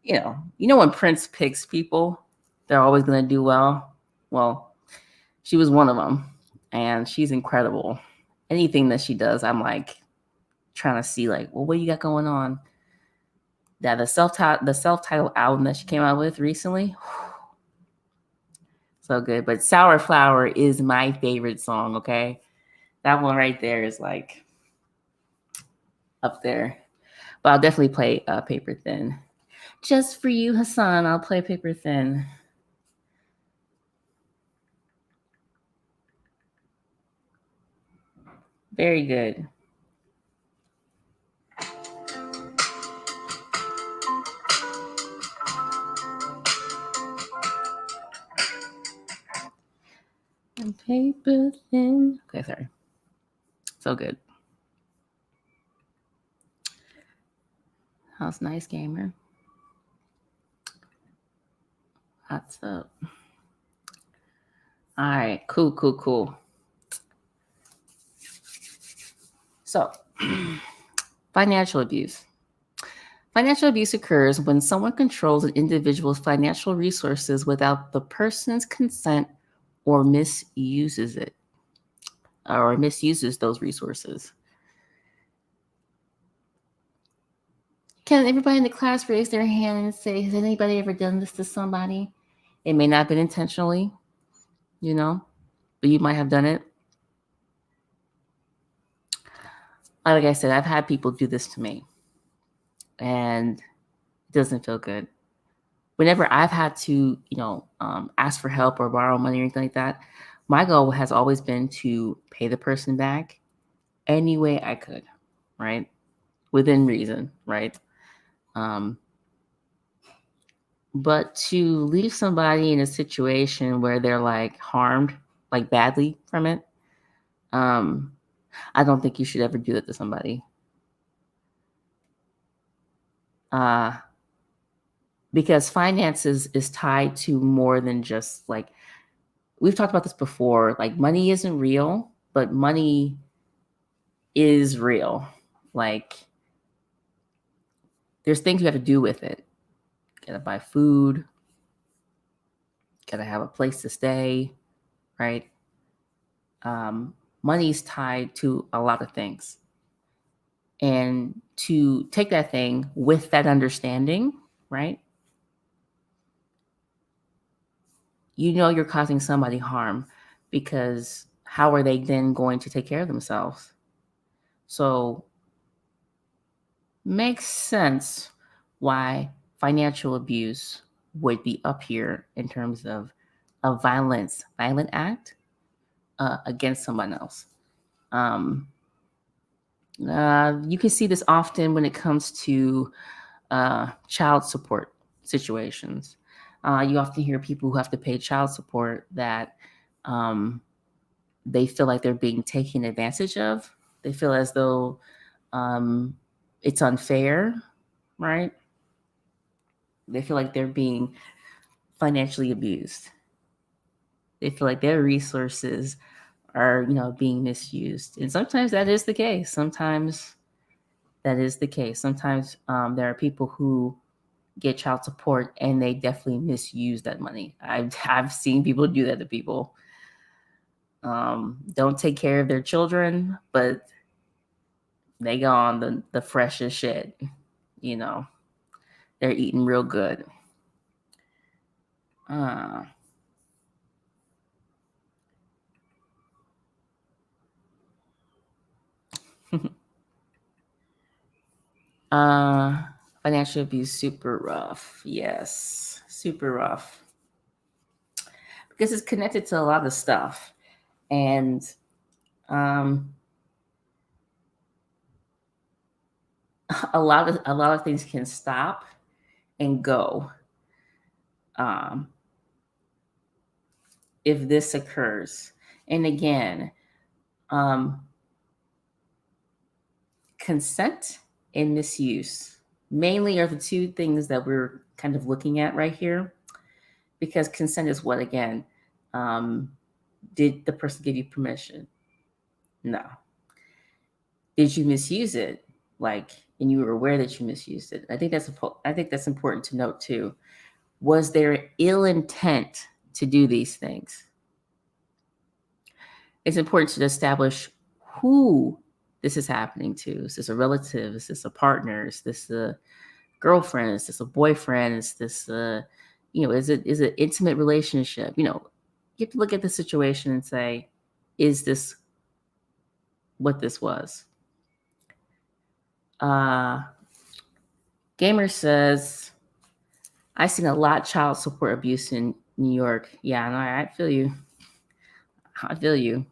you know when Prince picks people, they're always going to do well. Well, she was one of them. And she's incredible. Anything that she does, I'm like trying to see like, well, what you got going on? That the self-titled album that she came out with recently, so good. But Sour Flower is my favorite song. Okay, that one right there is like up there. But I'll definitely play Paper Thin. Just for you, Hassan, I'll play Paper Thin. Very good. And Paper Thin. Okay, sorry. So good. How's nice, gamer? What's up? All right, cool. So, financial abuse. Financial abuse occurs when someone controls an individual's financial resources without the person's consent or misuses it, or misuses those resources. Can everybody in the class raise their hand and say, has anybody ever done this to somebody? It may not have been intentionally, you know, but you might have done it. Like I said, I've had people do this to me, and it doesn't feel good. Whenever I've had to, ask for help or borrow money or anything like that, my goal has always been to pay the person back any way I could, right? Within reason, right? But to leave somebody in a situation where they're like harmed, like badly from it, I don't think you should ever do that to somebody. Because finances is tied to more than just like, we've talked about this before, like money isn't real, but money is real. Like there's things you have to do with it. You gotta buy food, gotta have a place to stay, right? Money's tied to a lot of things. And to take that thing with that understanding, right? You're causing somebody harm, because how are they then going to take care of themselves? So makes sense why financial abuse would be up here in terms of a violent act against someone else. You can see this often when it comes to child support situations. You often hear people who have to pay child support that they feel like they're being taken advantage of. They feel as though it's unfair, right? They feel like they're being financially abused. They feel like their resources are, being misused. And sometimes that is the case. Sometimes there are people who get child support and they definitely misuse that money. I've seen people do that to people. Don't take care of their children, but they go on the freshest shit. They're eating real good. Financial abuse, super rough. Yes, super rough. Because it's connected to a lot of stuff. And a lot of things can stop and go if this occurs. And again, consent and misuse mainly are the two things that we're kind of looking at right here, because consent is what, again, did the person give you permission? No. Did you misuse it? And you were aware that you misused it? I think that's important to note too. Was there ill intent to do these things? It's important to establish who this is happening to. Is this a relative? Is this a partner? Is this a girlfriend? Is this a boyfriend? Is this is it an intimate relationship? You have to look at the situation and say, is this what this was? Gamer says, I've seen a lot of child support abuse in New York. Yeah, no, I feel you.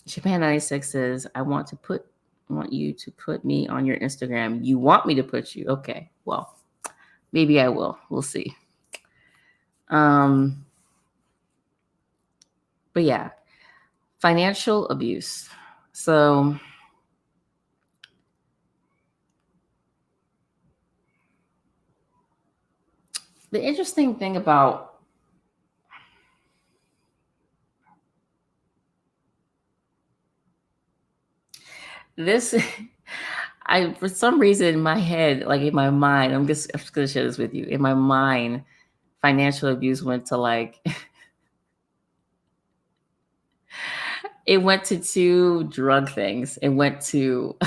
Japan 96 says, I want you to put me on your Instagram. You want me to put you? Okay, well, maybe I will. We'll see. But yeah, financial abuse. So the interesting thing about this, for some reason in my head, like in my mind, I'm just gonna share this with you. In my mind, financial abuse went to it went to two drug things. It went to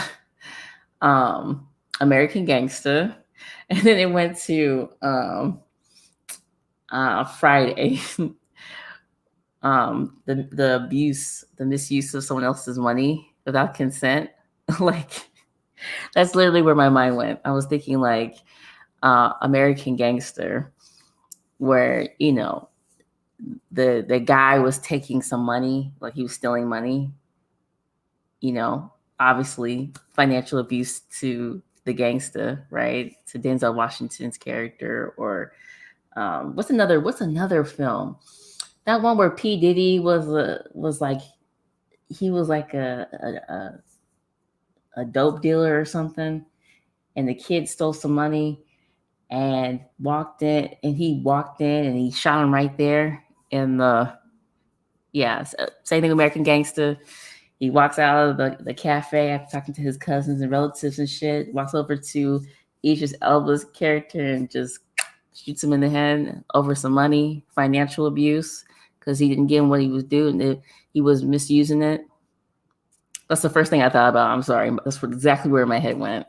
American Gangster, and then it went to Friday. The abuse, the misuse of someone else's money without consent. That's literally where my mind went. I was thinking American Gangster, where the guy was taking some money, like he was stealing money. Obviously financial abuse to the gangster, right? To Denzel Washington's character, or what's another film? That one where P. Diddy was like a dope dealer or something, and the kid stole some money and he walked in and he shot him right there in the same thing, American Gangster. He walks out of the cafe after talking to his cousins and relatives and shit, walks over to Idris Elba's character and just shoots him in the head over some money, financial abuse, because he didn't give him what he was due and he was misusing it. That's the first thing I thought about. I'm sorry. That's exactly where my head went.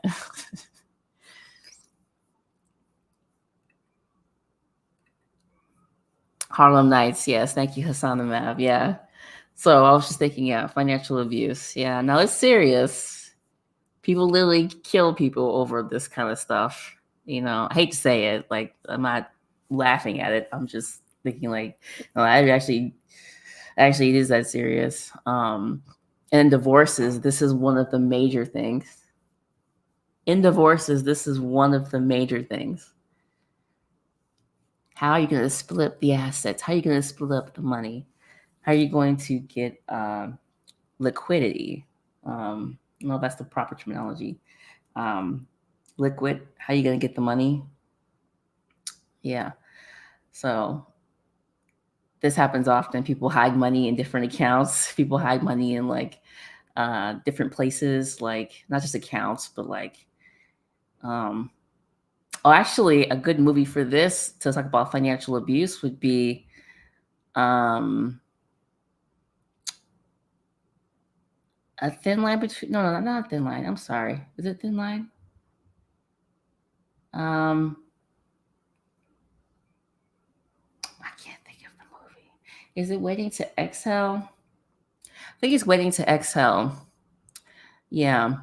Harlem Nights. Yes. Thank you, Hassan Mav. Yeah. So I was just thinking, yeah, financial abuse. Yeah. No, it's serious. People literally kill people over this kind of stuff. You know, I hate to say it. Like, I'm not laughing at it. I'm just thinking like, no, I actually it is that serious. And divorces, this is one of the major things. In divorces, this is one of the major things. How are you going to split up the assets? How are you going to split up the money? How are you going to get liquidity? No, that's the proper terminology. Liquid, how are you going to get the money? Yeah. So this happens often. People hide money in different accounts. People hide money in like different places, like not just accounts, but like actually a good movie for this to talk about financial abuse would be a Thin Line Between not a Thin Line. I'm sorry. Is it Thin Line? I can't think of the movie. Is it Waiting to Exhale? I think it's Waiting to Exhale. Yeah.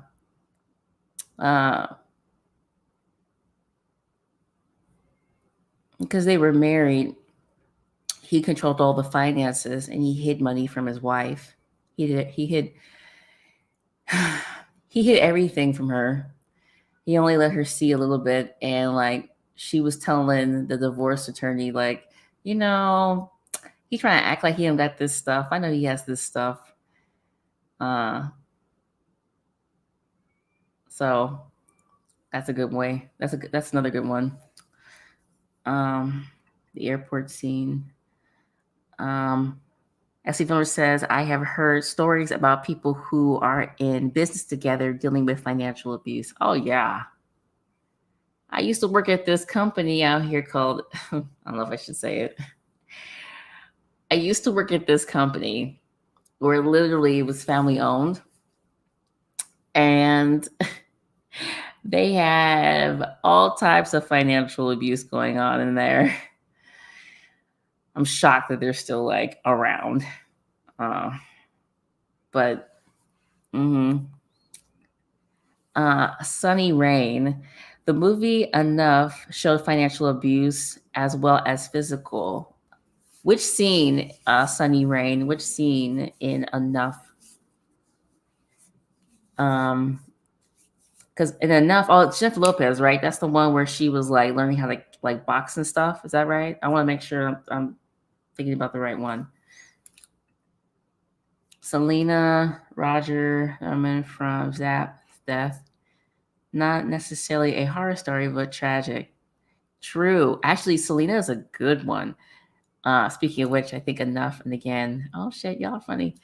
Because they were married, he controlled all the finances and he hid money from his wife. He hid everything from her. He only let her see a little bit, and like she was telling the divorce attorney, like, you know, he's trying to act like he don't got this stuff. I know he has this stuff. So that's a good way. That's another good one. The airport scene. As Miller says, I have heard stories about people who are in business together dealing with financial abuse. Oh yeah. I used to work at this company out here called, I don't know if I should say it. I used to work at this company where literally it was family owned. And they have all types of financial abuse going on in there. I'm shocked that they're still like around. Sunny Rain. The movie Enough showed financial abuse as well as physical. Which scene, Sunny Rain? Which scene in Enough? Because in Enough, it's Jennifer Lopez, right? That's the one where she was like learning how to like box and stuff. Is that right? I want to make sure I'm thinking about the right one. Selena, Roger, from Zap's death. Not necessarily a horror story, but tragic. True. Actually, Selena is a good one. Speaking of which, I think Enough, and again, oh shit, y'all funny.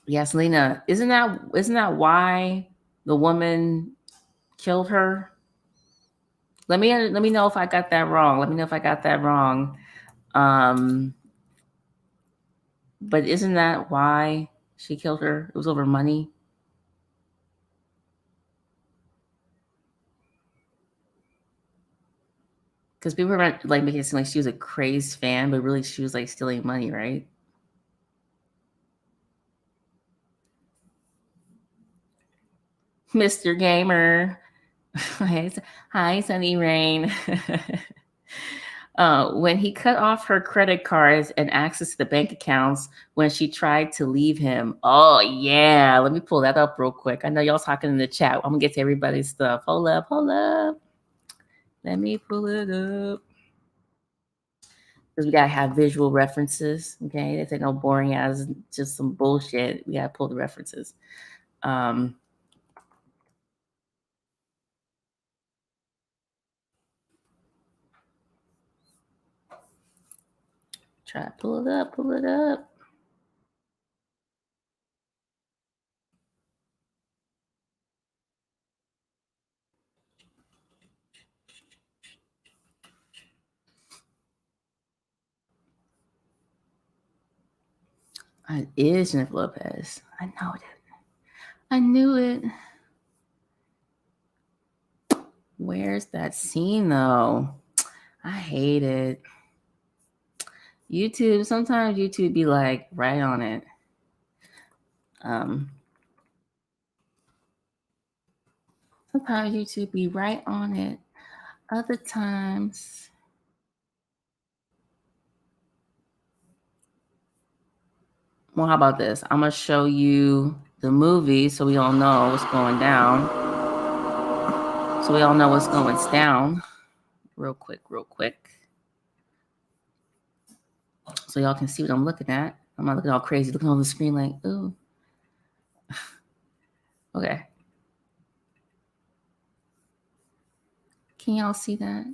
Yeah, Selena, isn't that why the woman killed her? Let me know if I got that wrong. Let me know if I got that wrong. But isn't that why she killed her? It was over money. Because people were like making it seem like she was a crazed fan, but really she was like stealing money, right? Mr. Gamer. Hi, Sunny Rain. When he cut off her credit cards and access to the bank accounts when she tried to leave him. Oh, yeah. Let me pull that up real quick. I know y'all talking in the chat. I'm going to get to everybody's stuff. Hold up. Let me pull it up. Because we got to have visual references. Okay. This ain't no boring ass, just some bullshit. We got to pull the references. Try to pull it up. It is Jennifer Lopez. I know it. I knew it. Where's that scene though? I hate it. YouTube, sometimes YouTube be like right on it. Sometimes YouTube be right on it. Other times, well, how about this? I'm gonna show you the movie so we all know what's going down. So we all know what's going down. Real quick. So y'all can see what I'm looking at. I'm not looking all crazy, looking on the screen like, ooh. Okay. Can y'all see that? All right,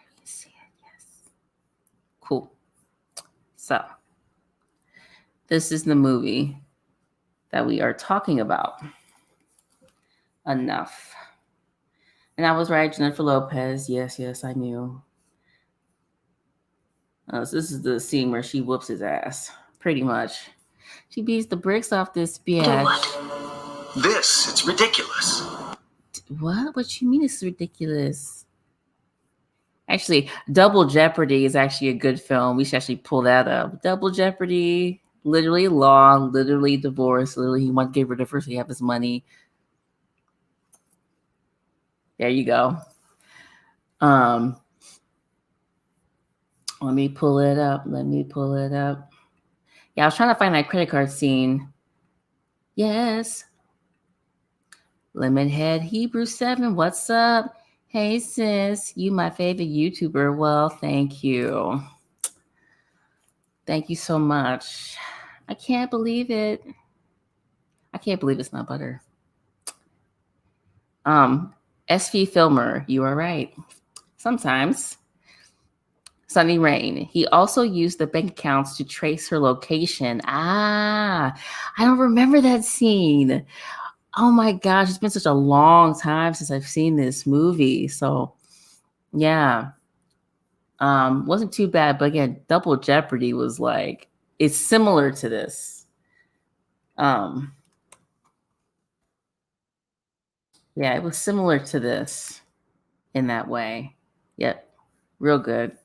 you can see it. Yes. Cool. So this is the movie that we are talking about. Enough. And I was right, Jennifer Lopez. Yes, I knew. So this is the scene where she whoops his ass, pretty much. She beats the bricks off this bitch. It's ridiculous. What? What you mean it's ridiculous? Actually, Double Jeopardy is actually a good film. We should actually pull that up. Double Jeopardy, literally law, literally divorce, literally he wants to get rid of her so he have his money. There you go. Let me pull it up. Yeah, I was trying to find that credit card scene. Yes. Lemon Head Hebrew 7, what's up? Hey sis, you my favorite YouTuber. Well, thank you. Thank you so much. I can't believe it. I can't believe it's not butter. SV Filmer, you are right. Sometimes. Sunny Rain. He also used the bank accounts to trace her location. I don't remember that scene. Oh my gosh, it's been such a long time since I've seen this movie. So yeah. Wasn't too bad, but again, Double Jeopardy was like, it's similar to this. Yeah, it was similar to this in that way. Yep. Real good.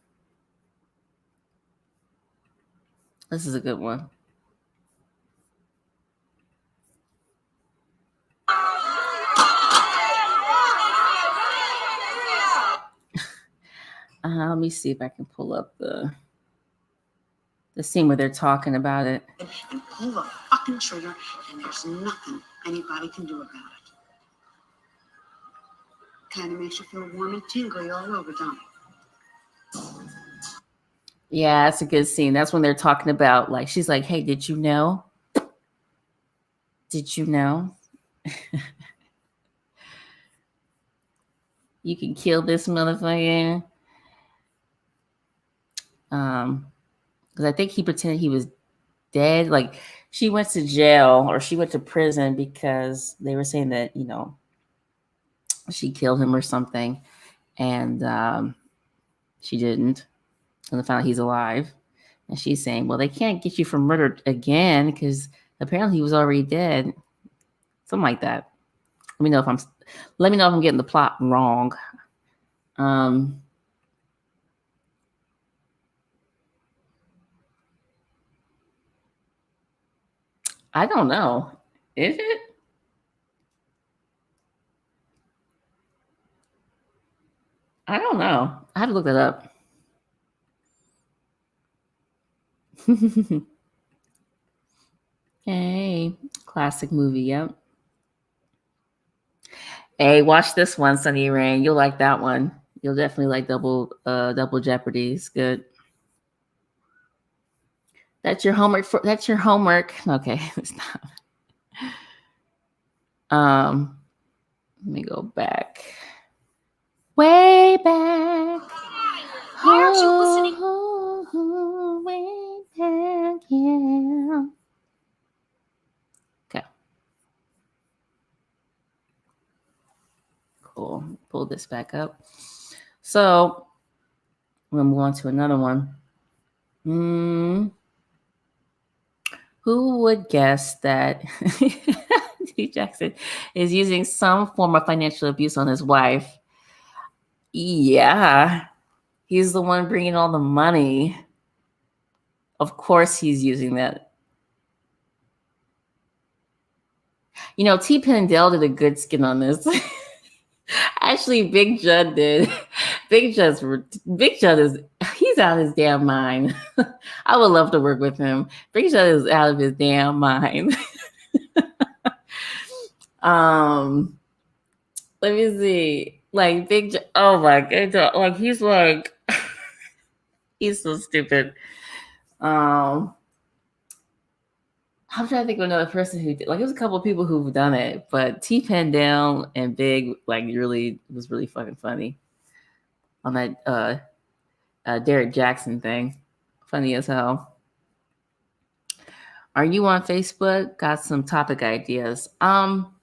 This is a good one. Let me see if I can pull up the scene where they're talking about it. And pull the fucking trigger, and there's nothing anybody can do about it. Kind of makes you feel warm and tingly all over, don't it? Yeah, it's a good scene. That's when they're talking about, like, she's like, hey, did you know? Did you know? You can kill this motherfucker. Because I think he pretended he was dead. Like, she went to jail or she went to prison because they were saying that, you know, she killed him or something. And she didn't. And they found out he's alive. And she's saying, well, they can't get you for murder again because apparently he was already dead. Something like that. Let me know if I'm getting the plot wrong. I don't know. Is it? I don't know. I have to look that up. Hey, classic movie. Yep. Hey, watch this one, Sunny Rain. You'll like that one. You'll definitely like Double Jeopardy. It's good. That's your homework. Okay, stop. Let me go back. Way back. Why aren't you listening? Way back, yeah. Okay. Cool. Pull this back up. So I'm going to move on to another one. Who Who would guess that T. Jackson is using some form of financial abuse on his wife? Yeah, he's the one bringing all the money. Of course he's using that. You know, T. Pendel did a good skin on this. Actually, Big Judd did. Big Judd is, he's out of his damn mind. I would love to work with him. Big Judd is out of his damn mind. Let me see. Like Big Judd, oh my god, like he's like, he's so stupid. I'm trying to think of another person who did. Like, there's a couple of people who've done it, but T. Pendel and Big, like, really was really fucking funny on that Derek Jackson thing. Funny as hell. Are you on Facebook? Got some topic ideas. Am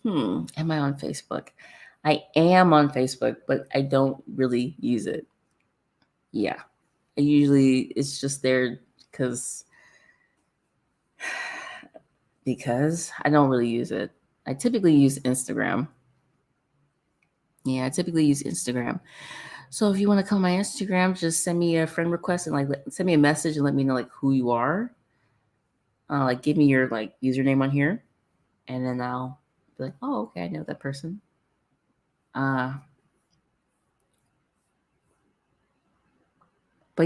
I on Facebook? I am on Facebook, but I don't really use it. Yeah. It's just there because I don't really use it. I typically use Instagram. Yeah, I typically use Instagram. So if you want to come on my Instagram, just send me a friend request and like send me a message and let me know like who you are. Like give me your like username on here, and then I'll be like, oh, okay, I know that person. But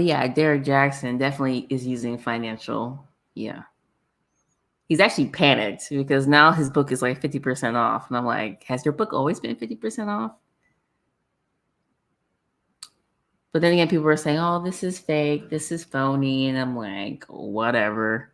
yeah, Derek Jackson definitely is using financial. Yeah. He's actually panicked because now his book is like 50% off. And I'm like, has your book always been 50% off? But then again, people were saying, oh, this is fake. This is phony. And I'm like, whatever.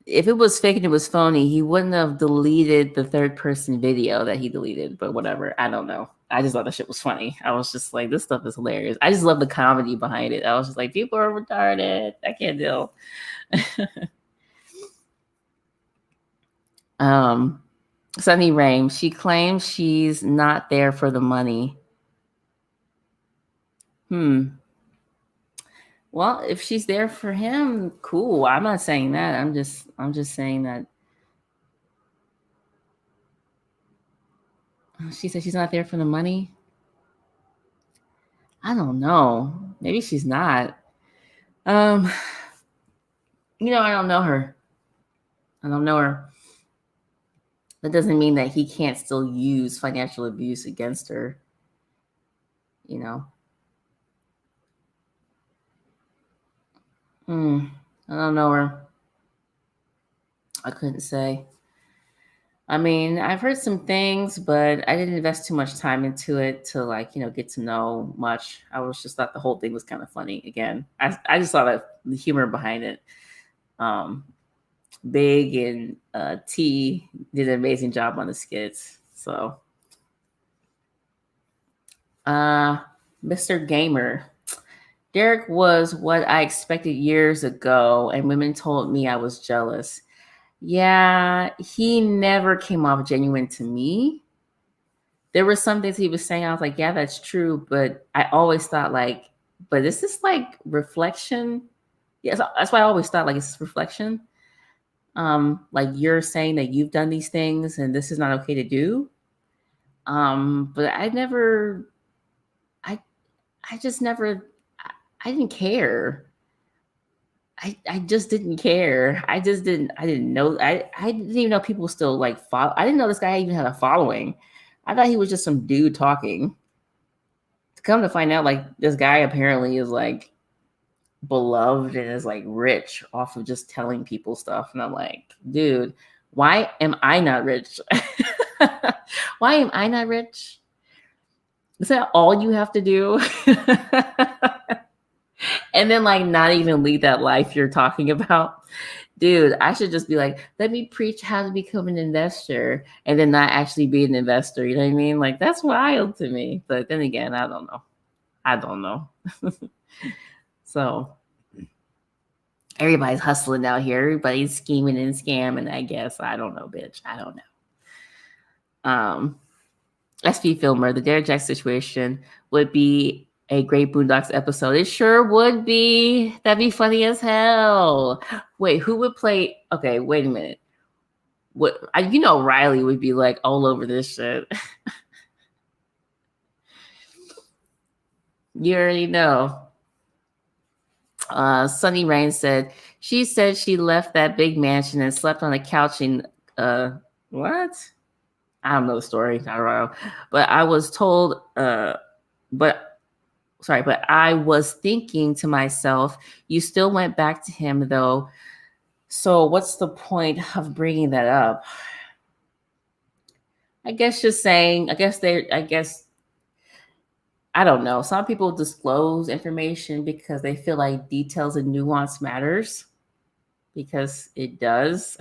If it was fake and it was phony, he wouldn't have deleted the third person video that he deleted. But whatever. I don't know. I just thought that shit was funny. I was just like, this stuff is hilarious. I just love the comedy behind it. I was just like, people are retarded. I can't deal. Sunny Rain, she claims she's not there for the money. Well, if she's there for him, cool. I'm not saying that. I'm just saying that she said she's not there for the money. I don't know. Maybe she's not. I don't know her. That doesn't mean that he can't still use financial abuse against her. I don't know her. I couldn't say. I mean, I've heard some things, but I didn't invest too much time into it to get to know much. I was just thought the whole thing was kind of funny. Again, I just saw the humor behind it. Big and T did an amazing job on the skits. So, Mr. Gamer. Derek was what I expected years ago, and women told me I was jealous. Yeah, he never came off genuine to me. There were some things he was saying, I was like, yeah, that's true, but I always thought but is this like reflection? Yeah, so that's why I always thought it's reflection. Like you're saying that you've done these things and this is not okay to do. But I didn't care. I just didn't care. I didn't know. I didn't even know people still follow. I didn't know this guy even had a following. I thought he was just some dude talking. To come to find out, this guy apparently is beloved and is rich off of just telling people stuff. And I'm like, dude, why am I not rich? Why am I not rich? Is that all you have to do? And then not even lead that life you're talking about. Dude, I should just be let me preach how to become an investor and then not actually be an investor. You know what I mean? That's wild to me. But then again, I don't know. So everybody's hustling out here. Everybody's scheming and scamming, I guess. I don't know, bitch. I don't know. SV Filmer, the Derek Jackson situation would be a great Boondocks episode. It sure would be. That'd be funny as hell. Wait, who would play? Okay, wait a minute. What you know, Riley would be like all over this shit. You already know. Sunny Rain said she left that big mansion and slept on a couch in what? I don't know the story. I don't know. But I was told but I was thinking to myself, you still went back to him though. So what's the point of bringing that up? I guess just saying, I don't know. Some people disclose information because they feel like details and nuance matters, because it does.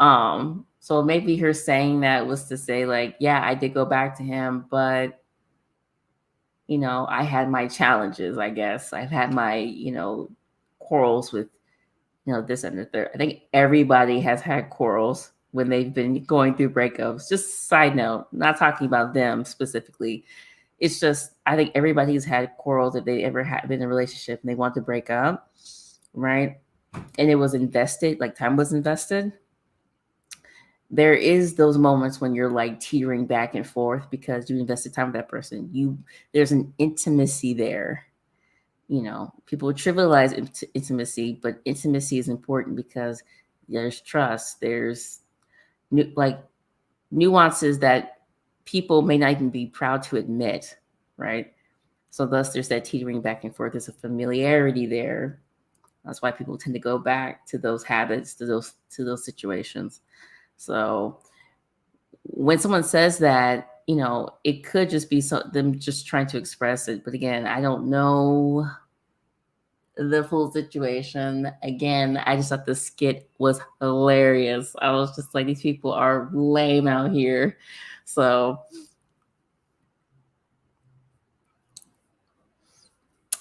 So maybe her saying that was to say like, yeah, I did go back to him, but you know, I had my challenges, I guess. I've had my, you know, quarrels with, you know, this and the third. I think everybody has had quarrels when they've been going through breakups. Just side note, not talking about them specifically. It's just, I think everybody's had quarrels if they ever had been in a relationship and they want to break up, right? And it was invested, like time was invested. There is those moments when you're like teetering back and forth because you invested time with that person. There's an intimacy there. You know, people trivialize intimacy, but intimacy is important because there's trust. There's nuances that people may not even be proud to admit, right? So thus there's that teetering back and forth. There's a familiarity there. That's why people tend to go back to those habits, to those situations. So when someone says that, you know, it could just be them just trying to express it. But again, I don't know the full situation. Again, I just thought the skit was hilarious. I was just like, these people are lame out here. So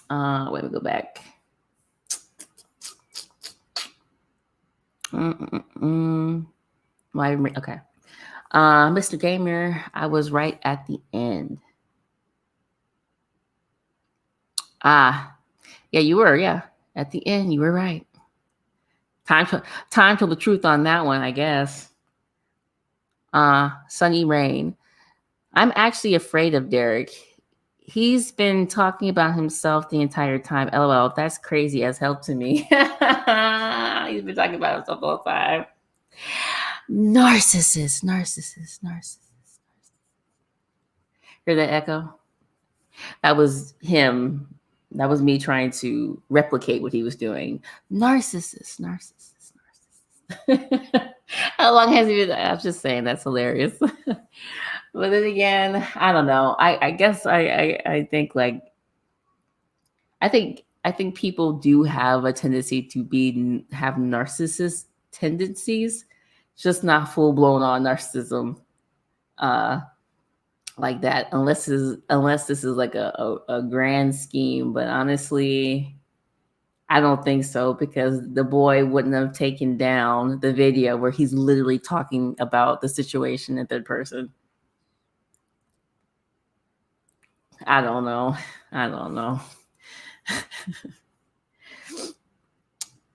let me go back. Okay. Mr. Gamer, I was right at the end. Yeah, you were. Yeah, at the end, you were right. Time to the truth on that one, I guess. Sunny Rain. I'm actually afraid of Derek. He's been talking about himself the entire time. LOL, that's crazy as hell to me. He's been talking about himself the whole time. Narcissist. Hear that echo? That was him. That was me trying to replicate what he was doing. Narcissist. How long has he been? I'm just saying, that's hilarious. But then again, I don't know. I guess I think like, I think people do have a tendency to have narcissist tendencies, just not full blown on narcissism, like that. Unless this is like a grand scheme, but honestly, I don't think so, because the boy wouldn't have taken down the video where he's literally talking about the situation in third person. I don't know.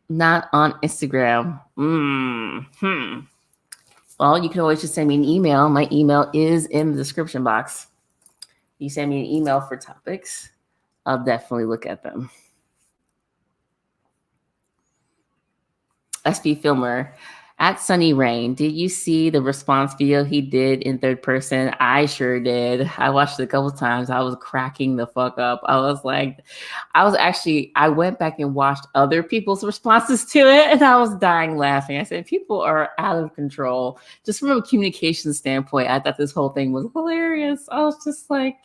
Not on Instagram. Well, you can always just send me an email. My email is in the description box. You send me an email for topics, I'll definitely look at them. SP Filmer, at Sunny Rain, did you see the response video he did in third person? I sure did. I watched it a couple times. I was cracking the fuck up. I went back and watched other people's responses to it, and I was dying laughing. I said, people are out of control. Just from a communication standpoint, I thought this whole thing was hilarious. I was just like,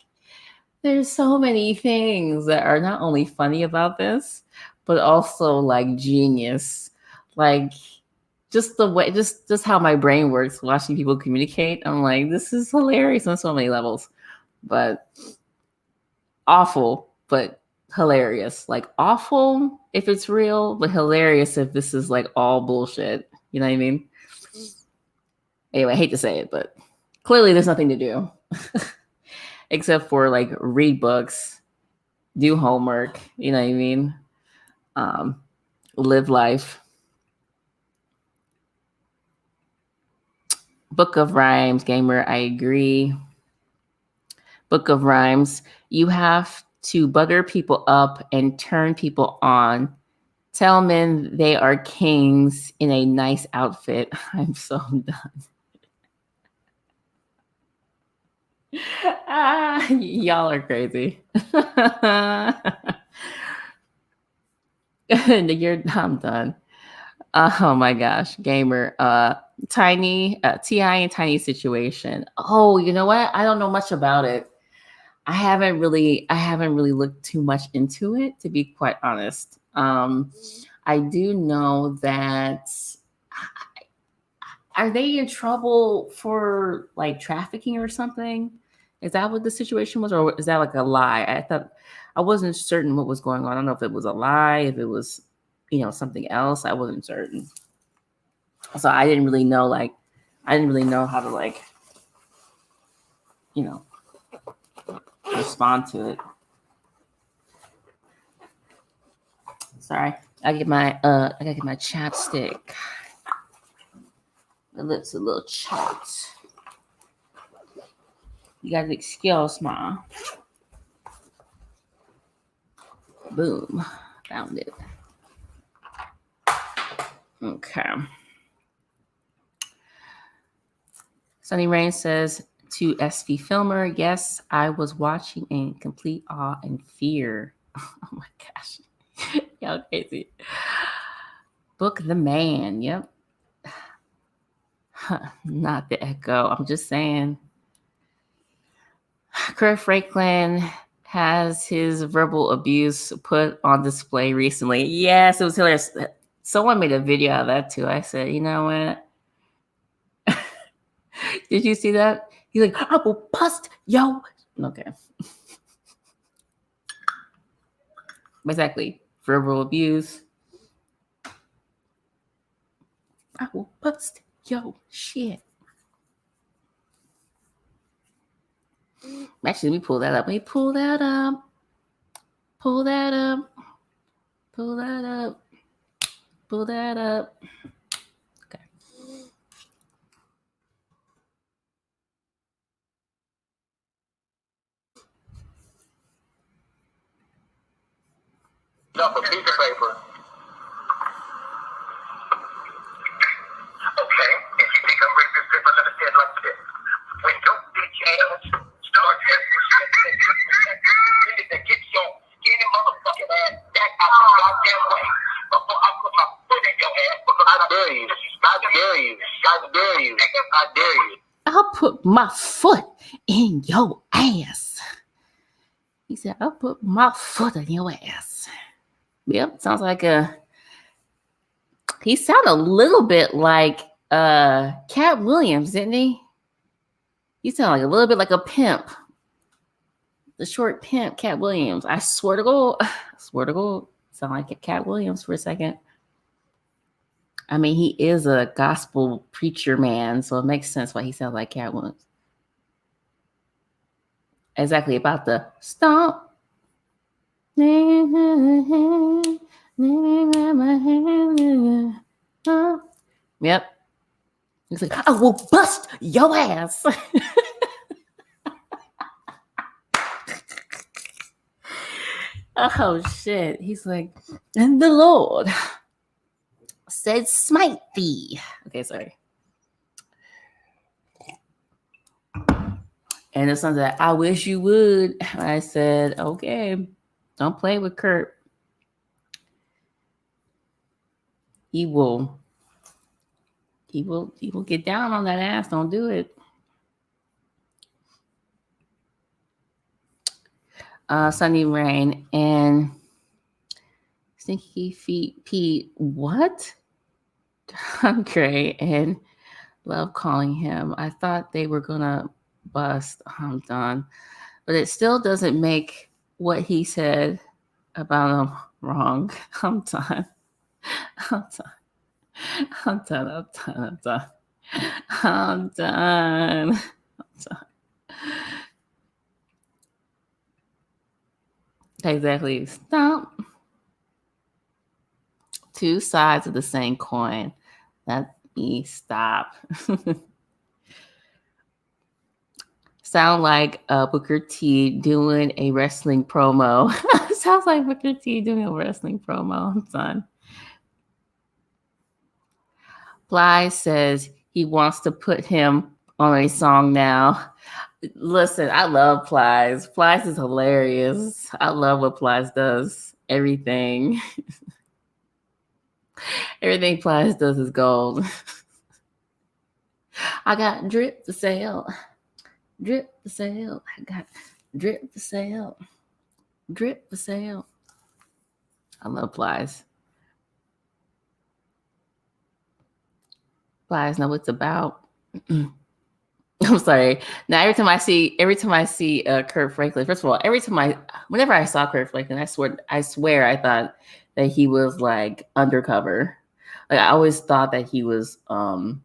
there's so many things that are not only funny about this, but also like genius. Like, just the way, just how my brain works watching people communicate. I'm like, this is hilarious on so many levels. But awful, but hilarious. Like, awful if it's real, but hilarious if this is like all bullshit. You know what I mean? Anyway, I hate to say it, but clearly there's nothing to do except for like read books do homework. You know what I mean? Live life. Book of Rhymes, gamer, I agree. Book of Rhymes, you have to butter people up and turn people on. Tell men they are kings in a nice outfit. I'm so done. Y'all are crazy. I'm done. Oh my gosh, gamer. Tiny Ti and Tiny situation. Oh, you know what? I don't know much about it. I haven't really looked too much into it, to be quite honest. I do know that are they in trouble for like trafficking or something? Is that what the situation was, or is that like a lie? I wasn't certain what was going on. I don't know if it was a lie, if it was, something else. I wasn't certain, so I didn't really know. I didn't really know how to respond to it. Sorry, I gotta get my chapstick. My lips a little chapped. You guys excuse me. Boom, found it. Okay. Sunny Rain says to SV Filmer, yes, I was watching in complete awe and fear. Oh my gosh. Y'all crazy. Book the Man. Yep. Not the echo. I'm just saying. Kurt Franklin has his verbal abuse put on display recently. Yes, it was hilarious. Someone made a video out of that too. I said, you know what? Did you see that? He's like, I will bust yo. Okay. Exactly. Verbal abuse. I will bust yo shit. Actually, let me pull that up. Pull that up. Pull that up. Pull that up. Pull that up. Okay. Enough a piece of paper. Okay, if you think I'm ready to paper, let us say it like this. When your bitch ass start having shit you need to get your skinny motherfucking ass back out the goddamn way before I put my foot in your ass. I dare you. I dare you. I dare you. I dare you. I'll put my foot in your ass. He said, I'll put my foot in your ass. Yep, sounds like he sounded a little bit like Cat Williams, didn't he? He sounded like a little bit like a pimp. The short pimp, Cat Williams. I swear to God. Sound like a Cat Williams for a second. I mean, he is a gospel preacher man, so it makes sense why he sounds like Cat Williams. Exactly, about the stomp. Yep. He's like, I will bust your ass. Oh, shit. He's like, and the Lord said, smite thee. Okay, sorry. And it's something that I wish you would. I said, okay, don't play with Kurt. He will get down on that ass. Don't do it. Sunny Rain and Stinky Feet Pete. What? Andre and Love calling him. I thought they were gonna bust. I'm done. But it still doesn't make what he said about him wrong. I'm done. I'm done. I'm done. I'm done. I'm done. I'm done. I'm done. Exactly. Stop. Two sides of the same coin. Let me stop. Sound like Booker T doing a wrestling promo. Sounds like Booker T doing a wrestling promo, son. Fly says he wants to put him on a song now. Listen, I love Plies. Plies is hilarious. I love what Plies does. Everything. Everything Plies does is gold. I got drip for sale. Drip for sale. I got drip for sale. Drip for sale. I love Plies. Plies know what it's about. I'm sorry. Now every time I see Kurt Franklin, first of all, whenever I saw Kurt Franklin, I swear I thought that he was like undercover. Like I always thought that he was a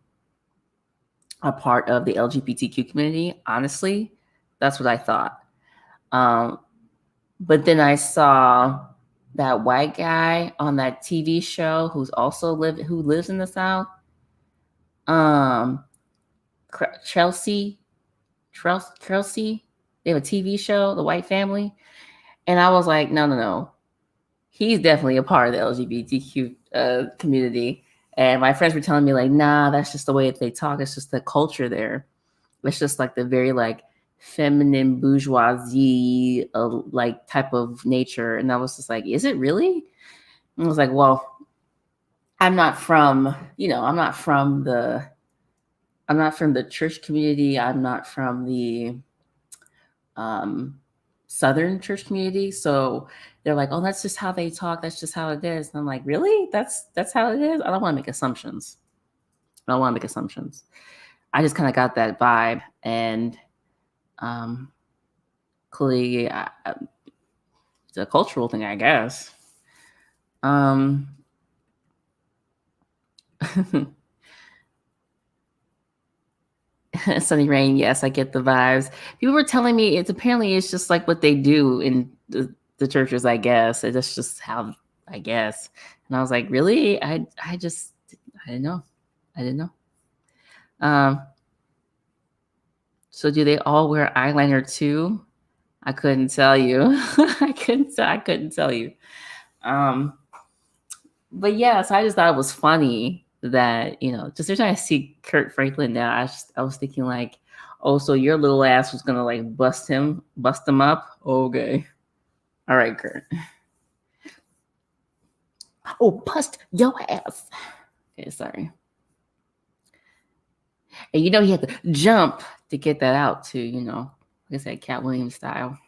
part of the LGBTQ community. Honestly, that's what I thought. But then I saw that white guy on that TV show who lives in the South. Chelsea. They have a TV show, The White Family. And I was like, no. He's definitely a part of the LGBTQ community. And my friends were telling me like, nah, that's just the way that they talk. It's just the culture there. It's just like the very like feminine bourgeoisie like type of nature. And I was just like, is it really? And I was like, well, I'm not from the church community. I'm not from the Southern church community. So they're like, oh, that's just how they talk. That's just how it is. And I'm like, really? That's how it is? I don't want to make assumptions. I just kind of got that vibe. And clearly it's a cultural thing, I guess. Sunny Rain, yes, I get the vibes. People were telling me it's just like what they do in the churches, I guess. It's just how, I guess. And I was like, really? I didn't know. So do they all wear eyeliner too? I couldn't tell you. I couldn't tell you. But yeah, so I just thought it was funny that, just every time I see Kurt Franklin now, I was thinking like, oh, so your little ass was gonna like bust him up? Okay. All right, Kurt. Oh, bust your ass. Okay, sorry. And he had to jump to get that out too, like I said, Cat Williams style.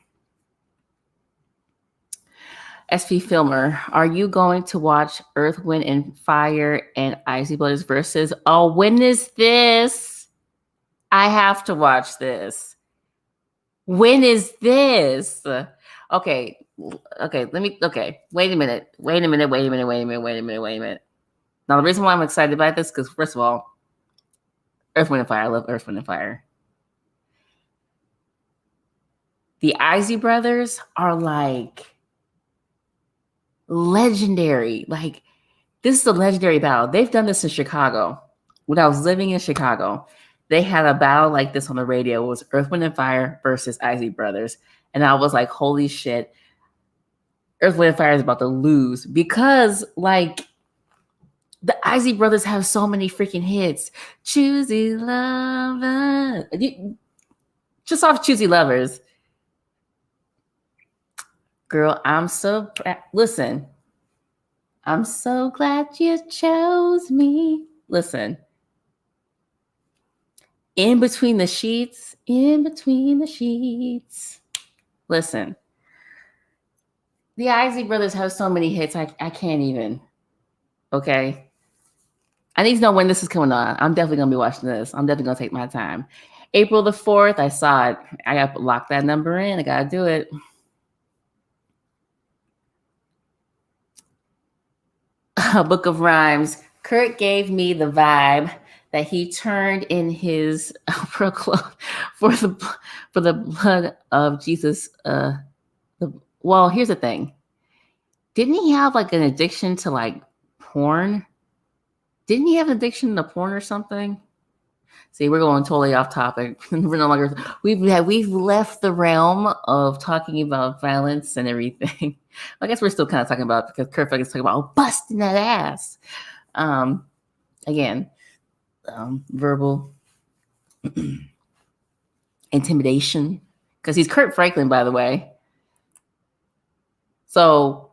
SV Filmer, are you going to watch Earth, Wind, and Fire and Icy Brothers versus? Oh, when is this? I have to watch this. When is this? Okay. Wait a minute. Now, the reason why I'm excited about this, because first of all, Earth, Wind, and Fire. I love Earth, Wind, and Fire. The Icy Brothers are like legendary. Like, this is a legendary battle. They've done this in Chicago. When I was living in Chicago, they had a battle like this on the radio. It was Earth, Wind, and Fire versus Icy Brothers. And I was like, holy shit. Earth, Wind, and Fire is about to lose because, like, the Icy Brothers have so many freaking hits. Choosy Lover. Just off Choosy Lovers. Girl, listen. I'm so glad you chose me. Listen. In between the sheets. Listen. The Isley Brothers have so many hits. I can't even. Okay. I need to know when this is coming on. I'm definitely going to be watching this. I'm definitely going to take my time. April the 4th, I saw it. I got to lock that number in. I got to do it. Book of Rhymes. Kurt gave me the vibe that he turned in his for the blood of Jesus. well, here's the thing. Didn't he have like an addiction to like porn? Didn't he have an addiction to porn or something? See, we're going totally off topic. We're no longer we've left the realm of talking about violence and everything. I guess we're still kind of talking about because Kurt Franklin is talking about busting that ass. Again, verbal intimidation because he's Kurt Franklin, by the way. So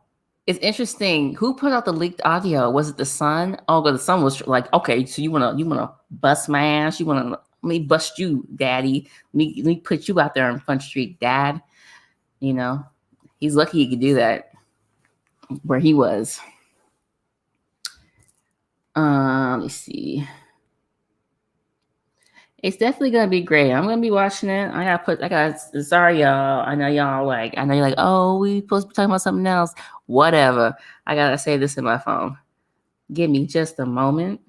it's interesting. Who put out the leaked audio? Was it the Sun? Oh, but the Sun was like, okay, so you wanna bust my ass? You wanna let me bust you, Daddy? Let me put you out there on Front Street, Dad. You know, he's lucky he could do that where he was. Let me see. It's definitely gonna be great. I'm gonna be watching it. Sorry, y'all. I know you're like, oh, we supposed to be talking about something else. Whatever. I gotta say this in my phone. Give me just a moment.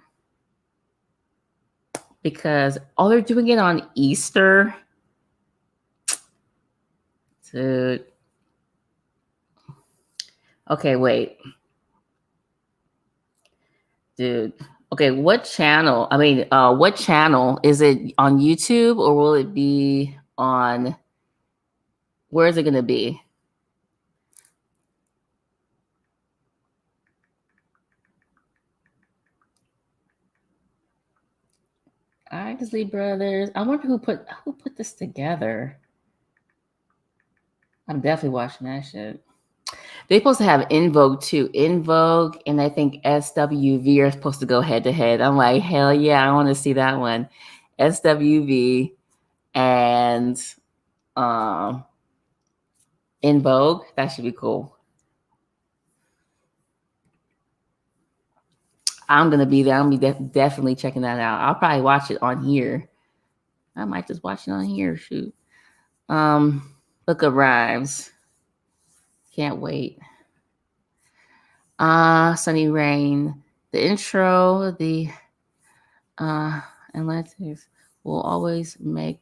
Because they're doing it on Easter. Dude. Okay, wait. Dude. Okay, what channel? What channel? Is it on YouTube or will it be on... Where is it going to be? Isley Brothers. I wonder who put this together. I'm definitely watching that shit. They're supposed to have In Vogue too. In Vogue and I think SWV are supposed to go head to head. I'm like, hell yeah, I want to see that one. SWV and In Vogue. That should be cool. I'm going to be there. I'm going to be definitely checking that out. I'll probably watch it on here. I might just watch it on here. Shoot. Book of Rhymes. Can't wait. Sunny Rain. The intro, the Atlantis will always make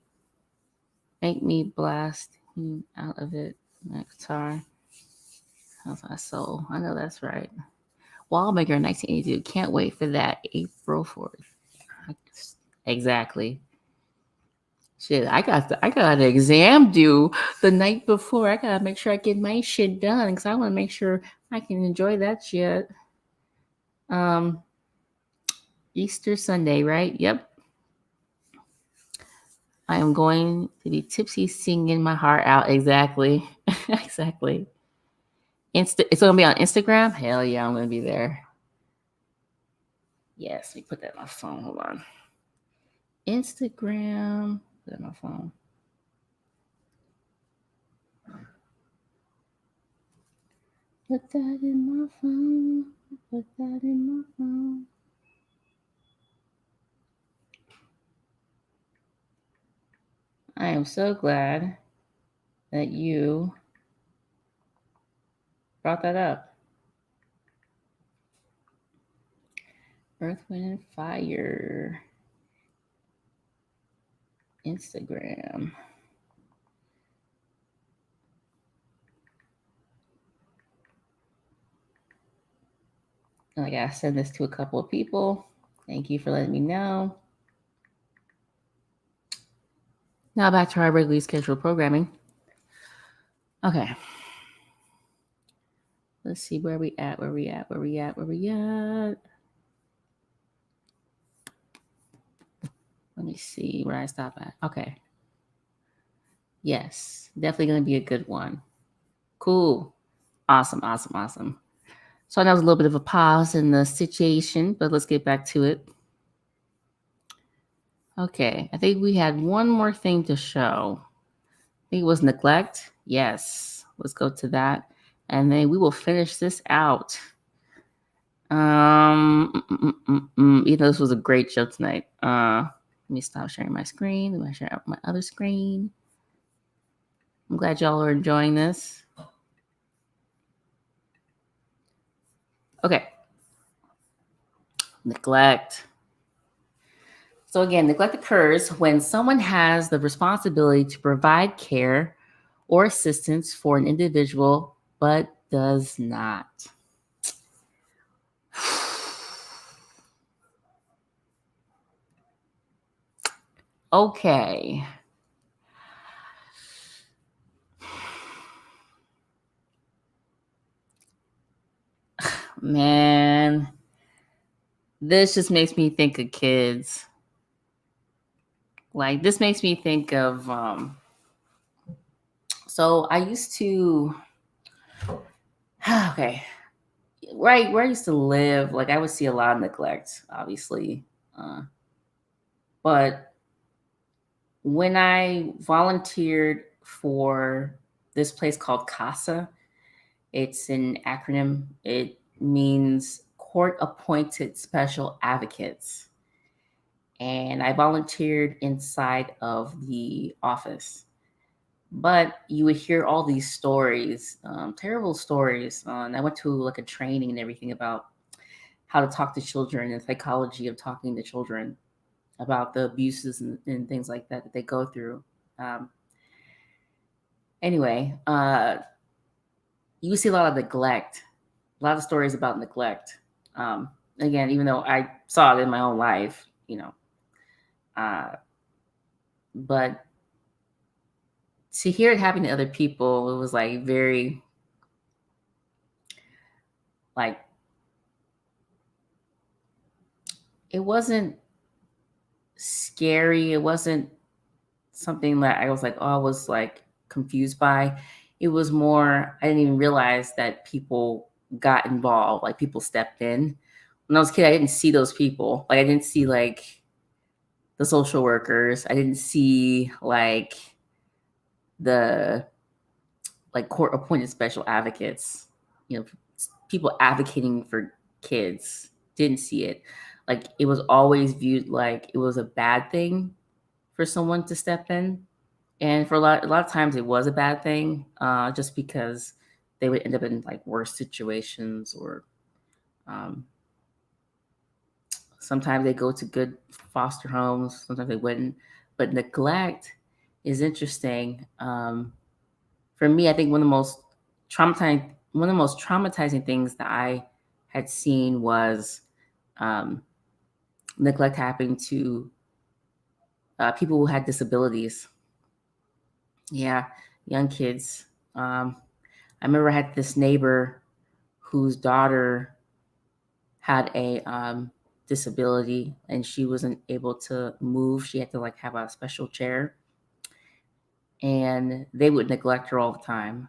me blast out of it. Next time. How's my soul? I know that's right. Wallmaker 1982. Can't wait for that. April 4th. Exactly. Shit, I got an exam due the night before. I gotta make sure I get my shit done because I want to make sure I can enjoy that shit. Easter Sunday, right? Yep. I am going to be tipsy singing my heart out. Exactly. Exactly. It's going to be on Instagram? Hell yeah, I'm going to be there. Yes, let me put that on my phone. Hold on. Instagram. Put that on my phone. Put that in my phone. Put that in my phone. I am so glad that you brought that up. Earth, Wind, and Fire. Instagram. And I gotta send this to a couple of people. Thank you for letting me know. Now back to our regularly scheduled programming. Okay. Let's see where we at. Let me see where I stop at. Okay. Yes, definitely going to be a good one. Cool. Awesome. So I know it was a little bit of a pause in the situation, but let's get back to it. Okay. I think we had one more thing to show. I think it was neglect. Yes. Let's go to that. And then we will finish this out. This was a great show tonight. Let me stop sharing my screen. Let me share out my other screen. I'm glad y'all are enjoying this. Okay. Neglect. So again, neglect occurs when someone has the responsibility to provide care or assistance for an individual, but does not. Okay. Man, this just makes me think of kids. Like, this makes me think of, so I used to, okay, where I used to live, like, I would see a lot of neglect, obviously. But when I volunteered for this place called CASA, it's an acronym. It means Court Appointed Special Advocates. And I volunteered inside of the office. But you would hear all these stories, terrible stories. And I went to like a training and everything about how to talk to children and psychology of talking to children about the abuses and things like that they go through. Anyway, you see a lot of neglect, a lot of stories about neglect. Again, even though I saw it in my own life, but to hear it happen to other people, it was like very, like, it wasn't scary. It wasn't something that I was like, oh, I was like confused by. It was more, I didn't even realize that people got involved, like people stepped in. When I was a kid, I didn't see those people. Like, I didn't see like the social workers. I didn't see like the court appointed special advocates, people advocating for kids. Didn't see it. Like, it was always viewed like it was a bad thing for someone to step in. And for a lot of times it was a bad thing, just because they would end up in like worse situations, or sometimes they go to good foster homes, sometimes they wouldn't. But neglect is interesting. For me, I think one of the most traumatizing things that I had seen was neglect happening to people who had disabilities. Yeah, young kids. I remember I had this neighbor whose daughter had a disability, and she wasn't able to move. She had to like have a special chair, and they would neglect her all the time.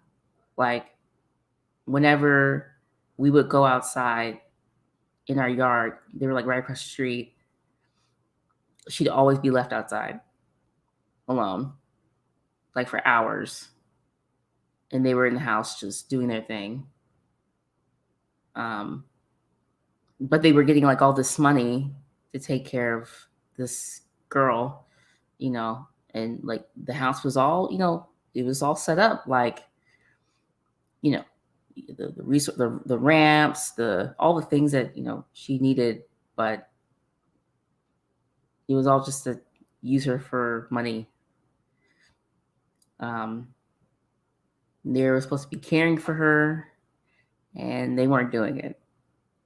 Like, whenever we would go outside in our yard, they were like right across the street, she'd always be left outside alone, like for hours. And they were in the house just doing their thing. But they were getting like all this money to take care of this girl, and like the house was all, it was all set up, like, the resource, the ramps, all the things that, she needed, but it was all just to use her for money. They were supposed to be caring for her, and they weren't doing it.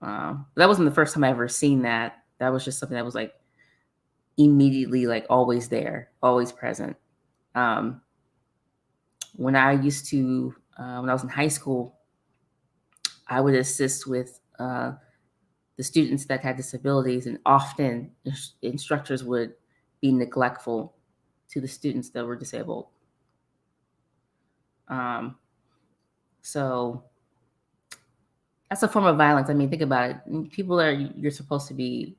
That wasn't the first time I ever seen that. That was just something that was like immediately, like always there, always present. When I used to, when I was in high school, I would assist with the students that had disabilities, and often instructors would be neglectful to the students that were disabled. So that's a form of violence. I mean, think about it. People you're supposed to be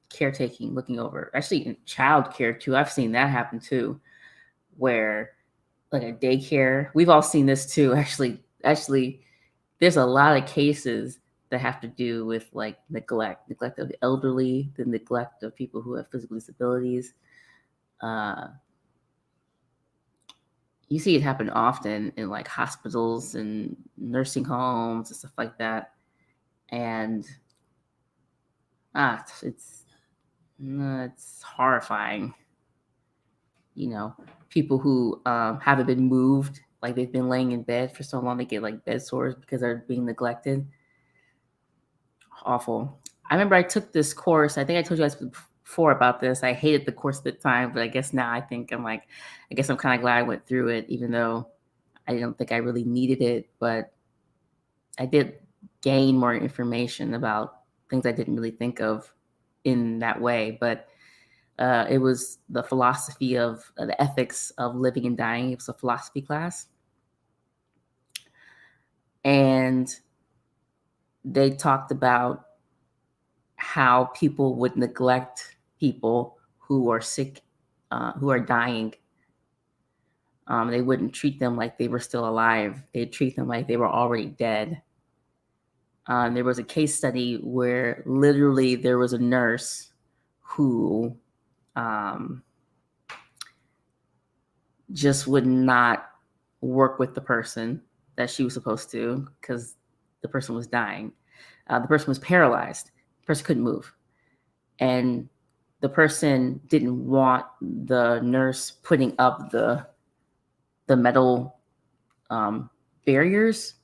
caretaking, looking over. Actually, in child care too. I've seen that happen too, where like a daycare. We've all seen this too. Actually, there's a lot of cases that have to do with like neglect of the elderly, the neglect of people who have physical disabilities. You see it happen often in like hospitals and nursing homes and stuff like that. And it's horrifying. People who haven't been moved like they've been laying in bed for so long they get like bed sores because they're being neglected. Awful. I remember I took this course. I think I told you guys before about this. I hated the course at the time, but I guess now I think I'm kind of glad I went through it, even though I don't think I really needed it. But I did gain more information about things I didn't really think of in that way. But it was the philosophy of the ethics of living and dying. It was a philosophy class. And they talked about how people would neglect people who are sick, who are dying. They wouldn't treat them like they were still alive. They'd treat them like they were already dead. There was a case study where literally there was a nurse who just would not work with the person that she was supposed to because the person was dying. The person was paralyzed. The person couldn't move. And the person didn't want the nurse putting up the metal barriers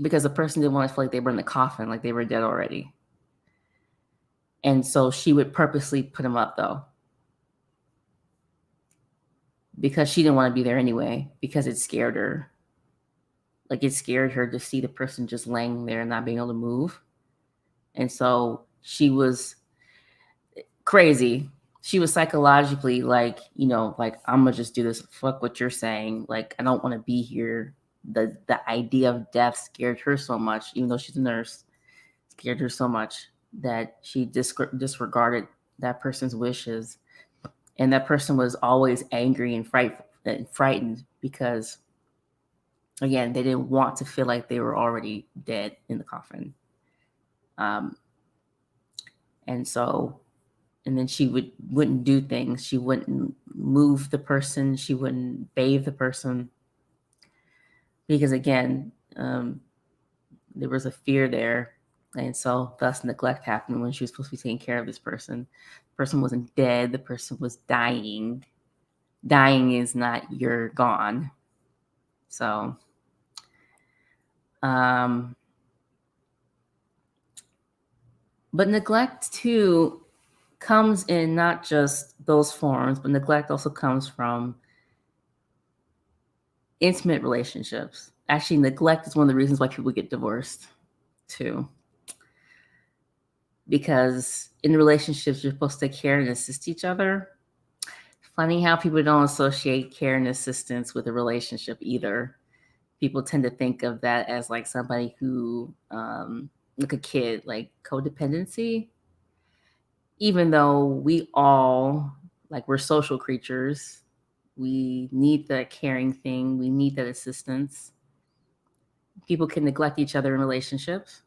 because the person didn't want to feel like they were in the coffin, like they were dead already. And so she would purposely put them up though, because she didn't want to be there anyway, because it scared her. Like it scared her to see the person just laying there and not being able to move. And so she was crazy. She was psychologically like, I'm gonna just do this. Fuck what you're saying. Like, I don't want to be here. The idea of death scared her so much, even though she's a nurse, scared her so much that she disregarded that person's wishes. And that person was always angry and frightened because, again, they didn't want to feel like they were already dead in the coffin. And then she wouldn't do things. She wouldn't move the person. She wouldn't bathe the person. Because again, there was a fear there. And so thus neglect happened when she was supposed to be taking care of this person. The person wasn't dead. The person was dying. Dying is not you're gone. So, but neglect too comes in not just those forms, but neglect also comes from intimate relationships. Actually, neglect is one of the reasons why people get divorced too. Because in relationships, you're supposed to care and assist each other. Funny how people don't associate care and assistance with a relationship either. People tend to think of that as like somebody who, like a kid, like codependency. Even though we all, like, we're social creatures, we need that caring thing, we need that assistance. People can neglect each other in relationships.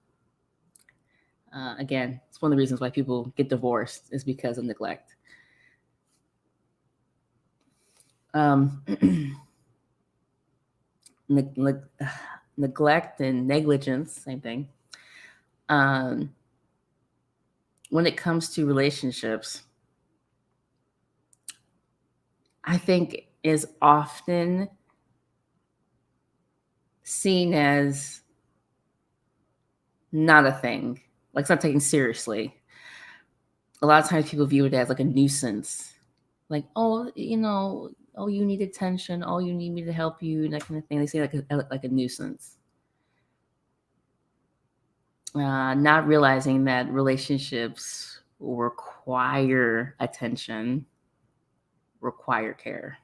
Again, it's one of the reasons why people get divorced is because of neglect. Neglect and negligence, same thing. When it comes to relationships, I think is often seen as not a thing. Like it's not taken seriously. A lot of times people view it as like a nuisance. Like, oh, you need attention. Oh, you need me to help you, that kind of thing. They say like a nuisance. Not realizing that relationships require attention, require care.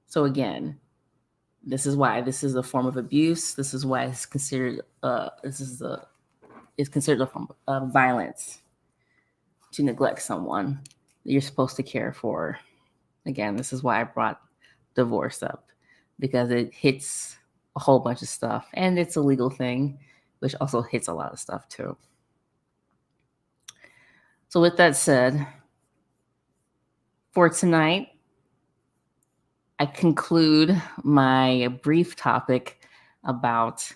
So again, this is why this is a form of abuse. This is why it's considered considered a form of violence to neglect someone that you're supposed to care for. Again, this is why I brought divorce up, because it hits a whole bunch of stuff, and it's a legal thing, which also hits a lot of stuff too. So with that said, for tonight, I conclude my brief topic about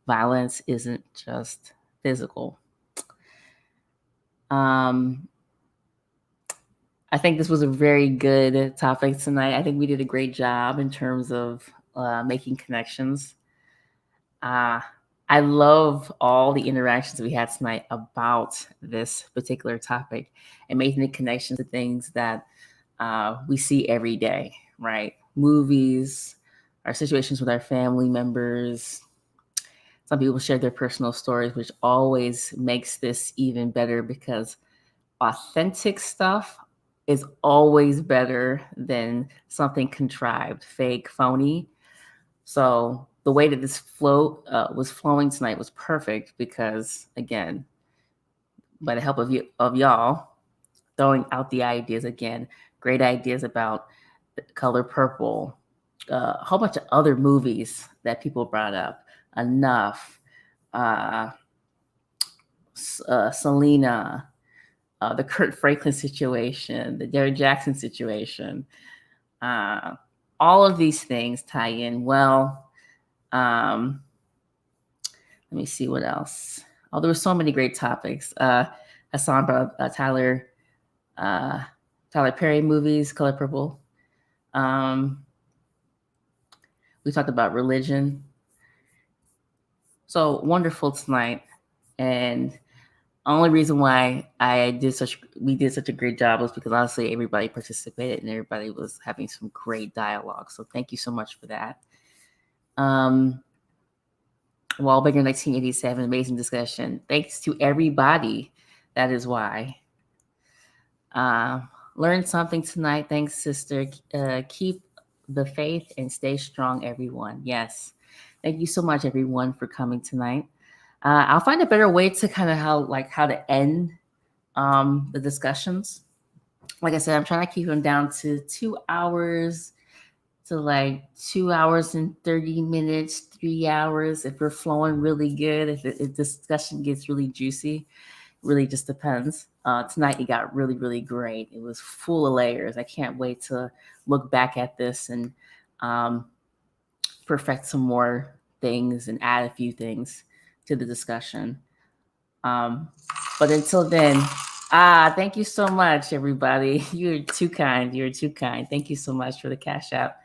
violence isn't just physical. I I think this was a very good topic tonight. I think we did a great job in terms of making connections. I love all the interactions we had tonight about this particular topic and making the connections to things that we see every day, right? Movies, our situations with our family members. Some people share their personal stories, which always makes this even better because authentic stuff is always better than something contrived, fake, phony. So the way that this was flowing tonight was perfect because, again, by the help of y'all, throwing out the ideas again, great ideas about Color Purple, a whole bunch of other movies that people brought up, Enough, Selena, the Kurt Franklin situation, the Derek Jackson situation. All of these things tie in well. Let me see what else. Oh, there were so many great topics. Hassan brought up Tyler Perry movies, Color Purple. We talked about religion. So wonderful tonight. And only reason why we did such a great job was because honestly everybody participated and everybody was having some great dialogue. So thank you so much for that. Wallbanger 1987, amazing discussion. Thanks to everybody. That is why. Learned something tonight. Thanks, sister. Keep the faith and stay strong, everyone. Yes. Thank you so much, everyone, for coming tonight. I'll find a better way to kind of how to end the discussions. Like I said, I'm trying to keep them down to 2 hours to like 2 hours and 30 minutes, 3 hours. If we're flowing really good, if discussion gets really juicy, really just depends. Tonight it got really, really great. It was full of layers. I can't wait to look back at this and perfect some more things and add a few things to the discussion. But until then, thank you so much, everybody. You're too kind. You're too kind. Thank you so much for the cash app.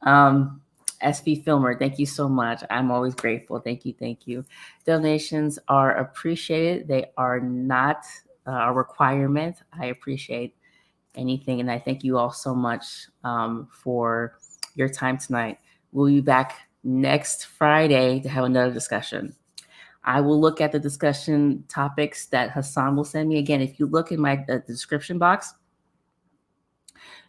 SV Filmer, thank you so much. I'm always grateful. Thank you. Thank you. Donations are appreciated. They are not a requirement. I appreciate anything. And I thank you all so much for your time tonight. We'll be back next Friday to have another discussion. I will look at the discussion topics that Hassan will send me. Again, if you look in my description box,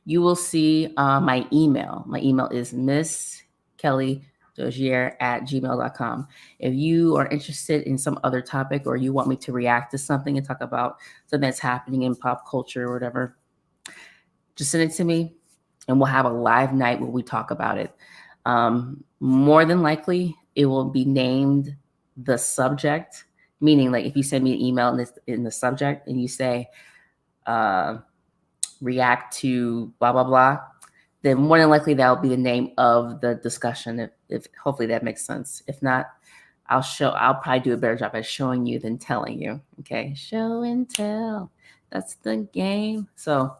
you will see my email. My email is Ms.KellyDozier@gmail.com. If you are interested in some other topic or you want me to react to something and talk about something that's happening in pop culture or whatever, just send it to me and we'll have a live night where we talk about it. More than likely, it will be named the subject, meaning like if you send me an email in the subject and you say react to blah blah blah, then more than likely that will be the name of the discussion. If hopefully that makes sense. If not, I'll probably do a better job at showing you than telling you. Okay, show and tell. That's the game. So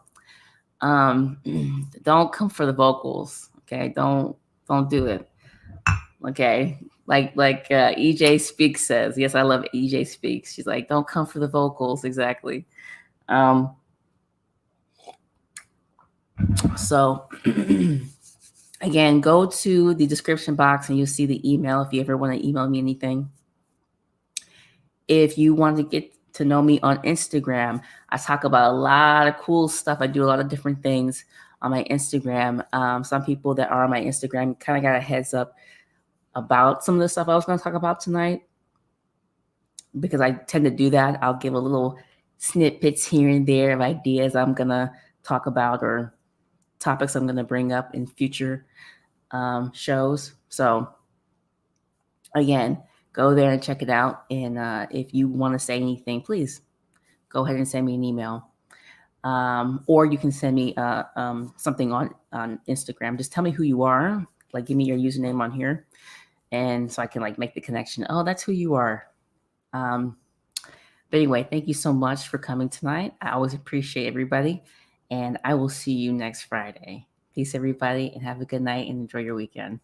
don't come for the vocals. Okay, don't do it. Okay. Like EJ Speaks says. Yes, I love EJ Speaks. She's like, don't come for the vocals. Exactly. So again, go to the description box and you'll see the email if you ever want to email me anything. If you want to get to know me on Instagram, I talk about a lot of cool stuff. I do a lot of different things on my Instagram. Some people that are on my Instagram kind of got a heads up about some of the stuff I was going to talk about tonight because I tend to do that. I'll give a little snippets here and there of ideas I'm going to talk about or topics I'm going to bring up in future shows. So again, go there and check it out. And if you want to say anything, please go ahead and send me an email. Or you can send me something on Instagram. Just tell me who you are. Like, give me your username on here. And so I can like make the connection. Oh, that's who you are. But anyway, thank you so much for coming tonight. I always appreciate everybody. And I will see you next Friday. Peace, everybody, and have a good night and enjoy your weekend.